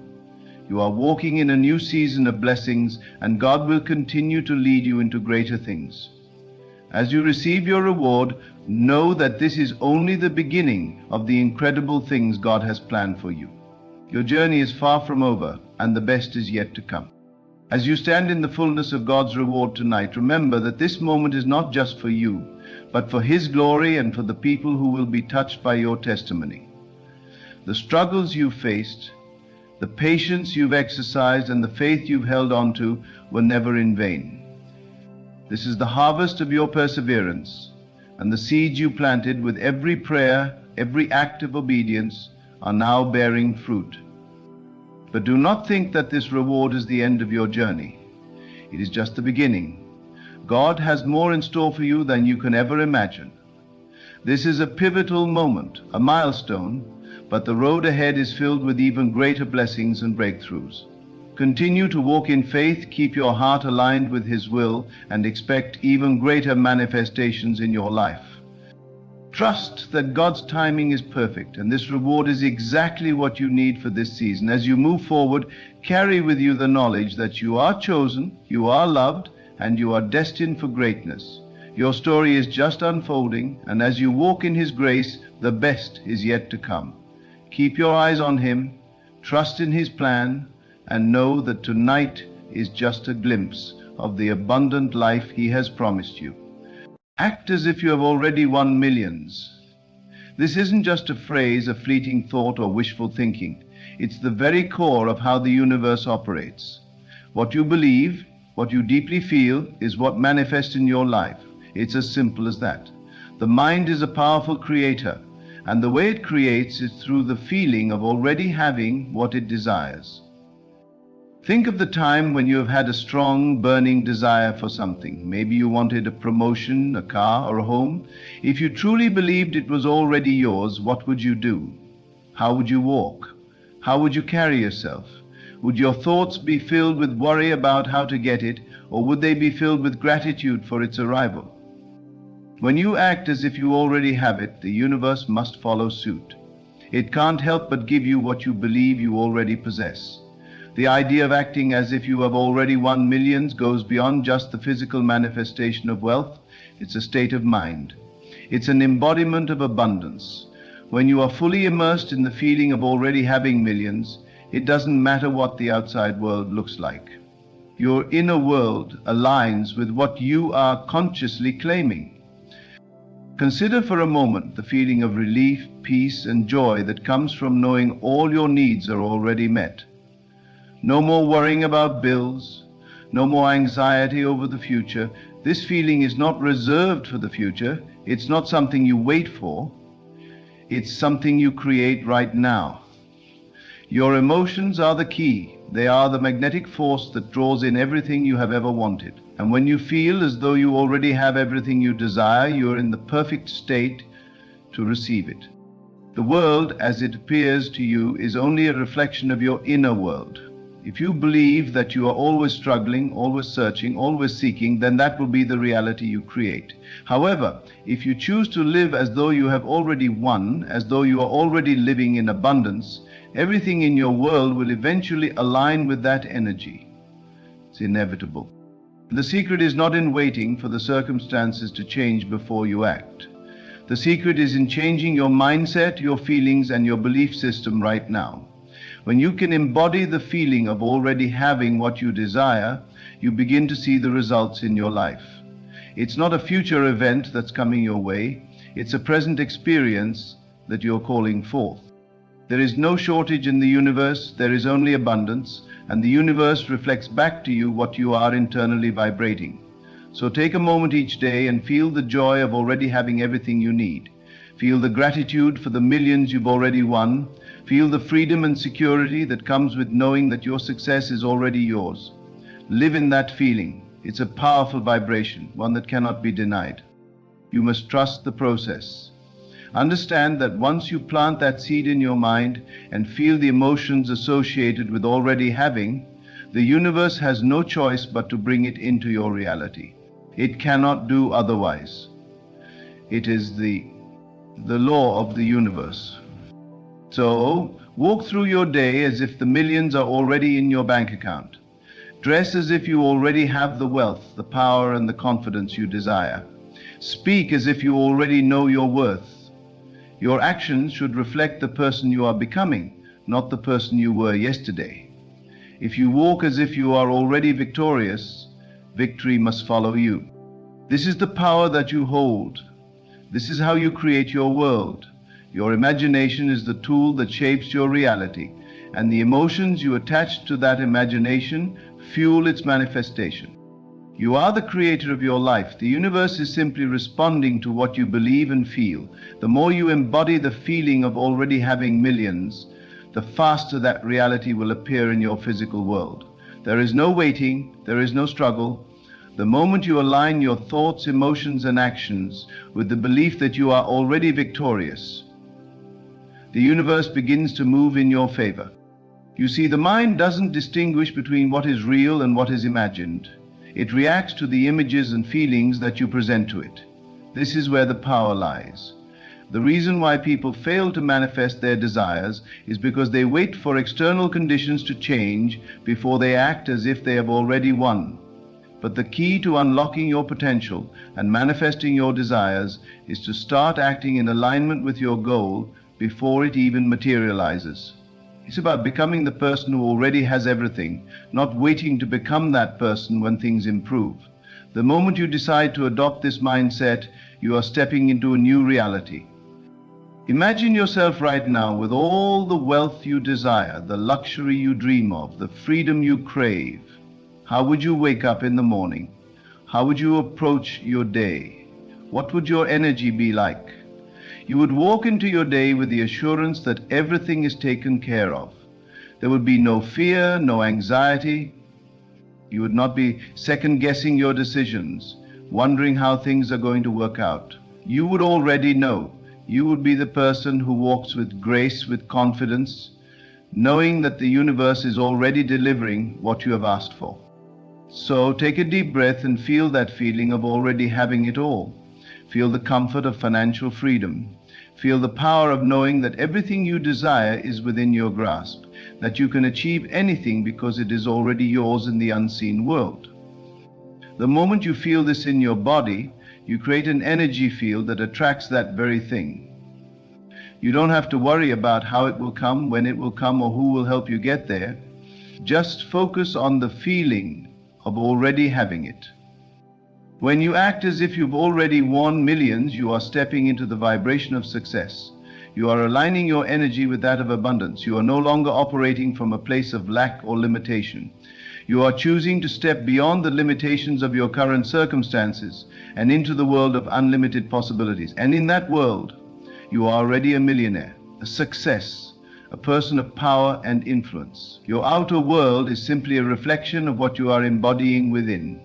You are walking in a new season of blessings, and God will continue to lead you into greater things. As you receive your reward, know that this is only the beginning of the incredible things God has planned for you. Your journey is far from over, and the best is yet to come. As you stand in the fullness of God's reward tonight, remember that this moment is not just for you, but for His glory and for the people who will be touched by your testimony. The struggles you've faced, the patience you've exercised, and the faith you've held on to were never in vain. This is the harvest of your perseverance, and the seeds you planted with every prayer, every act of obedience, are now bearing fruit. But do not think that this reward is the end of your journey. It is just the beginning. God has more in store for you than you can ever imagine. This is a pivotal moment, a milestone, but the road ahead is filled with even greater blessings and breakthroughs. Continue to walk in faith, keep your heart aligned with His will, and expect even greater manifestations in your life. Trust that God's timing is perfect, and this reward is exactly what you need for this season. As you move forward, carry with you the knowledge that you are chosen, you are loved, and you are destined for greatness. Your story is just unfolding, and as you walk in His grace, the best is yet to come. Keep your eyes on Him, trust in His plan, and know that tonight is just a glimpse of the abundant life He has promised you. Act as if you have already won millions. This isn't just a phrase, a fleeting thought, or wishful thinking. It's the very core of how the universe operates. What you believe, what you deeply feel, is what manifests in your life. It's as simple as that. The mind is a powerful creator, and the way it creates is through the feeling of already having what it desires. Think of the time when you have had a strong, burning desire for something. Maybe you wanted a promotion, a car, or a home. If you truly believed it was already yours, what would you do? How would you walk? How would you carry yourself? Would your thoughts be filled with worry about how to get it, or would they be filled with gratitude for its arrival? When you act as if you already have it, the universe must follow suit. It can't help but give you what you believe you already possess. The idea of acting as if you have already won millions goes beyond just the physical manifestation of wealth. It's a state of mind. It's an embodiment of abundance. When you are fully immersed in the feeling of already having millions, it doesn't matter what the outside world looks like. Your inner world aligns with what you are consciously claiming. Consider for a moment the feeling of relief, peace, and joy that comes from knowing all your needs are already met. No more worrying about bills, no more anxiety over the future. This feeling is not reserved for the future. It's not something you wait for. It's something you create right now. Your emotions are the key. They are the magnetic force that draws in everything you have ever wanted. And when you feel as though you already have everything you desire, you are in the perfect state to receive it. The world, as it appears to you, is only a reflection of your inner world. If you believe that you are always struggling, always searching, always seeking, then that will be the reality you create. However, if you choose to live as though you have already won, as though you are already living in abundance, everything in your world will eventually align with that energy. It's inevitable. The secret is not in waiting for the circumstances to change before you act. The secret is in changing your mindset, your feelings, and your belief system right now. When you can embody the feeling of already having what you desire, you begin to see the results in your life. It's not a future event that's coming your way. It's a present experience that you're calling forth. There is no shortage in the universe. There is only abundance, and the universe reflects back to you what you are internally vibrating. So take a moment each day and feel the joy of already having everything you need. Feel the gratitude for the millions you've already won. Feel the freedom and security that comes with knowing that your success is already yours. Live in that feeling. It's a powerful vibration, one that cannot be denied. You must trust the process. Understand that once you plant that seed in your mind and feel the emotions associated with already having, the universe has no choice but to bring it into your reality. It cannot do otherwise. It is the law of the universe. So, walk through your day as if the millions are already in your bank account. Dress as if you already have the wealth, the power, and the confidence you desire. Speak as if you already know your worth. Your actions should reflect the person you are becoming, not the person you were yesterday. If you walk as if you are already victorious, victory must follow you. This is the power that you hold. This is how you create your world. Your imagination is the tool that shapes your reality, and the emotions you attach to that imagination fuel its manifestation. You are the creator of your life. The universe is simply responding to what you believe and feel. The more you embody the feeling of already having millions, the faster that reality will appear in your physical world. There is no waiting, there is no struggle. The moment you align your thoughts, emotions, and actions with the belief that you are already victorious, the universe begins to move in your favor. You see, the mind doesn't distinguish between what is real and what is imagined. It reacts to the images and feelings that you present to it. This is where the power lies. The reason why people fail to manifest their desires is because they wait for external conditions to change before they act as if they have already won. But the key to unlocking your potential and manifesting your desires is to start acting in alignment with your goal before it even materializes. It's about becoming the person who already has everything, not waiting to become that person when things improve. The moment you decide to adopt this mindset, you are stepping into a new reality. Imagine yourself right now with all the wealth you desire, the luxury you dream of, the freedom you crave. How would you wake up in the morning? How would you approach your day? What would your energy be like? You would walk into your day with the assurance that everything is taken care of. There would be no fear, no anxiety. You would not be second-guessing your decisions, wondering how things are going to work out. You would already know. You would be the person who walks with grace, with confidence, knowing that the universe is already delivering what you have asked for. So take a deep breath and feel that feeling of already having it all. Feel the comfort of financial freedom. Feel the power of knowing that everything you desire is within your grasp, that you can achieve anything because it is already yours in the unseen world. The moment you feel this in your body, you create an energy field that attracts that very thing. You don't have to worry about how it will come, when it will come, or who will help you get there. Just focus on the feeling of already having it. When you act as if you've already won millions, you are stepping into the vibration of success. You are aligning your energy with that of abundance. You are no longer operating from a place of lack or limitation. You are choosing to step beyond the limitations of your current circumstances and into the world of unlimited possibilities. And in that world, you are already a millionaire, a success, a person of power and influence. Your outer world is simply a reflection of what you are embodying within.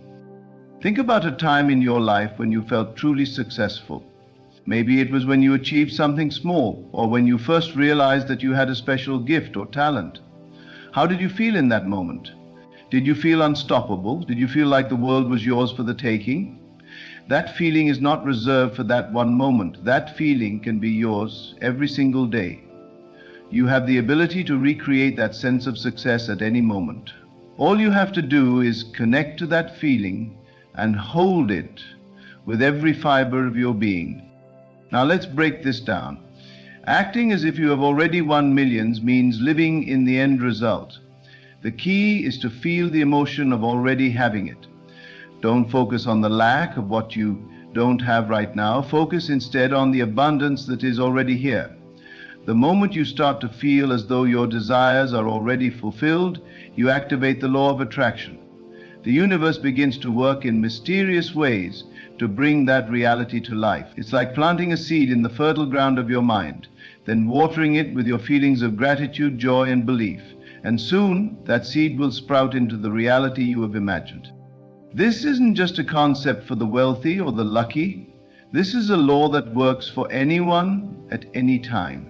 Think about a time in your life when you felt truly successful. Maybe it was when you achieved something small, or when you first realized that you had a special gift or talent. How did you feel in that moment? Did you feel unstoppable? Did you feel like the world was yours for the taking? That feeling is not reserved for that one moment. That feeling can be yours every single day. You have the ability to recreate that sense of success at any moment. All you have to do is connect to that feeling and hold it with every fiber of your being. Now let's break this down. Acting as if you have already won millions means living in the end result. The key is to feel the emotion of already having it. Don't focus on the lack of what you don't have right now. Focus instead on the abundance that is already here. The moment you start to feel as though your desires are already fulfilled, you activate the law of attraction. The universe begins to work in mysterious ways to bring that reality to life. It's like planting a seed in the fertile ground of your mind, then watering it with your feelings of gratitude, joy, and belief. And soon, that seed will sprout into the reality you have imagined. This isn't just a concept for the wealthy or the lucky. This is a law that works for anyone at any time.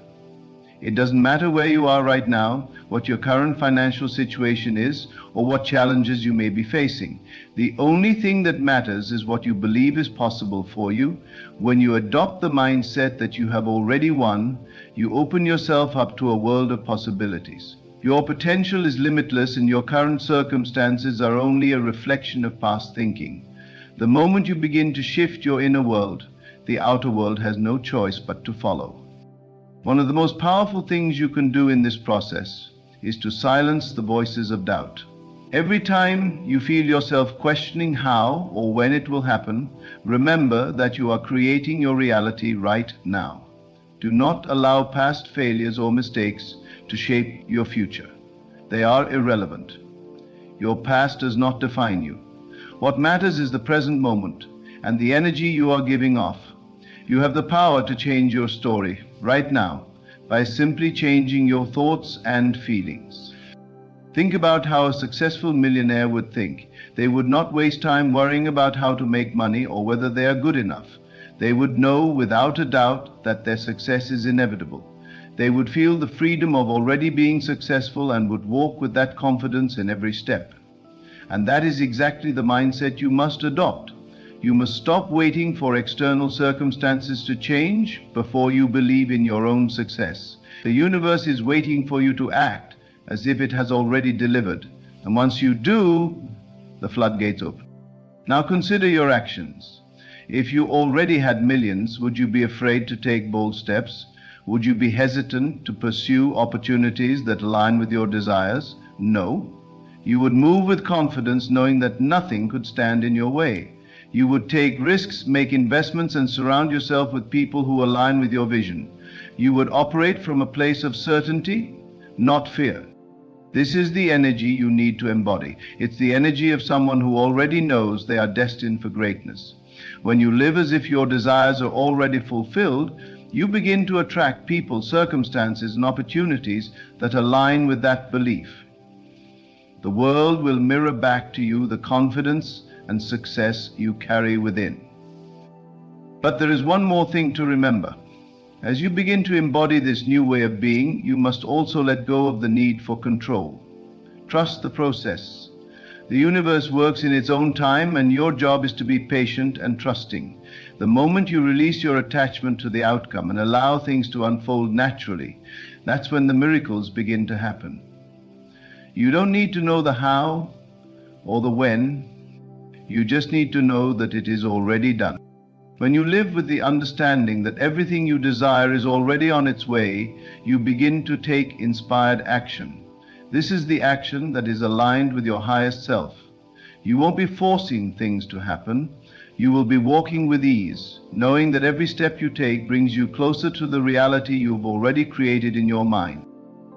It doesn't matter where you are right now, what your current financial situation is, or what challenges you may be facing. The only thing that matters is what you believe is possible for you. When you adopt the mindset that you have already won, you open yourself up to a world of possibilities. Your potential is limitless, and your current circumstances are only a reflection of past thinking. The moment you begin to shift your inner world, the outer world has no choice but to follow. One of the most powerful things you can do in this process is to silence the voices of doubt. Every time you feel yourself questioning how or when it will happen, remember that you are creating your reality right now. Do not allow past failures or mistakes to shape your future. They are irrelevant. Your past does not define you. What matters is the present moment and the energy you are giving off. You have the power to change your story right now by simply changing your thoughts and feelings. Think about how a successful millionaire would think. They would not waste time worrying about how to make money or whether they are good enough. They would know without a doubt that their success is inevitable. They would feel the freedom of already being successful and would walk with that confidence in every step. And that is exactly the mindset you must adopt. You must stop waiting for external circumstances to change before you believe in your own success. The universe is waiting for you to act as if it has already delivered. And once you do, the floodgates open. Now consider your actions. If you already had millions, would you be afraid to take bold steps? Would you be hesitant to pursue opportunities that align with your desires? No. You would move with confidence, knowing that nothing could stand in your way. You would take risks, make investments, and surround yourself with people who align with your vision. You would operate from a place of certainty, not fear. This is the energy you need to embody. It's the energy of someone who already knows they are destined for greatness. When you live as if your desires are already fulfilled, you begin to attract people, circumstances, and opportunities that align with that belief. The world will mirror back to you the confidence and success you carry within. But there is one more thing to remember. As you begin to embody this new way of being, you must also let go of the need for control. Trust the process. The universe works in its own time, and your job is to be patient and trusting. The moment you release your attachment to the outcome and allow things to unfold naturally, that's when the miracles begin to happen. You don't need to know the how or the when. You just need to know that it is already done. When you live with the understanding that everything you desire is already on its way, you begin to take inspired action. This is the action that is aligned with your highest self. You won't be forcing things to happen. You will be walking with ease, knowing that every step you take brings you closer to the reality you've already created in your mind.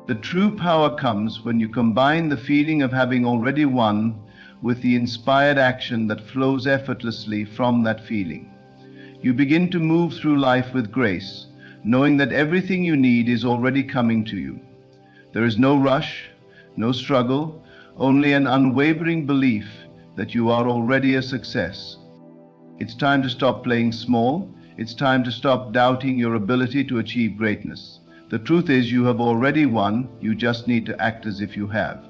The true power comes when you combine the feeling of having already won with the inspired action that flows effortlessly from that feeling. You begin to move through life with grace, knowing that everything you need is already coming to you. There is no rush, no struggle, only an unwavering belief that you are already a success. It's time to stop playing small. It's time to stop doubting your ability to achieve greatness. The truth is, you have already won. You just need to act as if you have.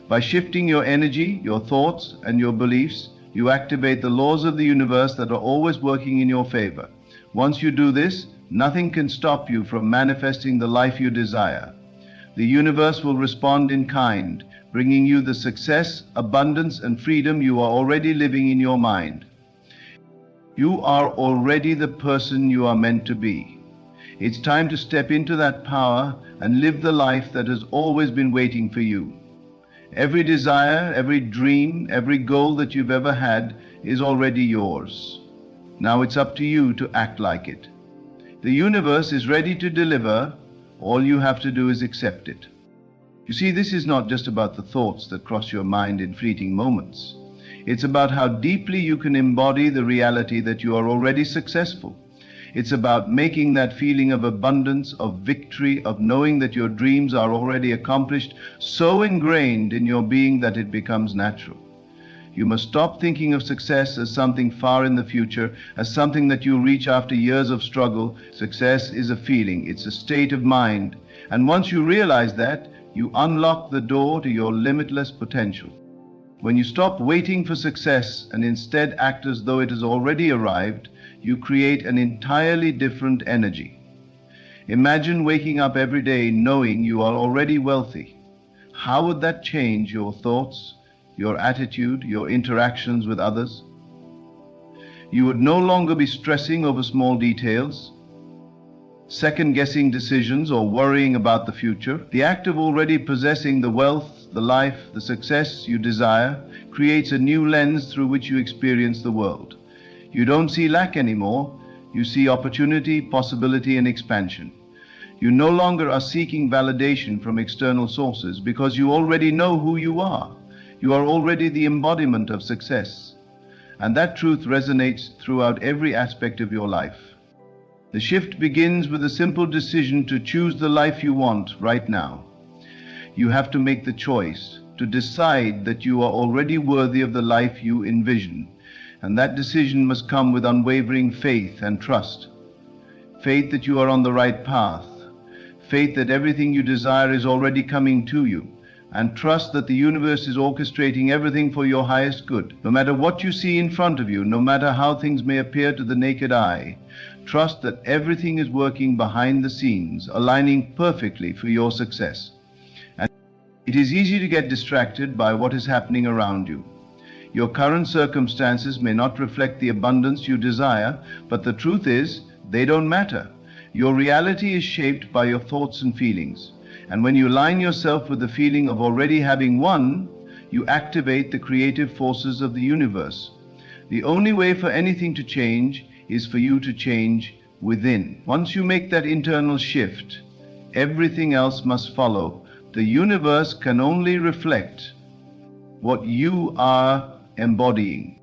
By shifting your energy, your thoughts, and your beliefs, you activate the laws of the universe that are always working in your favor. Once you do this, nothing can stop you from manifesting the life you desire. The universe will respond in kind, bringing you the success, abundance, and freedom you are already living in your mind. You are already the person you are meant to be. It's time to step into that power and live the life that has always been waiting for you. Every desire, every dream, every goal that you've ever had is already yours. Now it's up to you to act like it. The universe is ready to deliver. All you have to do is accept it. You see, this is not just about the thoughts that cross your mind in fleeting moments. It's about how deeply you can embody the reality that you are already successful. It's about making that feeling of abundance, of victory, of knowing that your dreams are already accomplished so ingrained in your being that it becomes natural. You must stop thinking of success as something far in the future, as something that you reach after years of struggle. Success is a feeling, it's a state of mind. And once you realize that, you unlock the door to your limitless potential. When you stop waiting for success and instead act as though it has already arrived, you create an entirely different energy. Imagine waking up every day knowing you are already wealthy. How would that change your thoughts, your attitude, your interactions with others? You would no longer be stressing over small details, second-guessing decisions, or worrying about the future. The act of already possessing the wealth, the life, the success you desire creates a new lens through which you experience the world. You don't see lack anymore. You see opportunity, possibility, and expansion. You no longer are seeking validation from external sources because you already know who you are. You are already the embodiment of success. And that truth resonates throughout every aspect of your life. The shift begins with a simple decision to choose the life you want right now. You have to make the choice to decide that you are already worthy of the life you envision. And that decision must come with unwavering faith and trust. Faith that you are on the right path. Faith that everything you desire is already coming to you. And trust that the universe is orchestrating everything for your highest good. No matter what you see in front of you, no matter how things may appear to the naked eye, trust that everything is working behind the scenes, aligning perfectly for your success. And it is easy to get distracted by what is happening around you. Your current circumstances may not reflect the abundance you desire, but the truth is, they don't matter. Your reality is shaped by your thoughts and feelings. And when you align yourself with the feeling of already having won, you activate the creative forces of the universe. The only way for anything to change is for you to change within. Once you make that internal shift, everything else must follow. The universe can only reflect what you are embodying.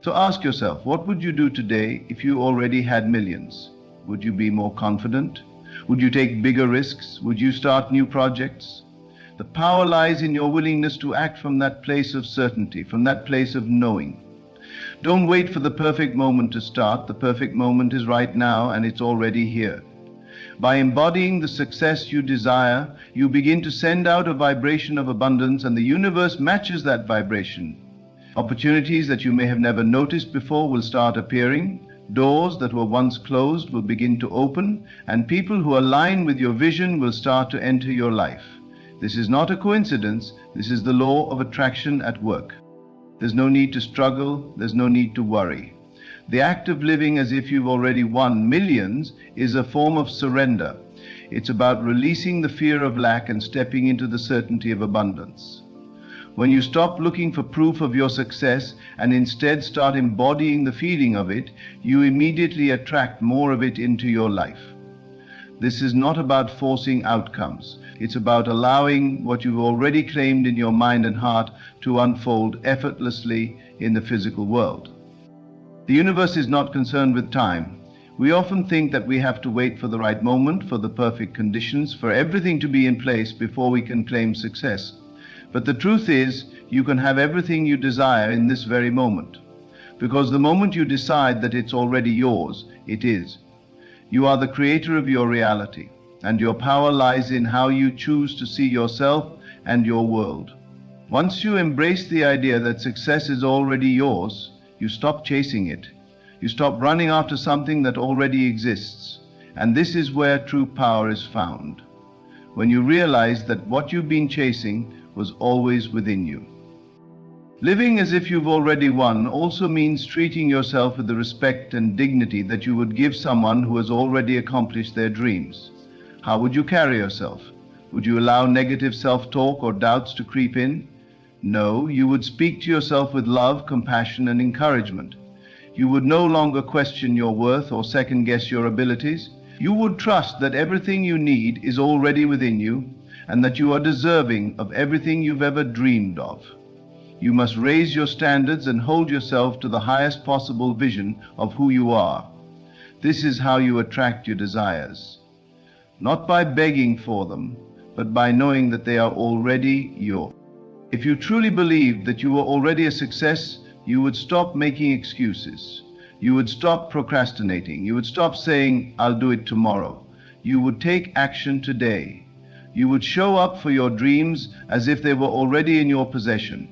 So ask yourself, what would you do today if you already had millions? Would you be more confident? Would you take bigger risks? Would you start new projects? The power lies in your willingness to act from that place of certainty, from that place of knowing. Don't wait for the perfect moment to start. The perfect moment is right now, and it's already here. By embodying the success you desire, you begin to send out a vibration of abundance, and the universe matches that vibration. Opportunities that you may have never noticed before will start appearing. Doors that were once closed will begin to open, and people who align with your vision will start to enter your life. This is not a coincidence. This is the law of attraction at work. There's no need to struggle. There's no need to worry. The act of living as if you've already won millions is a form of surrender. It's about releasing the fear of lack and stepping into the certainty of abundance. When you stop looking for proof of your success and instead start embodying the feeling of it, you immediately attract more of it into your life. This is not about forcing outcomes. It's about allowing what you've already claimed in your mind and heart to unfold effortlessly in the physical world. The universe is not concerned with time. We often think that we have to wait for the right moment, for the perfect conditions, for everything to be in place before we can claim success. But the truth is, you can have everything you desire in this very moment. Because the moment you decide that it's already yours, it is. You are the creator of your reality, and your power lies in how you choose to see yourself and your world. Once you embrace the idea that success is already yours, you stop chasing it. You stop running after something that already exists. And this is where true power is found. When you realize that what you've been chasing was always within you. Living as if you've already won also means treating yourself with the respect and dignity that you would give someone who has already accomplished their dreams. How would you carry yourself? Would you allow negative self-talk or doubts to creep in? No, you would speak to yourself with love, compassion, and encouragement. You would no longer question your worth or second-guess your abilities. You would trust that everything you need is already within you, and that you are deserving of everything you've ever dreamed of. You must raise your standards and hold yourself to the highest possible vision of who you are. This is how you attract your desires. Not by begging for them, but by knowing that they are already yours. If you truly believed that you were already a success, you would stop making excuses. You would stop procrastinating. You would stop saying, "I'll do it tomorrow." You would take action today. You would show up for your dreams as if they were already in your possession.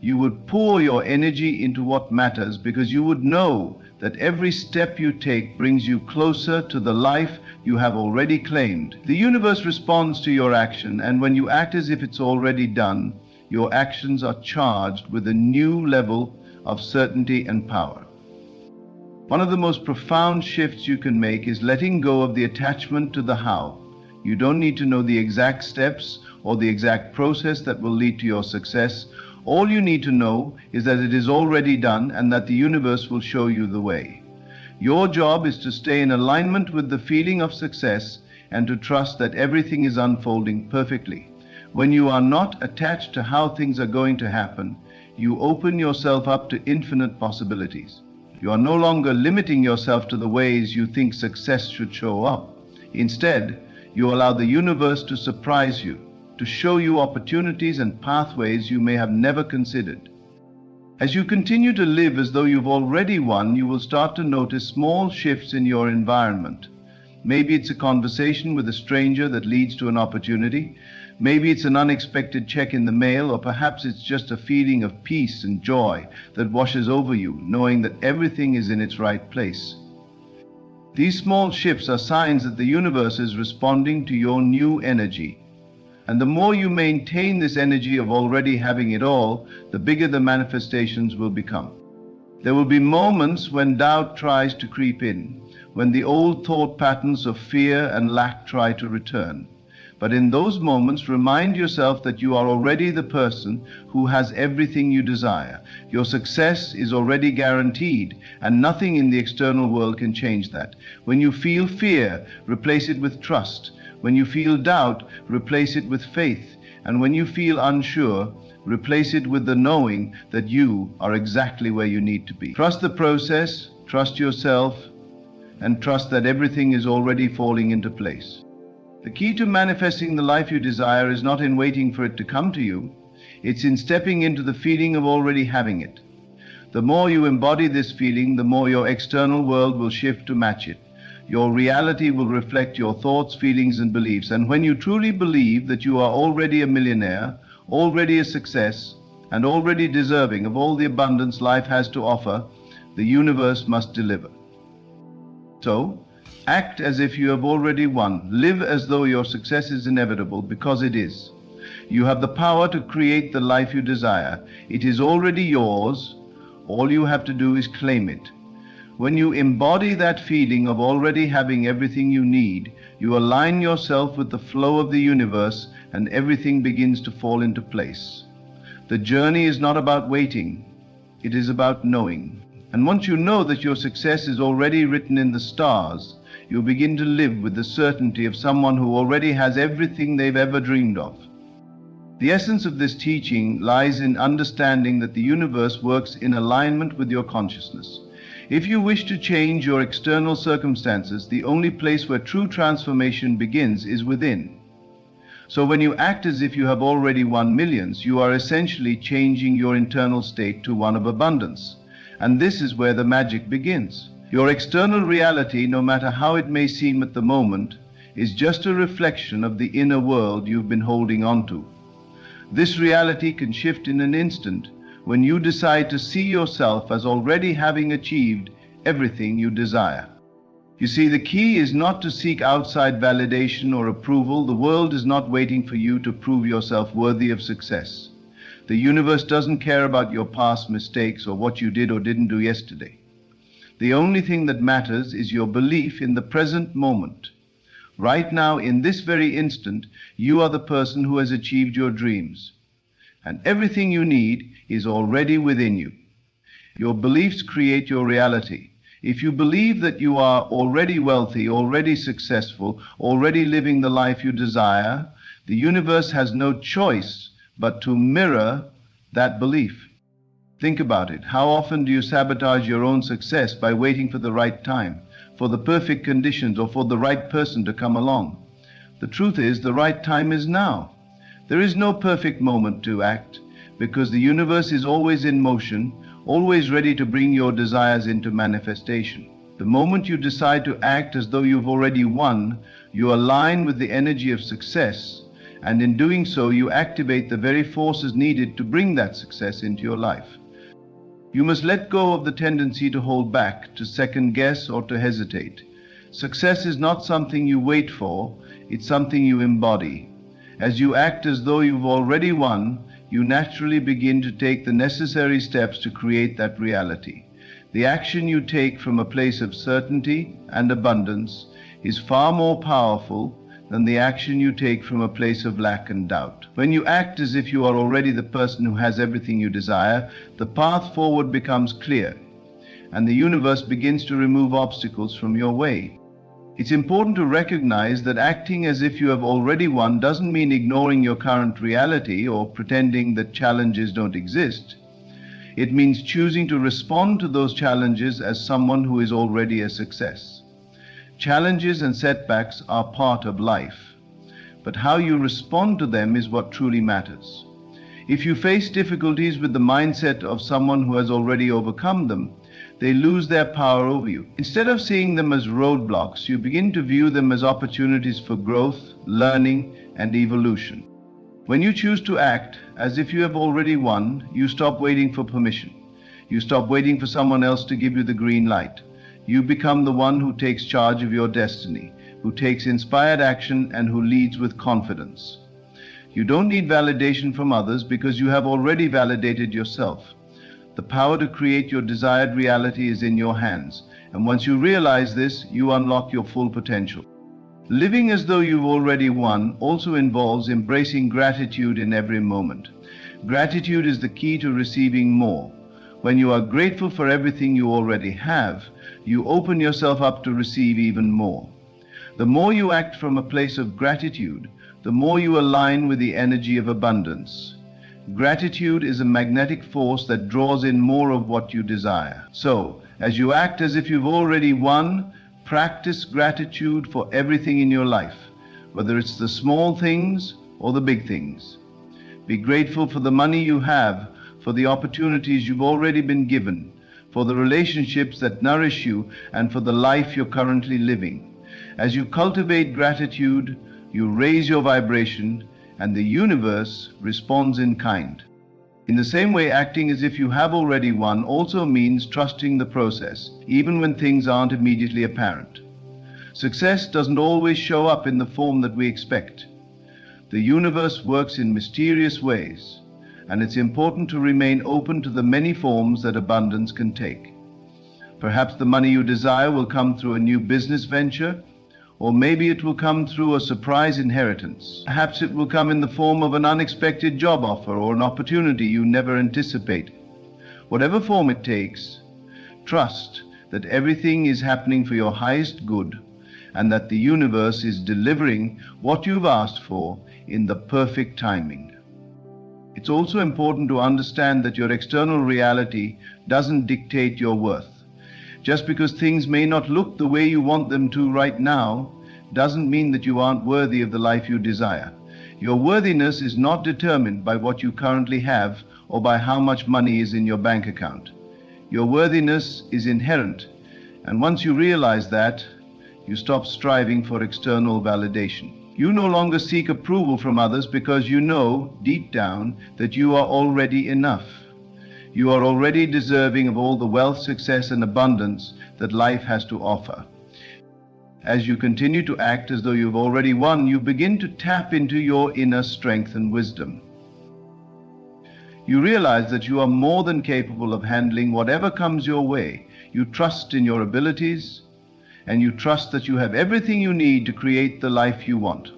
You would pour your energy into what matters because you would know that every step you take brings you closer to the life you have already claimed. The universe responds to your action, and when you act as if it's already done, your actions are charged with a new level of certainty and power. One of the most profound shifts you can make is letting go of the attachment to the how. You don't need to know the exact steps or the exact process that will lead to your success. All you need to know is that it is already done and that the universe will show you the way. Your job is to stay in alignment with the feeling of success and to trust that everything is unfolding perfectly. When you are not attached to how things are going to happen, you open yourself up to infinite possibilities. You are no longer limiting yourself to the ways you think success should show up. Instead, you allow the universe to surprise you, to show you opportunities and pathways you may have never considered. As you continue to live as though you've already won, you will start to notice small shifts in your environment. Maybe it's a conversation with a stranger that leads to an opportunity. Maybe it's an unexpected check in the mail, or perhaps it's just a feeling of peace and joy that washes over you, knowing that everything is in its right place. These small shifts are signs that the universe is responding to your new energy. And the more you maintain this energy of already having it all, the bigger the manifestations will become. There will be moments when doubt tries to creep in, when the old thought patterns of fear and lack try to return. But in those moments, remind yourself that you are already the person who has everything you desire. Your success is already guaranteed, and nothing in the external world can change that. When you feel fear, replace it with trust. When you feel doubt, replace it with faith. And when you feel unsure, replace it with the knowing that you are exactly where you need to be. Trust the process, trust yourself, and trust that everything is already falling into place. The key to manifesting the life you desire is not in waiting for it to come to you. It's in stepping into the feeling of already having it. The more you embody this feeling, the more your external world will shift to match it. Your reality will reflect your thoughts, feelings, and beliefs. And when you truly believe that you are already a millionaire, already a success, and already deserving of all the abundance life has to offer, the universe must deliver. So, act as if you have already won. Live as though your success is inevitable, because it is. You have the power to create the life you desire. It is already yours. All you have to do is claim it. When you embody that feeling of already having everything you need, you align yourself with the flow of the universe, and everything begins to fall into place. The journey is not about waiting. It is about knowing. And once you know that your success is already written in the stars, you begin to live with the certainty of someone who already has everything they've ever dreamed of. The essence of this teaching lies in understanding that the universe works in alignment with your consciousness. If you wish to change your external circumstances, the only place where true transformation begins is within. So when you act as if you have already won millions, you are essentially changing your internal state to one of abundance. And this is where the magic begins. Your external reality, no matter how it may seem at the moment, is just a reflection of the inner world you've been holding on to. This reality can shift in an instant when you decide to see yourself as already having achieved everything you desire. You see, the key is not to seek outside validation or approval. The world is not waiting for you to prove yourself worthy of success. The universe doesn't care about your past mistakes or what you did or didn't do yesterday. The only thing that matters is your belief in the present moment. Right now, in this very instant, you are the person who has achieved your dreams. And everything you need is already within you. Your beliefs create your reality. If you believe that you are already wealthy, already successful, already living the life you desire, the universe has no choice but to mirror that belief. Think about it. How often do you sabotage your own success by waiting for the right time, for the perfect conditions, or for the right person to come along? The truth is, the right time is now. There is no perfect moment to act, because the universe is always in motion, always ready to bring your desires into manifestation. The moment you decide to act as though you've already won, you align with the energy of success, and in doing so, you activate the very forces needed to bring that success into your life. You must let go of the tendency to hold back, to second guess, or to hesitate. Success is not something you wait for, it's something you embody. As you act as though you've already won, you naturally begin to take the necessary steps to create that reality. The action you take from a place of certainty and abundance is far more powerful than the action you take from a place of lack and doubt. When you act as if you are already the person who has everything you desire, the path forward becomes clear, and the universe begins to remove obstacles from your way. It's important to recognize that acting as if you have already won doesn't mean ignoring your current reality or pretending that challenges don't exist. It means choosing to respond to those challenges as someone who is already a success. Challenges and setbacks are part of life, but how you respond to them is what truly matters. If you face difficulties with the mindset of someone who has already overcome them, they lose their power over you. Instead of seeing them as roadblocks, you begin to view them as opportunities for growth, learning, and evolution. When you choose to act as if you have already won, you stop waiting for permission. You stop waiting for someone else to give you the green light. You become the one who takes charge of your destiny, who takes inspired action, and who leads with confidence. You don't need validation from others because you have already validated yourself. The power to create your desired reality is in your hands, and once you realize this, you unlock your full potential. Living as though you've already won also involves embracing gratitude in every moment. Gratitude is the key to receiving more. When you are grateful for everything you already have, you open yourself up to receive even more. The more you act from a place of gratitude, the more you align with the energy of abundance. Gratitude is a magnetic force that draws in more of what you desire. So, as you act as if you've already won, practice gratitude for everything in your life, whether it's the small things or the big things. Be grateful for the money you have, for the opportunities you've already been given, for the relationships that nourish you, and for the life you're currently living. As you cultivate gratitude, you raise your vibration, and the universe responds in kind. In the same way, acting as if you have already won also means trusting the process, even when things aren't immediately apparent. Success doesn't always show up in the form that we expect. The universe works in mysterious ways, and it's important to remain open to the many forms that abundance can take. Perhaps the money you desire will come through a new business venture, or maybe it will come through a surprise inheritance. Perhaps it will come in the form of an unexpected job offer or an opportunity you never anticipated. Whatever form it takes, trust that everything is happening for your highest good and that the universe is delivering what you've asked for in the perfect timing. It's also important to understand that your external reality doesn't dictate your worth. Just because things may not look the way you want them to right now, doesn't mean that you aren't worthy of the life you desire. Your worthiness is not determined by what you currently have or by how much money is in your bank account. Your worthiness is inherent, and once you realize that, you stop striving for external validation. You no longer seek approval from others because you know, deep down, that you are already enough. You are already deserving of all the wealth, success, and abundance that life has to offer. As you continue to act as though you've already won, you begin to tap into your inner strength and wisdom. You realize that you are more than capable of handling whatever comes your way. You trust in your abilities, and you trust that you have everything you need to create the life you want.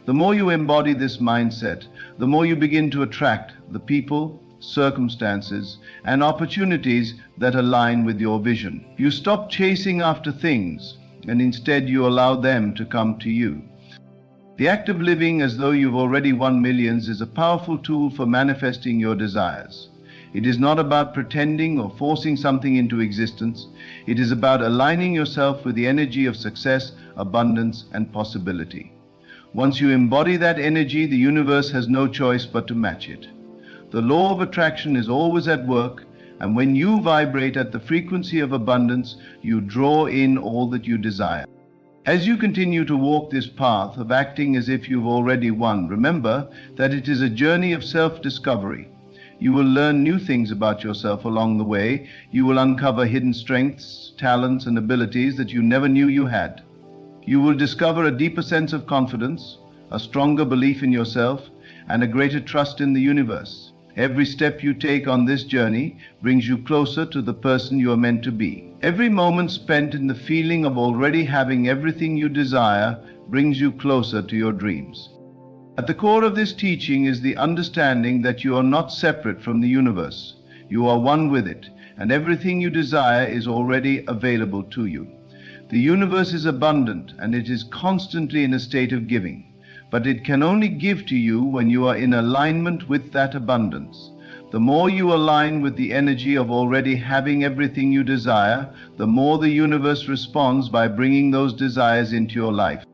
The more you embody this mindset, the more you begin to attract the people, circumstances, and opportunities that align with your vision. You stop chasing after things, and instead you allow them to come to you. The act of living as though you've already won millions is a powerful tool for manifesting your desires. It is not about pretending or forcing something into existence. It is about aligning yourself with the energy of success, abundance, and possibility. Once you embody that energy, the universe has no choice but to match it. The law of attraction is always at work, and when you vibrate at the frequency of abundance, you draw in all that you desire. As you continue to walk this path of acting as if you've already won, remember that it is a journey of self-discovery. You will learn new things about yourself along the way. You will uncover hidden strengths, talents, and abilities that you never knew you had. You will discover a deeper sense of confidence, a stronger belief in yourself, and a greater trust in the universe. Every step you take on this journey brings you closer to the person you are meant to be. Every moment spent in the feeling of already having everything you desire brings you closer to your dreams. At the core of this teaching is the understanding that you are not separate from the universe. You are one with it, and everything you desire is already available to you. The universe is abundant, and it is constantly in a state of giving. But it can only give to you when you are in alignment with that abundance. The more you align with the energy of already having everything you desire, the more the universe responds by bringing those desires into your life.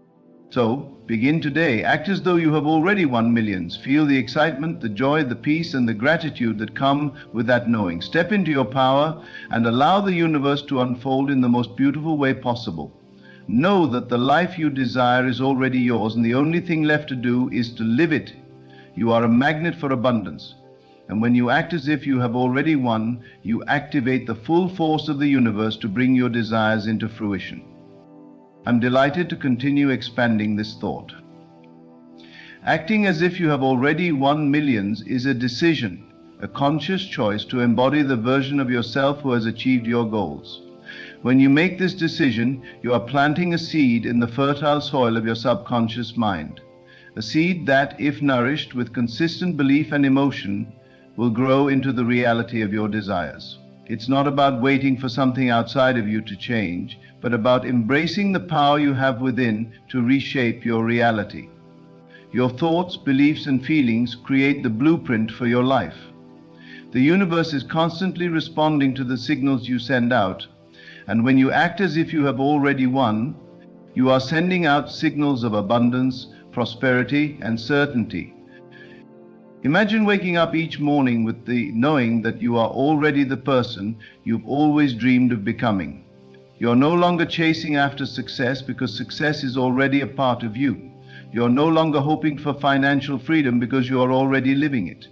So, begin today. Act as though you have already won millions. Feel the excitement, the joy, the peace, and the gratitude that come with that knowing. Step into your power and allow the universe to unfold in the most beautiful way possible. Know that the life you desire is already yours, and the only thing left to do is to live it. You are a magnet for abundance. And when you act as if you have already won, you activate the full force of the universe to bring your desires into fruition. I'm delighted to continue expanding this thought. Acting as if you have already won millions is a decision, a conscious choice to embody the version of yourself who has achieved your goals. When you make this decision, you are planting a seed in the fertile soil of your subconscious mind. A seed that, if nourished with consistent belief and emotion, will grow into the reality of your desires. It's not about waiting for something outside of you to change, but about embracing the power you have within to reshape your reality. Your thoughts, beliefs, and feelings create the blueprint for your life. The universe is constantly responding to the signals you send out, and when you act as if you have already won, you are sending out signals of abundance, prosperity, and certainty. Imagine waking up each morning with the knowing that you are already the person you've always dreamed of becoming. You're no longer chasing after success because success is already a part of you. You're no longer hoping for financial freedom because you are already living it.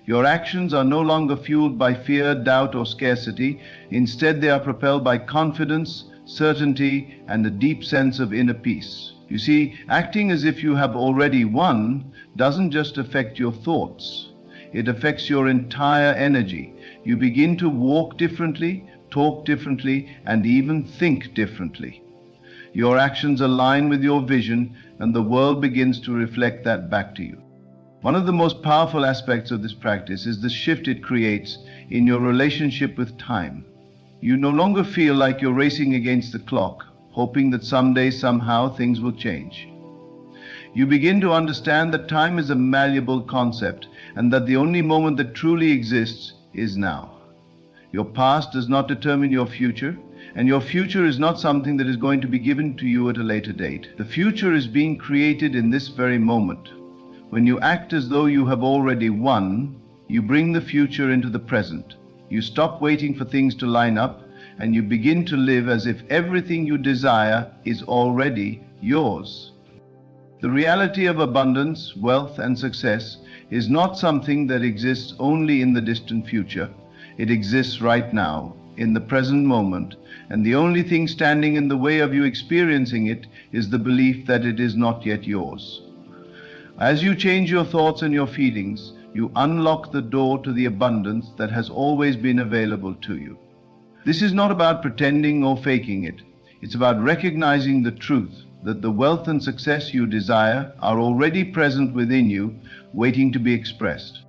Your actions are no longer fueled by fear, doubt, or scarcity. Instead, they are propelled by confidence, certainty, and a deep sense of inner peace. You see, acting as if you have already won doesn't just affect your thoughts. It affects your entire energy. You begin to walk differently, talk differently, and even think differently. Your actions align with your vision, and the world begins to reflect that back to you. One of the most powerful aspects of this practice is the shift it creates in your relationship with time. You no longer feel like you're racing against the clock, hoping that someday, somehow, things will change. You begin to understand that time is a malleable concept, and that the only moment that truly exists is now. Your past does not determine your future, and your future is not something that is going to be given to you at a later date. The future is being created in this very moment. When you act as though you have already won, you bring the future into the present. You stop waiting for things to line up, and you begin to live as if everything you desire is already yours. The reality of abundance, wealth, and success is not something that exists only in the distant future. It exists right now, in the present moment, and the only thing standing in the way of you experiencing it is the belief that it is not yet yours. As you change your thoughts and your feelings, you unlock the door to the abundance that has always been available to you. This is not about pretending or faking it. It's about recognizing the truth that the wealth and success you desire are already present within you, waiting to be expressed.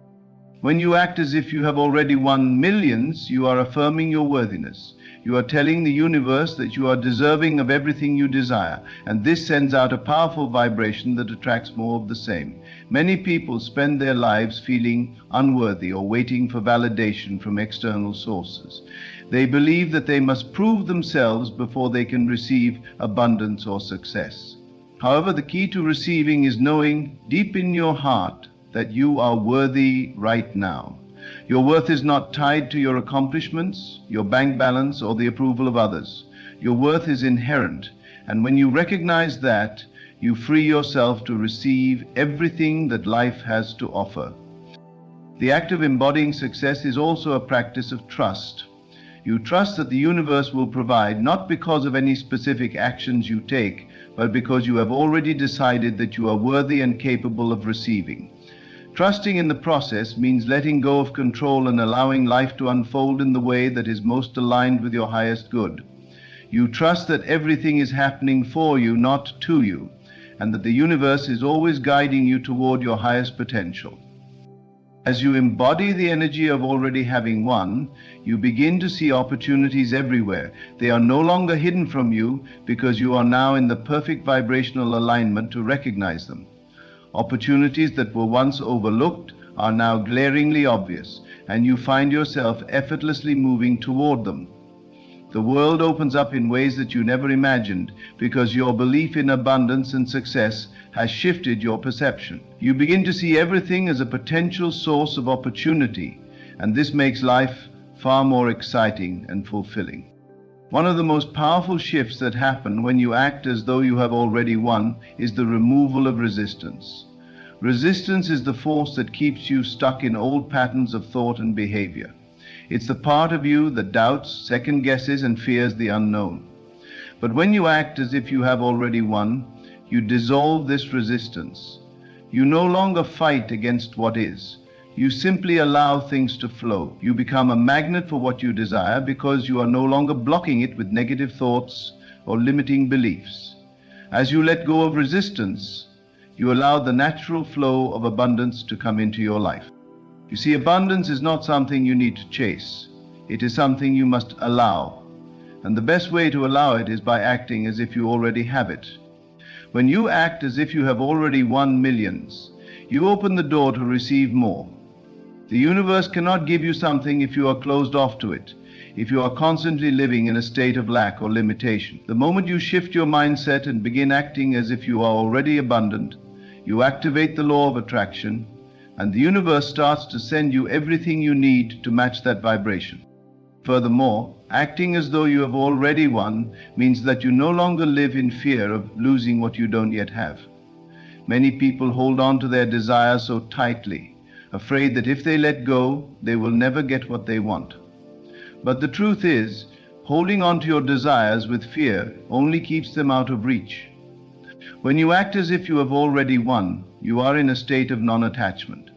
When you act as if you have already won millions, you are affirming your worthiness. You are telling the universe that you are deserving of everything you desire, and this sends out a powerful vibration that attracts more of the same. Many people spend their lives feeling unworthy or waiting for validation from external sources. They believe that they must prove themselves before they can receive abundance or success. However, the key to receiving is knowing deep in your heart that you are worthy right now. Your worth is not tied to your accomplishments, your bank balance, or the approval of others. Your worth is inherent, and when you recognize that, you free yourself to receive everything that life has to offer. The act of embodying success is also a practice of trust. You trust that the universe will provide, not because of any specific actions you take, but because you have already decided that you are worthy and capable of receiving. Trusting in the process means letting go of control and allowing life to unfold in the way that is most aligned with your highest good. You trust that everything is happening for you, not to you, and that the universe is always guiding you toward your highest potential. As you embody the energy of already having won, you begin to see opportunities everywhere. They are no longer hidden from you because you are now in the perfect vibrational alignment to recognize them. Opportunities that were once overlooked are now glaringly obvious, and you find yourself effortlessly moving toward them. The world opens up in ways that you never imagined because your belief in abundance and success has shifted your perception. You begin to see everything as a potential source of opportunity, and this makes life far more exciting and fulfilling. One of the most powerful shifts that happen when you act as though you have already won is the removal of resistance. Resistance is the force that keeps you stuck in old patterns of thought and behavior. It's the part of you that doubts, second guesses, and fears the unknown. But when you act as if you have already won, you dissolve this resistance. You no longer fight against what is. You simply allow things to flow. You become a magnet for what you desire because you are no longer blocking it with negative thoughts or limiting beliefs. As you let go of resistance, you allow the natural flow of abundance to come into your life. You see, abundance is not something you need to chase. It is something you must allow. And the best way to allow it is by acting as if you already have it. When you act as if you have already won millions, you open the door to receive more. The universe cannot give you something if you are closed off to it, if you are constantly living in a state of lack or limitation. The moment you shift your mindset and begin acting as if you are already abundant, you activate the law of attraction, and the universe starts to send you everything you need to match that vibration. Furthermore, acting as though you have already won means that you no longer live in fear of losing what you don't yet have. Many people hold on to their desires so tightly, afraid that if they let go, they will never get what they want. But the truth is, holding on to your desires with fear only keeps them out of reach. When you act as if you have already won, you are in a state of non-attachment.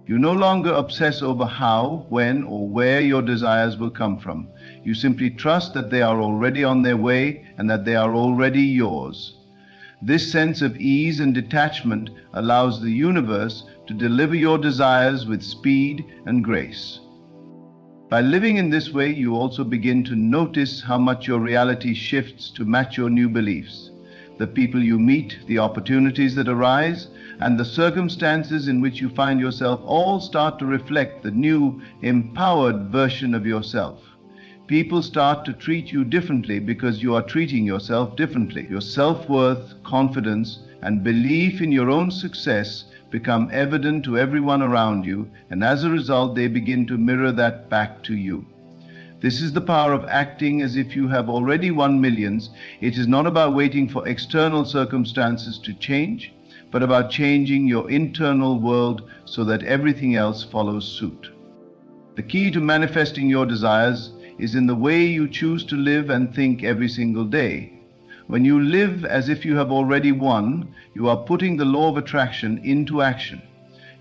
You no longer obsess over how, when, or where your desires will come from. You simply trust that they are already on their way and that they are already yours. This sense of ease and detachment allows the universe to deliver your desires with speed and grace. By living in this way, you also begin to notice how much your reality shifts to match your new beliefs. The people you meet, the opportunities that arise, and the circumstances in which you find yourself all start to reflect the new, empowered version of yourself. People start to treat you differently because you are treating yourself differently. Your self-worth, confidence, and belief in your own success become evident to everyone around you, and as a result, they begin to mirror that back to you. This is the power of acting as if you have already won millions. It is not about waiting for external circumstances to change, but about changing your internal world so that everything else follows suit. The key to manifesting your desires is in the way you choose to live and think every single day. When you live as if you have already won, you are putting the law of attraction into action.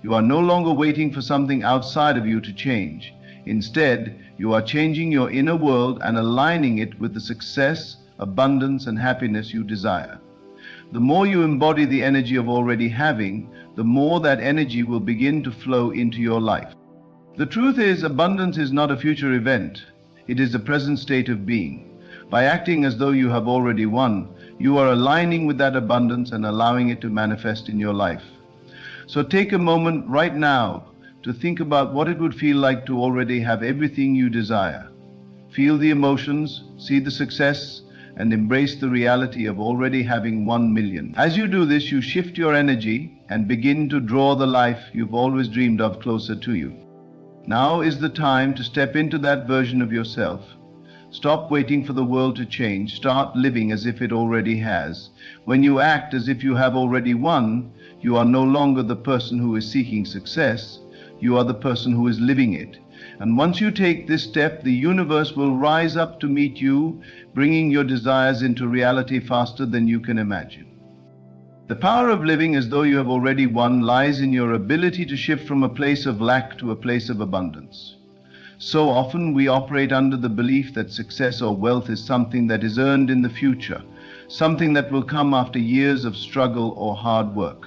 You are no longer waiting for something outside of you to change. Instead, you are changing your inner world and aligning it with the success, abundance, and happiness you desire. The more you embody the energy of already having, the more that energy will begin to flow into your life. The truth is, abundance is not a future event. It is the present state of being. By acting as though you have already won, you are aligning with that abundance and allowing it to manifest in your life. So take a moment right now to think about what it would feel like to already have everything you desire. Feel the emotions, see the success, and embrace the reality of already having 1 million. As you do this, you shift your energy and begin to draw the life you've always dreamed of closer to you. Now is the time to step into that version of yourself. Stop waiting for the world to change. Start living as if it already has. When you act as if you have already won, you are no longer the person who is seeking success. You are the person who is living it. And once you take this step, the universe will rise up to meet you, bringing your desires into reality faster than you can imagine. The power of living as though you have already won lies in your ability to shift from a place of lack to a place of abundance. So often we operate under the belief that success or wealth is something that is earned in the future, something that will come after years of struggle or hard work.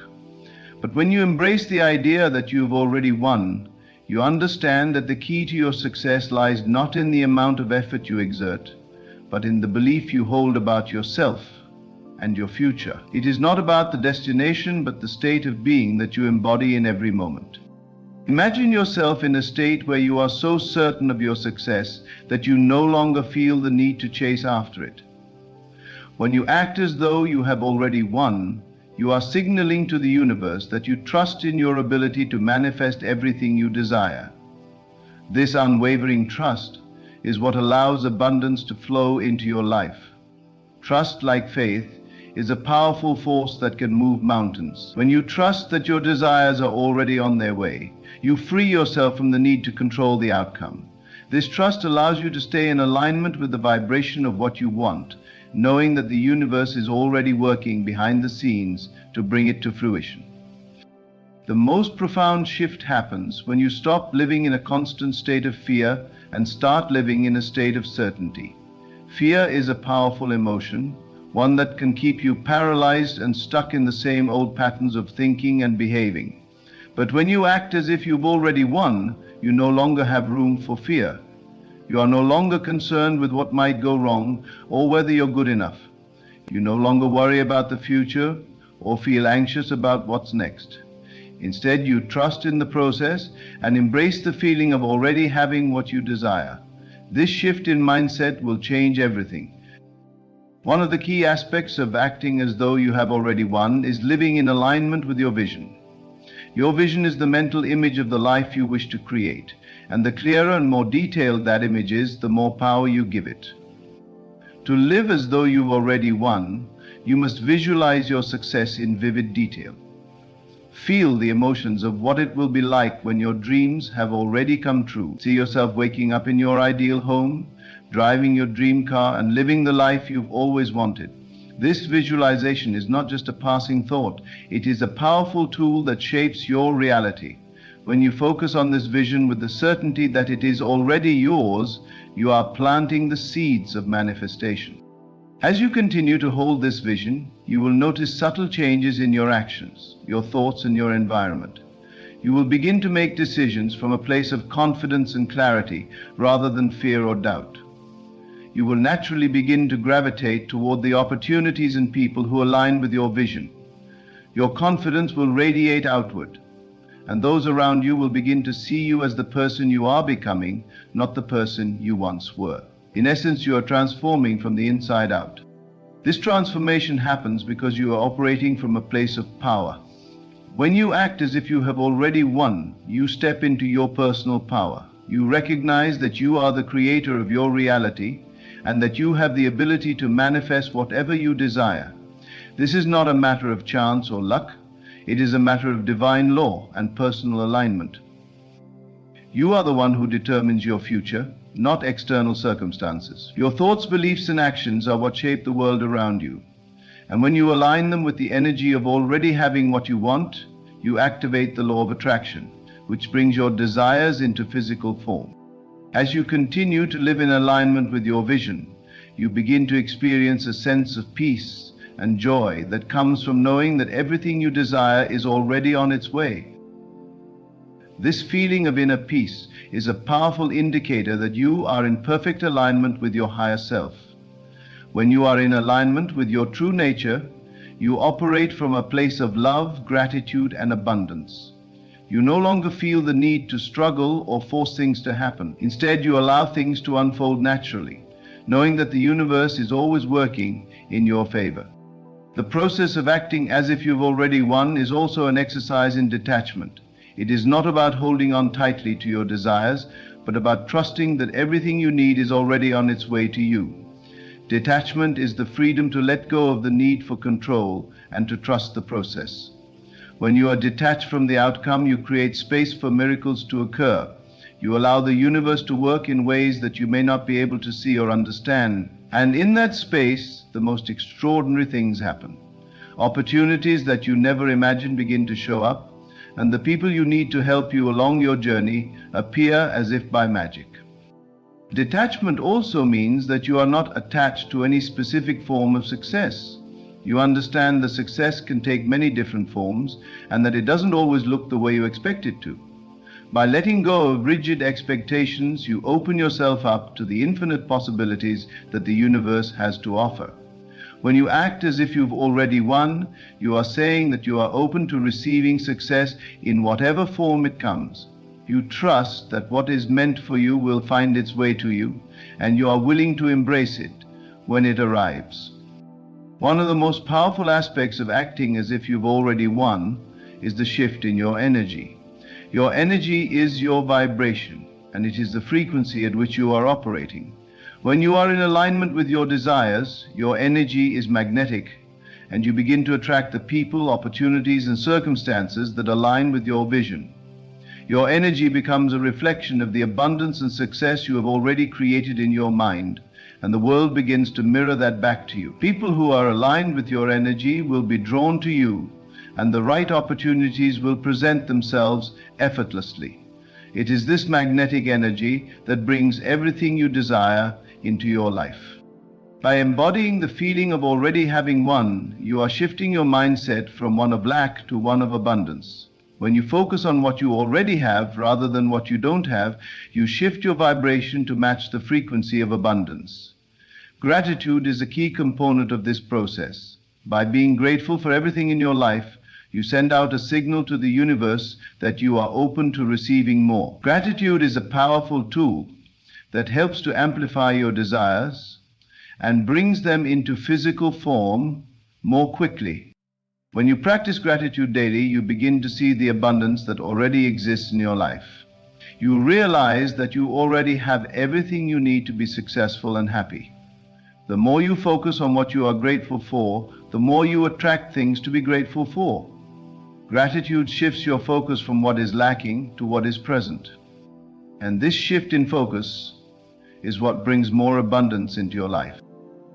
But when you embrace the idea that you have already won, you understand that the key to your success lies not in the amount of effort you exert, but in the belief you hold about yourself and your future. It is not about the destination, but the state of being that you embody in every moment. Imagine yourself in a state where you are so certain of your success that you no longer feel the need to chase after it. When you act as though you have already won, you are signaling to the universe that you trust in your ability to manifest everything you desire. This unwavering trust is what allows abundance to flow into your life. Trust, like faith, is a powerful force that can move mountains. When you trust that your desires are already on their way, you free yourself from the need to control the outcome. This trust allows you to stay in alignment with the vibration of what you want, knowing that the universe is already working behind the scenes to bring it to fruition. The most profound shift happens when you stop living in a constant state of fear and start living in a state of certainty. Fear is a powerful emotion, one that can keep you paralyzed and stuck in the same old patterns of thinking and behaving. But when you act as if you've already won, you no longer have room for fear. You are no longer concerned with what might go wrong or whether you're good enough. You no longer worry about the future or feel anxious about what's next. Instead, you trust in the process and embrace the feeling of already having what you desire. This shift in mindset will change everything. One of the key aspects of acting as though you have already won is living in alignment with your vision. Your vision is the mental image of the life you wish to create, and the clearer and more detailed that image is, the more power you give it. To live as though you've already won, you must visualize your success in vivid detail. Feel the emotions of what it will be like when your dreams have already come true. See yourself waking up in your ideal home, driving your dream car, and living the life you've always wanted. This visualization is not just a passing thought, it is a powerful tool that shapes your reality. When you focus on this vision with the certainty that it is already yours, you are planting the seeds of manifestation. As you continue to hold this vision, you will notice subtle changes in your actions, your thoughts, and your environment. You will begin to make decisions from a place of confidence and clarity rather than fear or doubt. You will naturally begin to gravitate toward the opportunities and people who align with your vision. Your confidence will radiate outward, and those around you will begin to see you as the person you are becoming, not the person you once were. In essence, you are transforming from the inside out. This transformation happens because you are operating from a place of power. When you act as if you have already won, you step into your personal power. You recognize that you are the creator of your reality and that you have the ability to manifest whatever you desire. This is not a matter of chance or luck. It is a matter of divine law and personal alignment. You are the one who determines your future, not external circumstances. Your thoughts, beliefs, and actions are what shape the world around you. And when you align them with the energy of already having what you want, you activate the law of attraction, which brings your desires into physical form. As you continue to live in alignment with your vision, you begin to experience a sense of peace and joy that comes from knowing that everything you desire is already on its way. This feeling of inner peace is a powerful indicator that you are in perfect alignment with your higher self. When you are in alignment with your true nature, you operate from a place of love, gratitude, and abundance. You no longer feel the need to struggle or force things to happen. Instead, you allow things to unfold naturally, knowing that the universe is always working in your favor. The process of acting as if you've already won is also an exercise in detachment. It is not about holding on tightly to your desires, but about trusting that everything you need is already on its way to you. Detachment is the freedom to let go of the need for control and to trust the process. When you are detached from the outcome, you create space for miracles to occur. You allow the universe to work in ways that you may not be able to see or understand. And in that space, the most extraordinary things happen. Opportunities that you never imagined begin to show up, and the people you need to help you along your journey appear as if by magic. Detachment also means that you are not attached to any specific form of success. You understand that success can take many different forms and that it doesn't always look the way you expect it to. By letting go of rigid expectations, you open yourself up to the infinite possibilities that the universe has to offer. When you act as if you've already won, you are saying that you are open to receiving success in whatever form it comes. You trust that what is meant for you will find its way to you, and you are willing to embrace it when it arrives. One of the most powerful aspects of acting as if you've already won is the shift in your energy. Your energy is your vibration, and it is the frequency at which you are operating. When you are in alignment with your desires, your energy is magnetic, and you begin to attract the people, opportunities, and circumstances that align with your vision. Your energy becomes a reflection of the abundance and success you have already created in your mind, and the world begins to mirror that back to you. People who are aligned with your energy will be drawn to you, and the right opportunities will present themselves effortlessly. It is this magnetic energy that brings everything you desire into your life. By embodying the feeling of already having won, you are shifting your mindset from one of lack to one of abundance. When you focus on what you already have rather than what you don't have, you shift your vibration to match the frequency of abundance. Gratitude is a key component of this process. By being grateful for everything in your life, you send out a signal to the universe that you are open to receiving more. Gratitude is a powerful tool that helps to amplify your desires and brings them into physical form more quickly. When you practice gratitude daily, you begin to see the abundance that already exists in your life. You realize that you already have everything you need to be successful and happy. The more you focus on what you are grateful for, the more you attract things to be grateful for. Gratitude shifts your focus from what is lacking to what is present. And this shift in focus is what brings more abundance into your life.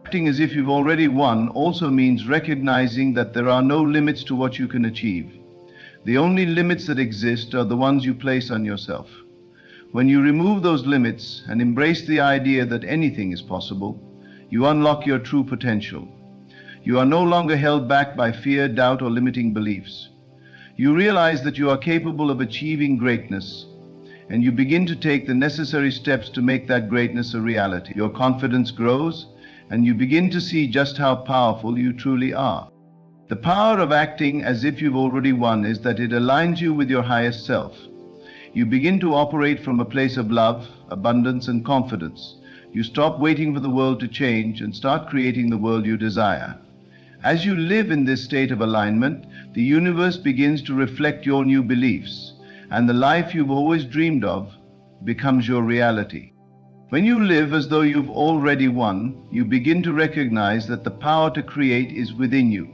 Acting as if you've already won also means recognizing that there are no limits to what you can achieve. The only limits that exist are the ones you place on yourself. When you remove those limits and embrace the idea that anything is possible, you unlock your true potential. You are no longer held back by fear, doubt, or limiting beliefs. You realize that you are capable of achieving greatness, and you begin to take the necessary steps to make that greatness a reality. Your confidence grows, and you begin to see just how powerful you truly are. The power of acting as if you've already won is that it aligns you with your highest self. You begin to operate from a place of love, abundance, and confidence. You stop waiting for the world to change and start creating the world you desire. As you live in this state of alignment, the universe begins to reflect your new beliefs, and the life you've always dreamed of becomes your reality. When you live as though you've already won, you begin to recognize that the power to create is within you,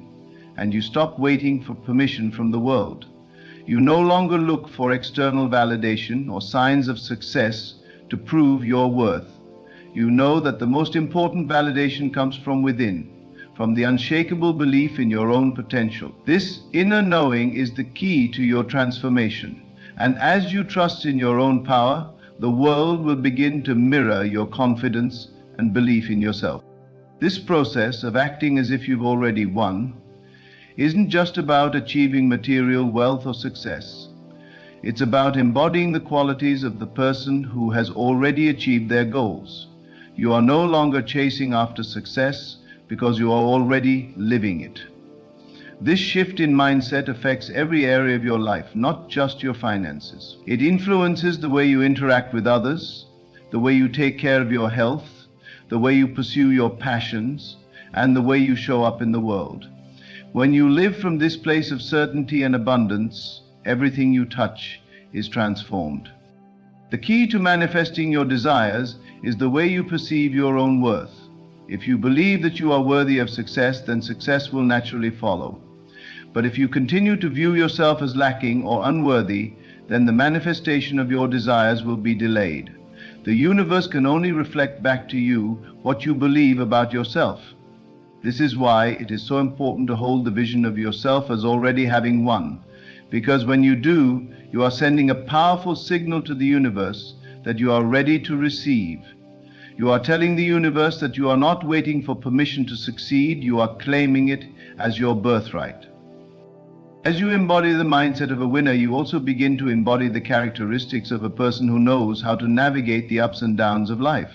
and you stop waiting for permission from the world. You no longer look for external validation or signs of success to prove your worth. You know that the most important validation comes from within, from the unshakable belief in your own potential. This inner knowing is the key to your transformation, and as you trust in your own power, the world will begin to mirror your confidence and belief in yourself. This process of acting as if you've already won isn't just about achieving material wealth or success. It's about embodying the qualities of the person who has already achieved their goals. You are no longer chasing after success because you are already living it. This shift in mindset affects every area of your life, not just your finances. It influences the way you interact with others, the way you take care of your health, the way you pursue your passions, and the way you show up in the world. When you live from this place of certainty and abundance, everything you touch is transformed. The key to manifesting your desires is the way you perceive your own worth. If you believe that you are worthy of success, then success will naturally follow. But if you continue to view yourself as lacking or unworthy, then the manifestation of your desires will be delayed. The universe can only reflect back to you what you believe about yourself. This is why it is so important to hold the vision of yourself as already having won, because when you do, you are sending a powerful signal to the universe that you are ready to receive. You are telling the universe that you are not waiting for permission to succeed, you are claiming it as your birthright. As you embody the mindset of a winner, you also begin to embody the characteristics of a person who knows how to navigate the ups and downs of life.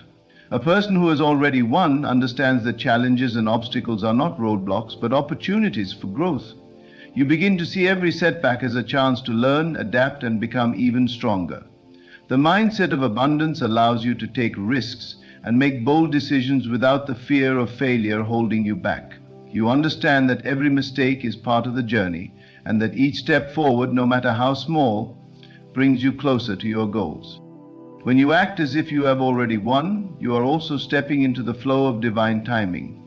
A person who has already won understands that challenges and obstacles are not roadblocks, but opportunities for growth. You begin to see every setback as a chance to learn, adapt, and become even stronger. The mindset of abundance allows you to take risks and make bold decisions without the fear of failure holding you back. You understand that every mistake is part of the journey, and that each step forward, no matter how small, brings you closer to your goals. When you act as if you have already won, you are also stepping into the flow of divine timing.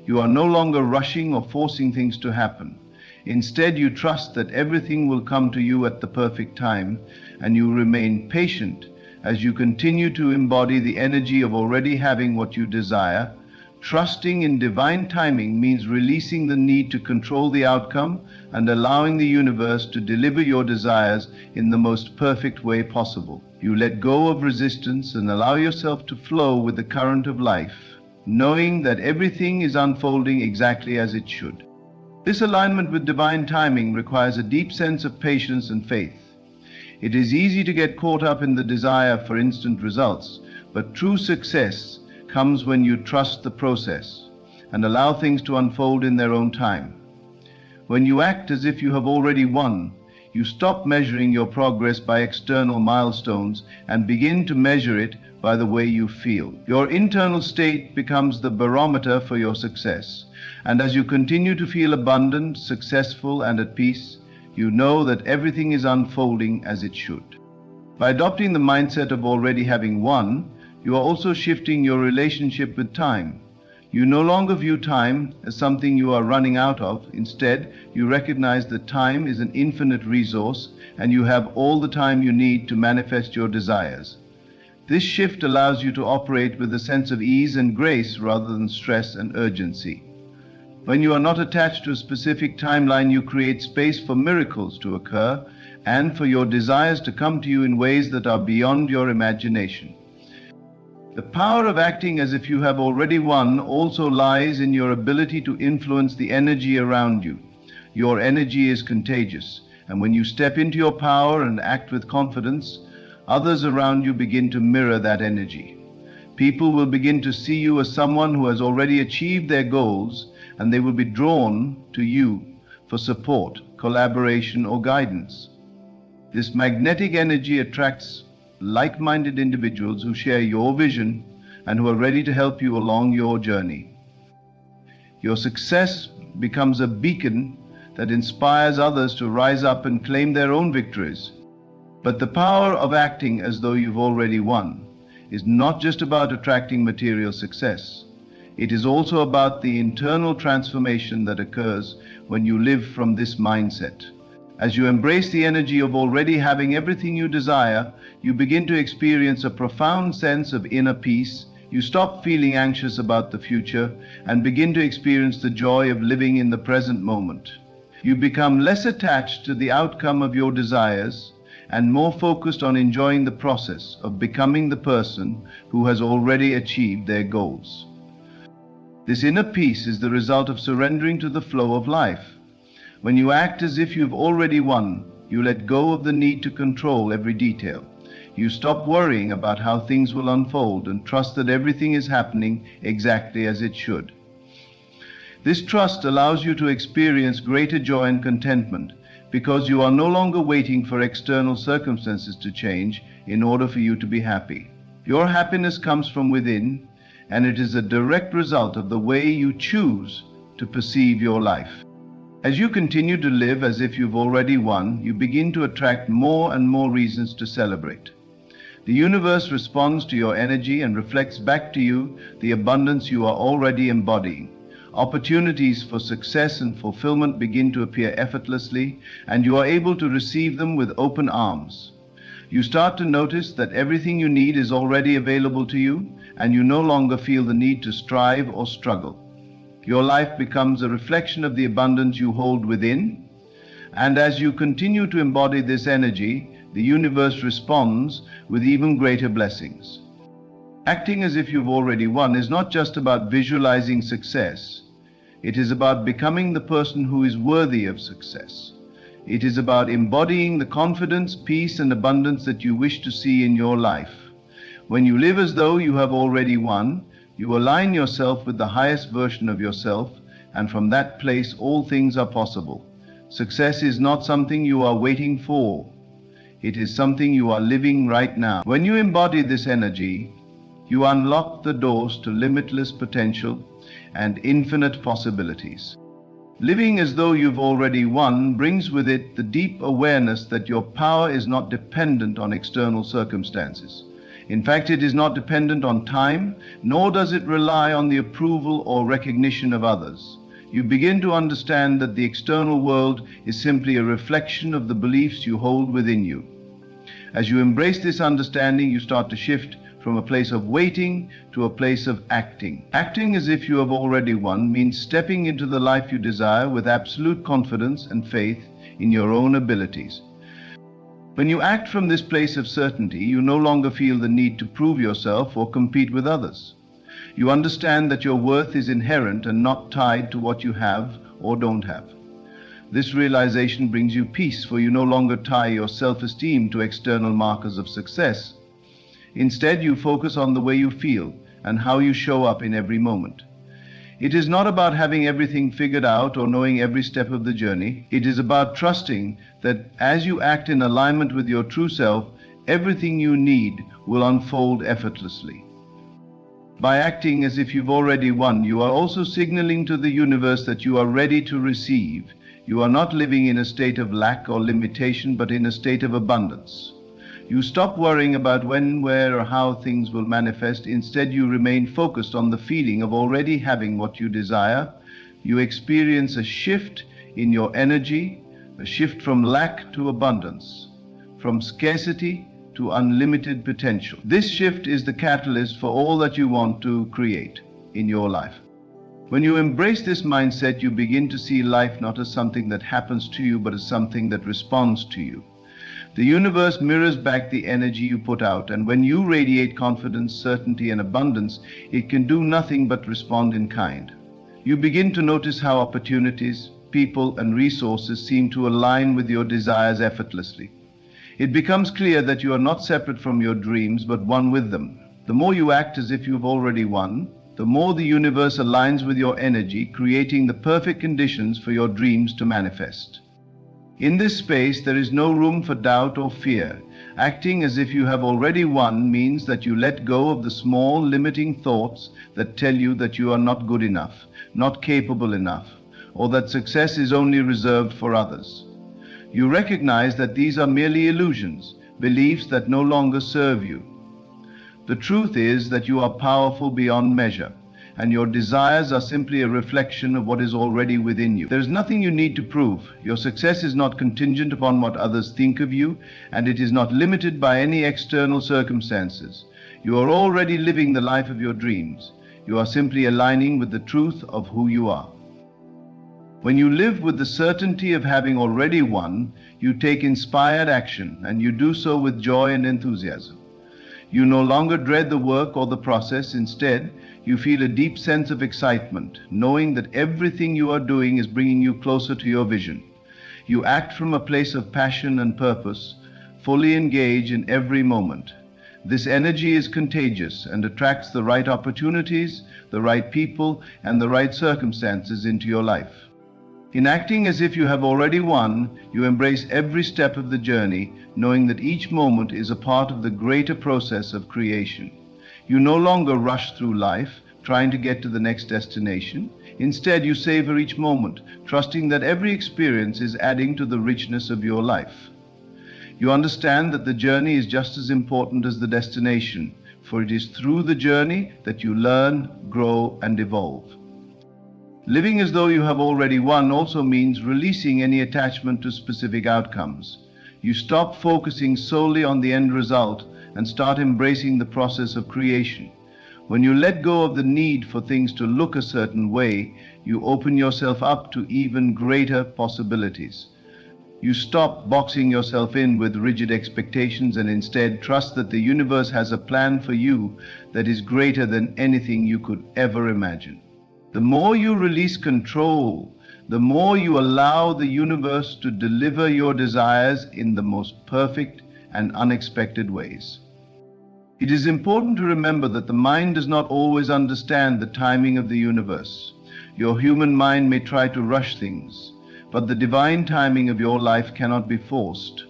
You are no longer rushing or forcing things to happen. Instead, you trust that everything will come to you at the perfect time, and you remain patient as you continue to embody the energy of already having what you desire, Trusting in divine timing means releasing the need to control the outcome and allowing the universe to deliver your desires in the most perfect way possible. You let go of resistance and allow yourself to flow with the current of life, knowing that everything is unfolding exactly as it should. This alignment with divine timing requires a deep sense of patience and faith. It is easy to get caught up in the desire for instant results, but true success comes when you trust the process and allow things to unfold in their own time. When you act as if you have already won, you stop measuring your progress by external milestones and begin to measure it by the way you feel. Your internal state becomes the barometer for your success, and as you continue to feel abundant, successful, and at peace, you know that everything is unfolding as it should. By adopting the mindset of already having won, you are also shifting your relationship with time. You no longer view time as something you are running out of. Instead, you recognize that time is an infinite resource and you have all the time you need to manifest your desires. This shift allows you to operate with a sense of ease and grace rather than stress and urgency. When you are not attached to a specific timeline, you create space for miracles to occur and for your desires to come to you in ways that are beyond your imagination. The power of acting as if you have already won also lies in your ability to influence the energy around you. Your energy is contagious, and when you step into your power and act with confidence, others around you begin to mirror that energy. People will begin to see you as someone who has already achieved their goals, and they will be drawn to you for support, collaboration, or guidance. This magnetic energy attracts like-minded individuals who share your vision and who are ready to help you along your journey. Your success becomes a beacon that inspires others to rise up and claim their own victories. But the power of acting as though you've already won is not just about attracting material success. It is also about the internal transformation that occurs when you live from this mindset. As you embrace the energy of already having everything you desire, you begin to experience a profound sense of inner peace. You stop feeling anxious about the future and begin to experience the joy of living in the present moment. You become less attached to the outcome of your desires and more focused on enjoying the process of becoming the person who has already achieved their goals. This inner peace is the result of surrendering to the flow of life. When you act as if you've already won, you let go of the need to control every detail. You stop worrying about how things will unfold and trust that everything is happening exactly as it should. This trust allows you to experience greater joy and contentment because you are no longer waiting for external circumstances to change in order for you to be happy. Your happiness comes from within, and it is a direct result of the way you choose to perceive your life. As you continue to live as if you've already won, you begin to attract more and more reasons to celebrate. The universe responds to your energy and reflects back to you the abundance you are already embodying. Opportunities for success and fulfillment begin to appear effortlessly, and you are able to receive them with open arms. You start to notice that everything you need is already available to you, and you no longer feel the need to strive or struggle. Your life becomes a reflection of the abundance you hold within, and as you continue to embody this energy, the universe responds with even greater blessings. Acting as if you've already won is not just about visualizing success. It is about becoming the person who is worthy of success. It is about embodying the confidence, peace, and abundance that you wish to see in your life. When you live as though you have already won, you align yourself with the highest version of yourself, and from that place all things are possible. Success is not something you are waiting for. It is something you are living right now. When you embody this energy, you unlock the doors to limitless potential and infinite possibilities. Living as though you've already won brings with it the deep awareness that your power is not dependent on external circumstances. In fact, it is not dependent on time, nor does it rely on the approval or recognition of others. You begin to understand that the external world is simply a reflection of the beliefs you hold within you. As you embrace this understanding, you start to shift from a place of waiting to a place of acting. Acting as if you have already won means stepping into the life you desire with absolute confidence and faith in your own abilities. When you act from this place of certainty, you no longer feel the need to prove yourself or compete with others. You understand that your worth is inherent and not tied to what you have or don't have. This realization brings you peace, for you no longer tie your self-esteem to external markers of success. Instead, you focus on the way you feel and how you show up in every moment. It is not about having everything figured out or knowing every step of the journey. It is about trusting that as you act in alignment with your true self, everything you need will unfold effortlessly. By acting as if you've already won, you are also signaling to the universe that you are ready to receive. You are not living in a state of lack or limitation, but in a state of abundance. You stop worrying about when, where, or how things will manifest. Instead, you remain focused on the feeling of already having what you desire. You experience a shift in your energy, a shift from lack to abundance, from scarcity to unlimited potential. This shift is the catalyst for all that you want to create in your life. When you embrace this mindset, you begin to see life not as something that happens to you, but as something that responds to you. The universe mirrors back the energy you put out, and when you radiate confidence, certainty, and abundance, it can do nothing but respond in kind. You begin to notice how opportunities, people, and resources seem to align with your desires effortlessly. It becomes clear that you are not separate from your dreams, but one with them. The more you act as if you've already won, the more the universe aligns with your energy, creating the perfect conditions for your dreams to manifest. In this space, there is no room for doubt or fear. Acting as if you have already won means that you let go of the small, limiting thoughts that tell you that you are not good enough, not capable enough, or that success is only reserved for others. You recognize that these are merely illusions, beliefs that no longer serve you. The truth is that you are powerful beyond measure, and your desires are simply a reflection of what is already within you. There is nothing you need to prove. Your success is not contingent upon what others think of you, and it is not limited by any external circumstances. You are already living the life of your dreams. You are simply aligning with the truth of who you are. When you live with the certainty of having already won, you take inspired action, and you do so with joy and enthusiasm. You no longer dread the work or the process. Instead, you feel a deep sense of excitement, knowing that everything you are doing is bringing you closer to your vision. You act from a place of passion and purpose, fully engaged in every moment. This energy is contagious and attracts the right opportunities, the right people, and the right circumstances into your life. In acting as if you have already won, you embrace every step of the journey, knowing that each moment is a part of the greater process of creation. You no longer rush through life, trying to get to the next destination. Instead, you savor each moment, trusting that every experience is adding to the richness of your life. You understand that the journey is just as important as the destination, for it is through the journey that you learn, grow, and evolve. Living as though you have already won also means releasing any attachment to specific outcomes. You stop focusing solely on the end result and start embracing the process of creation. When you let go of the need for things to look a certain way, you open yourself up to even greater possibilities. You stop boxing yourself in with rigid expectations and instead trust that the universe has a plan for you that is greater than anything you could ever imagine. The more you release control, the more you allow the universe to deliver your desires in the most perfect and unexpected ways. It is important to remember that the mind does not always understand the timing of the universe. Your human mind may try to rush things, but the divine timing of your life cannot be forced.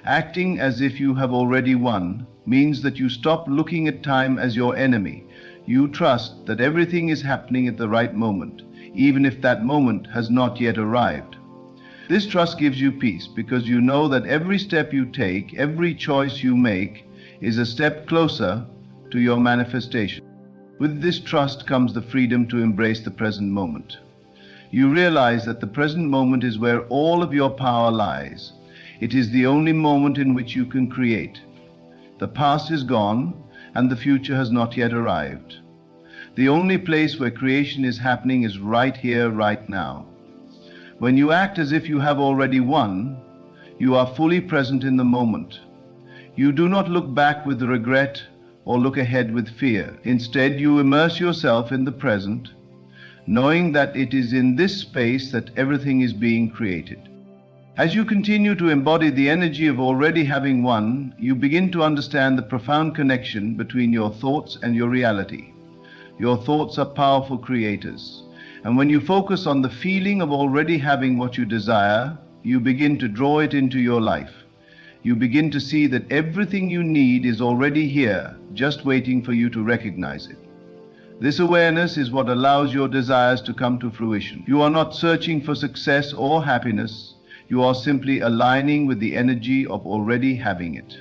Acting as if you have already won means that you stop looking at time as your enemy. You trust that everything is happening at the right moment, even if that moment has not yet arrived. This trust gives you peace because you know that every step you take, every choice you make, is a step closer to your manifestation. With this trust comes the freedom to embrace the present moment. You realize that the present moment is where all of your power lies. It is the only moment in which you can create. The past is gone, and the future has not yet arrived. The only place where creation is happening is right here, right now. When you act as if you have already won, you are fully present in the moment. You do not look back with regret or look ahead with fear. Instead, you immerse yourself in the present, knowing that it is in this space that everything is being created. As you continue to embody the energy of already having won, you begin to understand the profound connection between your thoughts and your reality. Your thoughts are powerful creators, and when you focus on the feeling of already having what you desire, you begin to draw it into your life. You begin to see that everything you need is already here, just waiting for you to recognize it. This awareness is what allows your desires to come to fruition. You are not searching for success or happiness. You are simply aligning with the energy of already having it.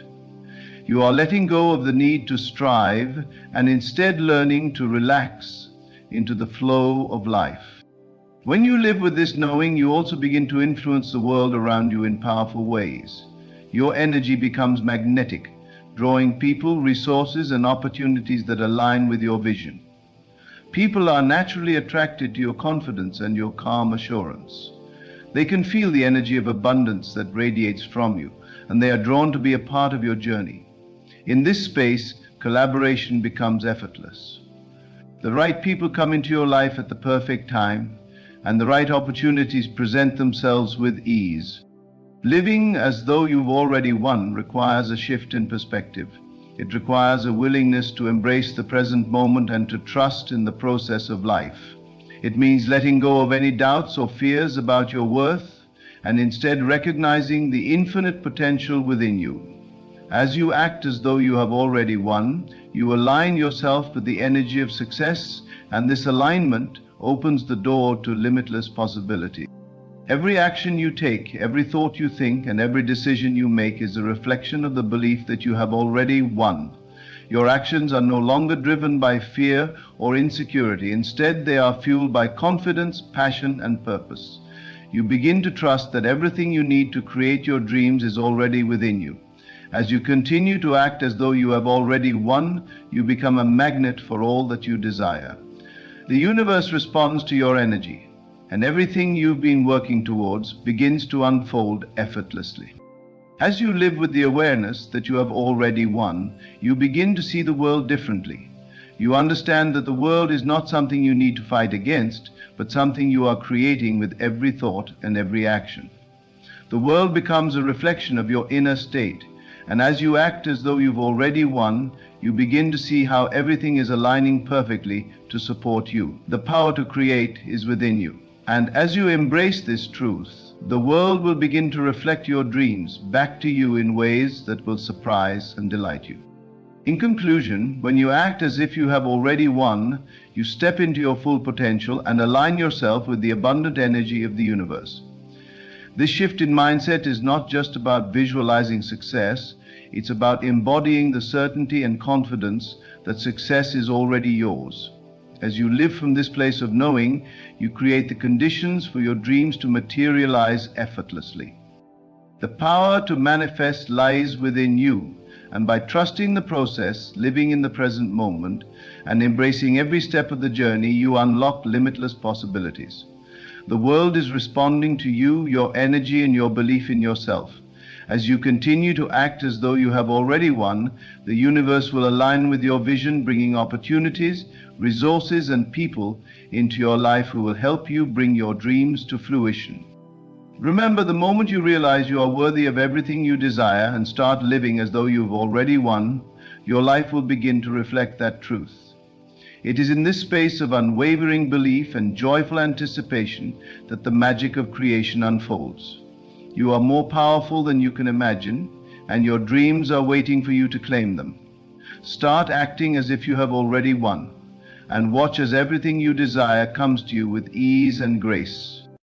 You are letting go of the need to strive and instead learning to relax into the flow of life. When you live with this knowing, you also begin to influence the world around you in powerful ways. Your energy becomes magnetic, drawing people, resources, and opportunities that align with your vision. People are naturally attracted to your confidence and your calm assurance. They can feel the energy of abundance that radiates from you, and they are drawn to be a part of your journey. In this space, collaboration becomes effortless. The right people come into your life at the perfect time, and the right opportunities present themselves with ease. Living as though you've already won requires a shift in perspective. It requires a willingness to embrace the present moment and to trust in the process of life. It means letting go of any doubts or fears about your worth and instead recognizing the infinite potential within you. As you act as though you have already won, you align yourself with the energy of success, and this alignment opens the door to limitless possibility. Every action you take, every thought you think, and every decision you make is a reflection of the belief that you have already won. Your actions are no longer driven by fear or insecurity. Instead, they are fueled by confidence, passion, and purpose. You begin to trust that everything you need to create your dreams is already within you. As you continue to act as though you have already won, you become a magnet for all that you desire. The universe responds to your energy, and everything you've been working towards begins to unfold effortlessly. As you live with the awareness that you have already won, you begin to see the world differently. You understand that the world is not something you need to fight against, but something you are creating with every thought and every action. The world becomes a reflection of your inner state, and as you act as though you've already won, you begin to see how everything is aligning perfectly to support you. The power to create is within you. And as you embrace this truth, the world will begin to reflect your dreams back to you in ways that will surprise and delight you. In conclusion, when you act as if you have already won, you step into your full potential and align yourself with the abundant energy of the universe. This shift in mindset is not just about visualizing success, it's about embodying the certainty and confidence that success is already yours. As you live from this place of knowing, you create the conditions for your dreams to materialize effortlessly. The power to manifest lies within you, and by trusting the process, living in the present moment, and embracing every step of the journey, you unlock limitless possibilities. The world is responding to you, your energy, and your belief in yourself. As you continue to act as though you have already won, the universe will align with your vision, bringing opportunities, resources, and people into your life who will help you bring your dreams to fruition. Remember, the moment you realize you are worthy of everything you desire and start living as though you've already won, your life will begin to reflect that truth. It is in this space of unwavering belief and joyful anticipation that the magic of creation unfolds. You are more powerful than you can imagine, and your dreams are waiting for you to claim them. Start acting as if you have already won, and watch as everything you desire comes to you with ease and grace.